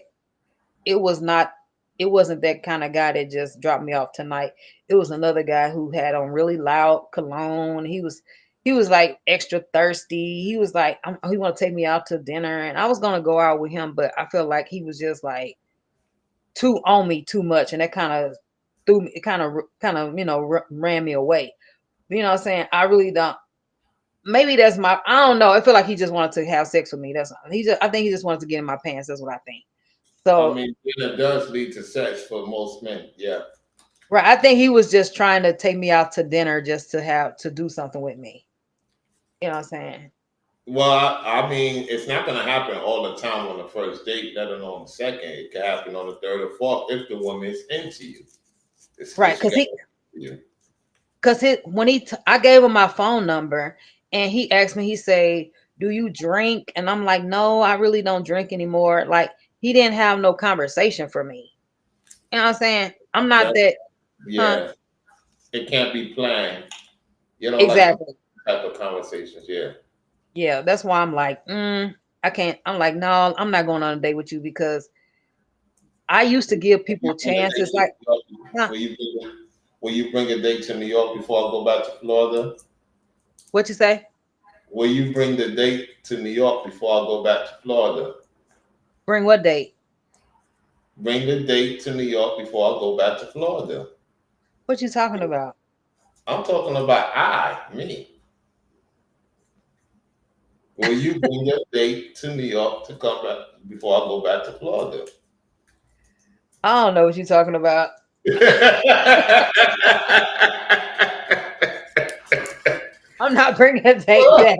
it was not it wasn't that kind of guy that just dropped me off tonight. It was another guy who had on really loud cologne. He was like extra thirsty. He was like he want to take me out to dinner, and I was gonna go out with him, but I felt like he was just like too on me too much, and that kind of threw me. It kind of ran me away. You know what I'm saying? I really don't. Maybe that's I don't know. I feel like he just wanted to have sex with me. That's I think he just wanted to get in my pants. That's what I think. I So mean, dinner does lead to sex for most men. Yeah. right. I think he was just trying to take me out to dinner just to do something with me. You know what I'm saying? Well, I mean, it's not going to happen all the time on the first date, let alone the second. It could happen on the third or fourth if the woman is into you. Right. If she got into you. I gave him my phone number and he asked me, he say, do you drink? And I'm like, no, I really don't drink anymore. Like he didn't have no conversation for me. You know what I'm saying? I'm not That, that, huh? yeah, it can't be planned. You know, like Exactly. type of conversations. Yeah. Yeah. That's why I'm like, I can't. I'm like, no, I'm not going on a date with you because I used to give You people bring a date chances. to Like, New York, huh? will you will you bring a date to New York before I go back to Florida? What you say? Will you bring the date to New York before I go back to Florida? Bring what date? Bring the date to New York before I go back to Florida. What you talking about? I'm talking about me. Will you bring your date to New York to come back before I go back to Florida? I don't know what you're talking about. I'm not bringing a date back.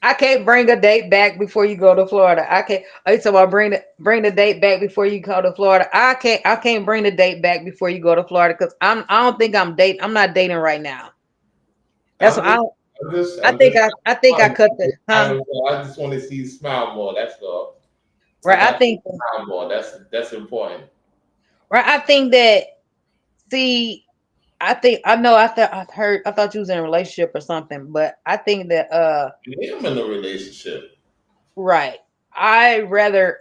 I can't bring a date back before you go to Florida. I can't. Are you talking about bring the date back before you go to Florida? I can't bring the date back before you go to Florida because I don't think I'm not dating right now. That's I'm what just, I'm just, I I'm think just, I think I cut the I just want to see you smile more. That's all. I right. I got to think smile more. That's important. right. I think that see. I think I know. I thought you was in a relationship or something, but I think that I'm in a relationship. right. I rather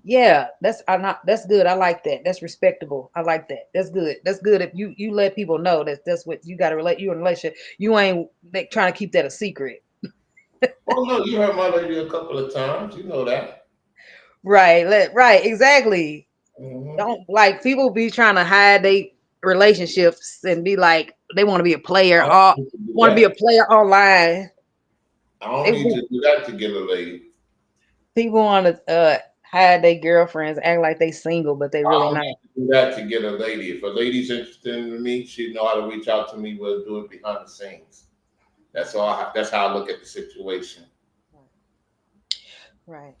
yeah, that's good. I like that. That's respectable. I like that. That's good. That's good if you let people know that that's what you got to relate. You in a relationship. You ain't like, trying to keep that a secret. Oh no, you heard my lady a couple of times. You know that. Right. Right. Exactly. Hmm. Don't like people be trying to hide they relationships and be like they want to be a player I don't or need to do want to be a that. player online. I don't They need to do that to get a lady. people want to hide their girlfriends, act like they single, but they I really don't not. need to do that to get a lady. If a lady's interested in me, she know how to reach out to me. We'll do it behind the scenes. That's all. That's how I look at the situation. Right.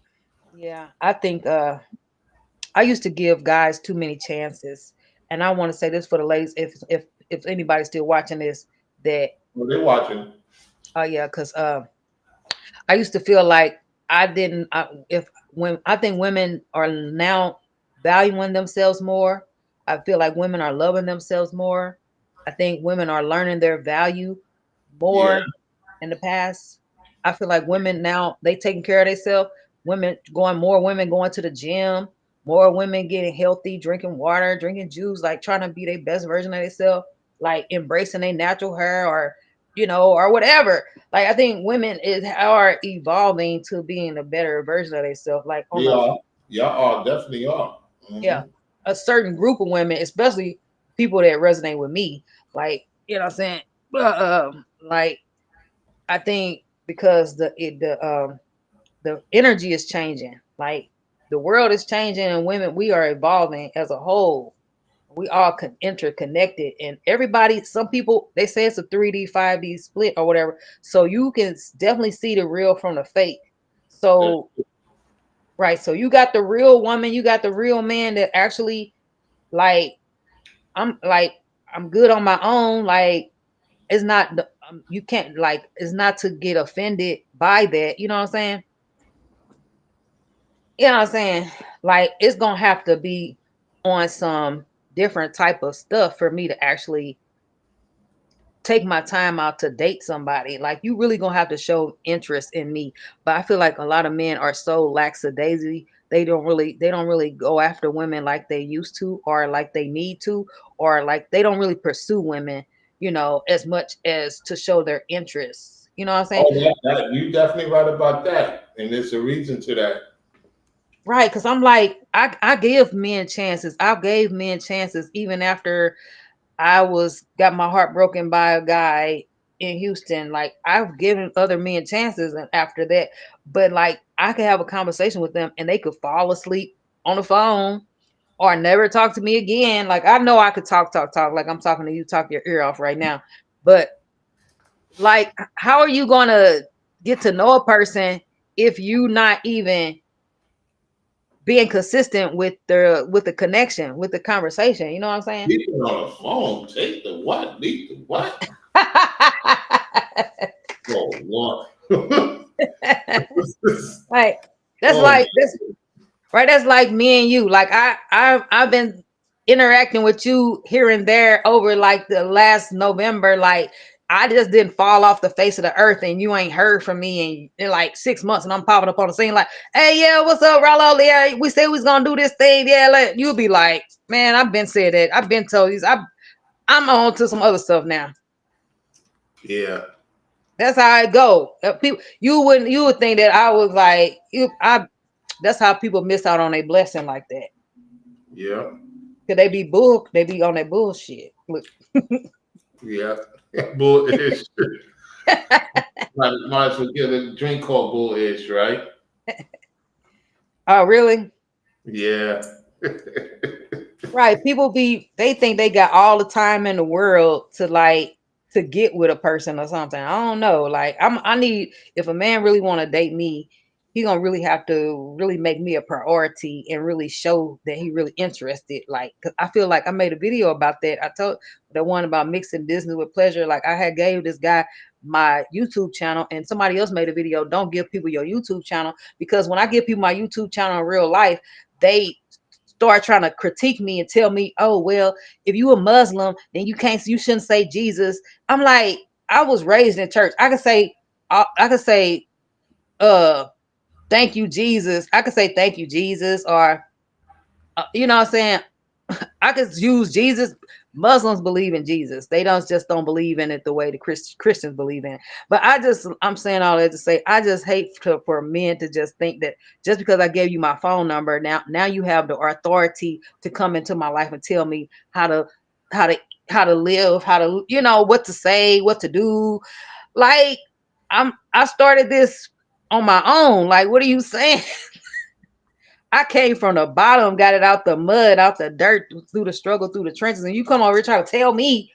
Yeah. I think I used to give guys too many chances. And I want to say this for the ladies, if anybody's still watching this, that Well, they're watching. oh yeah, because I used to feel like I didn't if when I think women are now valuing themselves more. I feel like women are loving themselves more. I think women are learning their value Yeah. more in the past. I feel like women now they taking care of themselves. More women going to the gym, more women getting healthy, drinking water, drinking juice, like trying to be their best version of themselves, like embracing their natural hair or or whatever. Like I think women are evolving to being a better version of themselves. Like on They a are. Y'all are definitely are. yeah, Hmm. a certain group of women, especially people that resonate with me. Like what I'm saying. Like I think because the energy is changing. Like the world is changing and women, we are evolving as a whole. We all interconnected and everybody, some people, they say it's a 3D, 5D split or whatever. So you can definitely see the real from the fake. So, right. So you got the real woman, you got the real man that actually like, like, I'm good on my own. Like, it's not, you can't like, it's not to get offended by that. You know what I'm saying? You know what I'm saying? Like it's gonna have to be on some different type of stuff for me to actually take my time out to date somebody. Like you really gonna have to show interest in me. But I feel like a lot of men are so lackadaisy. They don't really go after women like they used to or like they need to, or like they don't really pursue women, as much as to show their interests. You know what I'm saying? Oh, you definitely right about that, and there's a reason to that. Right, because I'm like, I give men chances. I gave men chances even after I was got my heart broken by a guy in Houston. Like I've given other men chances and after that, but like I could have a conversation with them and they could fall asleep on the phone or never talk to me again. Like I know I could talk like I'm talking to you, talk your ear off right now. But like how are you gonna get to know a person if you not even being consistent with the connection, with the conversation? You know what I'm saying? Speaking on the phone, take the what? Leave the what? Oh, Lord. Like that's Oh, like this right. That's like me and you. Like I've been interacting with you here and there over like the last November. Like I just didn't fall off the face of the earth, and you ain't heard from me in like 6 months, and I'm popping up on the scene like, "Hey, yeah, what's up, Rollo? Yeah, we said we was gonna do this thing. Yeah, you'll be like, man, I've been said that. I've been told you. I'm on to some other stuff now. yeah, That's how I go. People, you would think that I was like you. That's how people miss out on a blessing like that. yeah. Cause they be on their bullshit. Look, Yeah. Bullish. Might as well get a drink called bullish, right? Oh, really? Yeah. Right. They think they got all the time in the world to to get with a person or something. I don't know. Like I need, if a man really want to date me, he gonna really have to really make me a priority and really show that he really interested. Like, 'cause I feel like I made a video about that. I told the one about mixing business with pleasure. Like I had gave this guy my YouTube channel and somebody else made a video. Don't give people your YouTube channel, because when I give people my YouTube channel in real life, they start trying to critique me and tell me, oh, well, if you a Muslim, then you shouldn't say Jesus. I'm like, I was raised in church. I could say, uh, thank you, Jesus. I could say thank you, Jesus, or you know what I'm saying? I could use Jesus. Muslims believe in Jesus. They don't believe in it the way the Christians believe in it. But I'm saying all that to say, I just hate for men to just think that just because I gave you my phone number, now you have the authority to come into my life and tell me how to how to live, how to, what to say, what to do. Like I started this on my own. Like, what are you saying? I came from the bottom, got it out the mud, out the dirt, through the struggle, through the trenches, and you come over here trying to tell me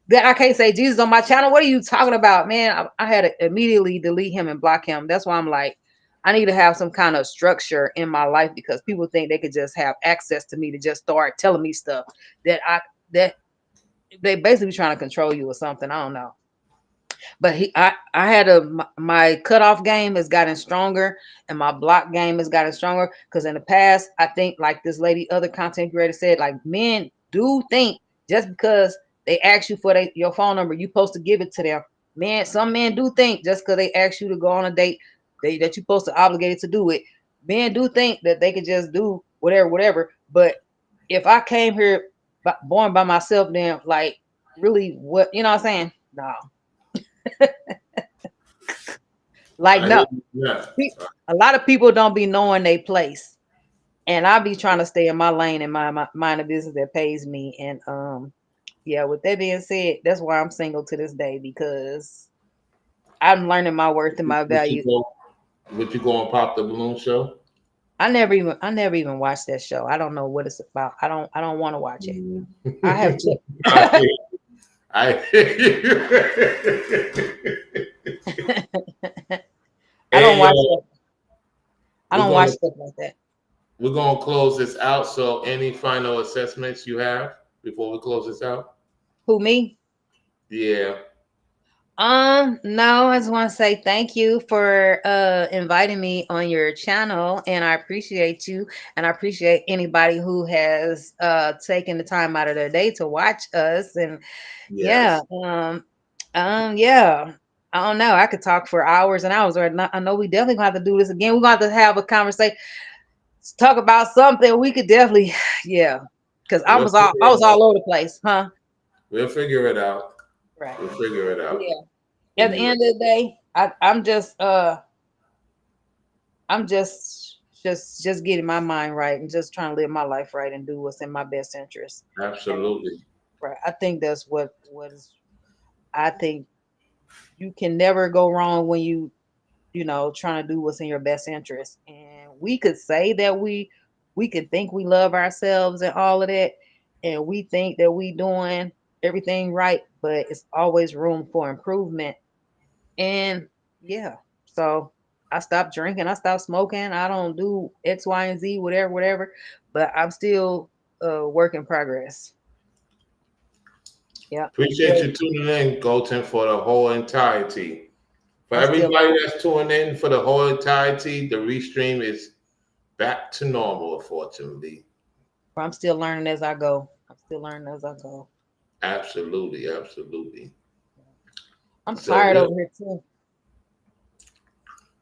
that I can't say Jesus on my channel. What are you talking about, man? I had to immediately delete him and block him. That's why I'm like, I need to have some kind of structure in my life, because people think they could just have access to me to just start telling me stuff that they basically trying to control you or something. I don't know. But I had my cutoff game has gotten stronger and my block game has gotten stronger, because in the past, I think, like this lady, other content creator said, like, men do think just because they ask you for your phone number, you supposed to give it to them. Some men do think just because they ask you to go on a date, that you're supposed to obligated to do it. Men do think that they could just do whatever. But if I came here born by myself, then like, really, what, you know what I'm saying? No. Like, I no, hear you. Yeah. a lot of people don't be knowing their place, and I be trying to stay in my lane and my mind of business that pays me. And yeah. With that being said, that's why I'm single to this day, because I'm learning my worth and my Would you value. go? Would you go on Pop the Balloon show? I never even watched that show. I don't know what it's about. I don't want to watch it. Mm. I have I checked. hear I hear you. I don't Hey, watch stuff. I we're don't watch gonna stuff like that. we're gonna close this out. So, any final assessments you have before we close this out? Who, me? Yeah. No, I just want to say thank you for inviting me on your channel, and I appreciate you, and I appreciate anybody who has taken the time out of their day to watch us. And yeah, Yes. yeah. I don't know. I could talk for hours and hours. Or not, I know we definitely gonna have to do this again. We're gonna have to have a conversation, talk about something. We could definitely, yeah. Because We'll figure I it was out. all over the place, huh? We'll figure it out. Right. We'll figure it out. Yeah. At the Anyway, end of the day, I'm just getting my mind right and just trying to live my life right and do what's in my best interest. And absolutely. right, I think that's what is. I think you can never go wrong when trying to do what's in your best interest. And we could say that we could think we love ourselves and all of that, and we think that we doing everything right, but it's always room for improvement. And yeah, so I stopped drinking, I stopped smoking, I don't do X, Y, and Z, whatever. But I'm still a work in progress. Yeah, Appreciate you tuning in, Golden, for the whole entirety. For I'm still everybody that's tuning in for the whole entirety, the restream is back to normal, unfortunately. I'm still learning as I go. I'm still learning as I go. Absolutely, absolutely. I'm So tired we'll over here too.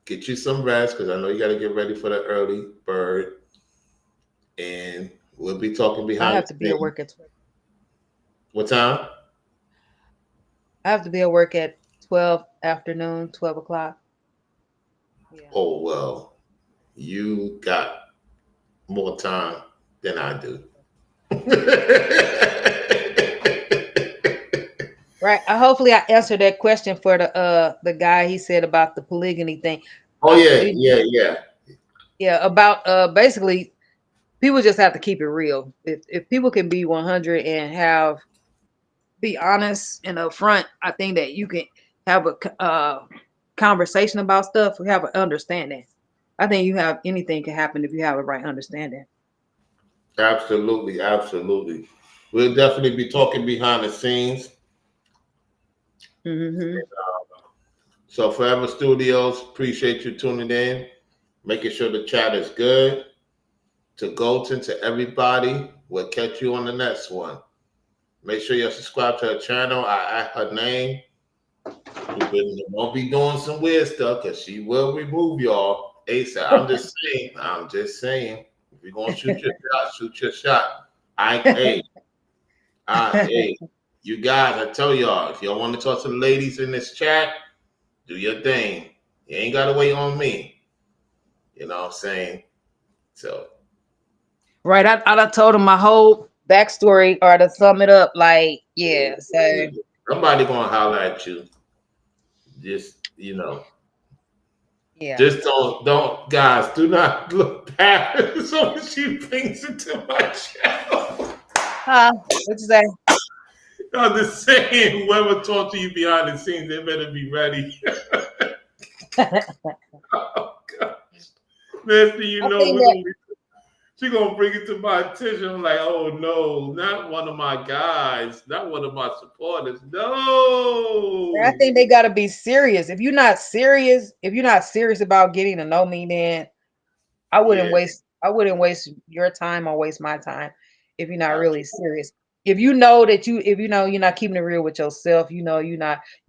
get you some rest because I know you got to get ready for the early bird, and we'll be talking I behind have the to be at scenes. work at What time? I have to be at work at 12 afternoon, 12 o'clock. Yeah. Oh well, you got more time than I do. Right. Hopefully I answered that question for the guy. He said about the polygamy thing. Oh yeah, We, yeah. yeah, about basically people just have to keep it real. If people can be 100 and be honest and upfront, I think that you can have a conversation about stuff. We have an understanding. I think you have anything can happen if you have a right understanding. Absolutely, absolutely. We'll definitely be talking behind the scenes. Hmm. So Forever Studios, appreciate you tuning in, making sure the chat is good. To Golden, to everybody, we'll catch you on the next one. Make sure you subscribe to her channel. I add her name. You won't be doing some weird stuff because she will remove y'all ASAP. I'm just saying. I'm just saying. If you're gonna shoot your shot, shoot your shot. Hey, you guys, I tell y'all, if y'all want to talk to the ladies in this chat, do your thing. You ain't gotta wait on me. You know what I'm saying? So Right. I told him my whole backstory, or to sum it up, like, yeah. So somebody gonna holler at you. Just yeah. just don't guys, do not look past so she brings it to my channel. What you say? I'm just saying, whoever talked to you behind the scenes, they better be ready. Oh God. Next thing you I know, think that she gonna bring it to my attention. I'm like, oh no, not one of my guys, not one of my supporters. I No. think they got to be serious. If you're not serious about getting to know me, then Yeah, I wouldn't waste your time or waste my time if you're not really absolutely. serious. If you know that if you know you're not keeping it real with yourself, you know you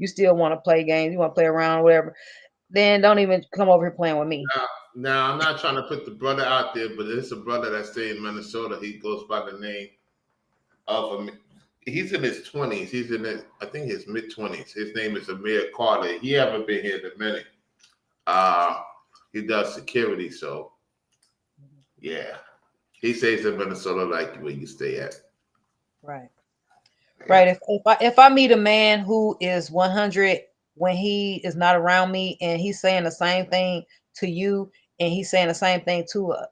still want to play games, you want to play around, whatever, then don't even come over here playing with me. Now, I'm not trying to put the brother out there, but it's a brother that stays in Minnesota. He goes by the name of he's in his 20s. He's in I think his mid-20s. His name is Amir Carter. He haven't been here in a minute. Uh, he does security, so yeah. He stays in Minnesota like where you stay at. Right. Yeah. Right. If I meet a man who is 100 when he is not around me, and he's saying the same thing to you, and he's saying the same thing to a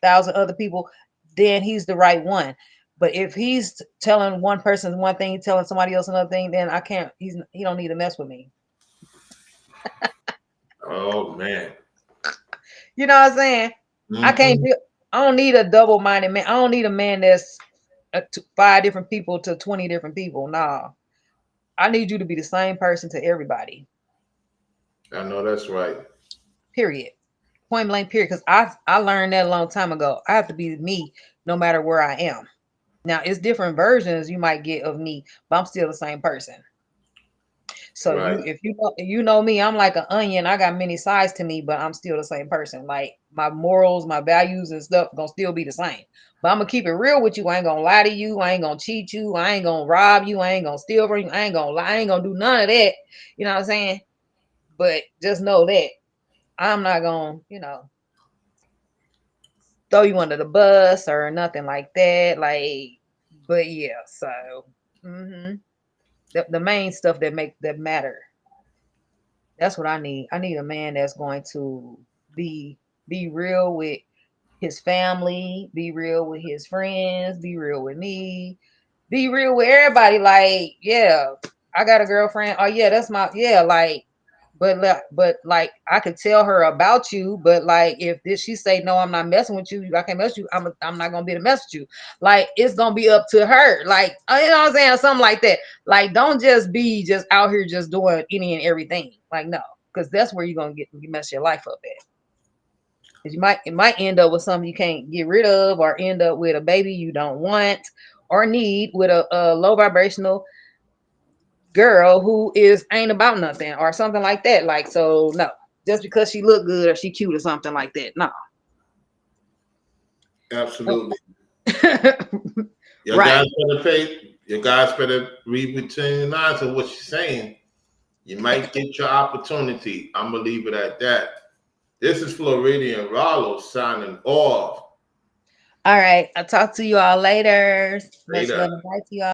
thousand other people, then he's the right one. But if he's telling one person one thing, telling somebody else another thing, then I can't. He don't need to mess with me. Oh man. You know what I'm saying? I can't Hmm. do. I don't need a double-minded man. I don't need a man that's 5 different people to 20 different people. Nah, I need you to be the same person to everybody. I know that's right. Period. Point blank. Period. Because I learned that a long time ago. I have to be me no matter where I am. Now it's different versions you might get of me, but I'm still the same person. So Right. you know me, I'm like an onion. I got many sides to me, but I'm still the same person. Like my morals, my values and stuff gonna still be the same. But I'm gonna keep it real with you. I ain't gonna lie to you. I ain't gonna cheat you. I ain't gonna rob you. I ain't gonna steal from you. I ain't gonna lie. I ain't gonna do none of that. You know what I'm saying? But just know that I'm not gonna, throw you under the bus or nothing like that. Like, but yeah, so hmm the main stuff that matter. That's what I need. I need a man that's going to be real with his family, be real with his friends, be real with me, be real with everybody. Like, yeah, I got a girlfriend. Oh yeah, that's my yeah. Like, but like I could tell her about you. But like, if this she say no, I'm not messing with you. I can't mess with you. I'm not gonna be able to mess with you. Like, it's gonna be up to her. Like, you know what I'm saying? Something like that. Like, don't just be just out here just doing any and everything. Like, no, because that's where you're gonna you mess your life up at. Because it might end up with something you can't get rid of, or end up with a baby you don't want or need with a low vibrational girl who ain't about nothing or something like that. Like, so no, just because she look good or she cute or something like that. No. Absolutely. Your Right. guys better pay. Your guys better read between the lines of what she's saying. You might get your opportunity. I'm gonna leave it at that. This is Floridian Rollo signing off. All right. I'll talk to you all later. Much Later. love and light to you all.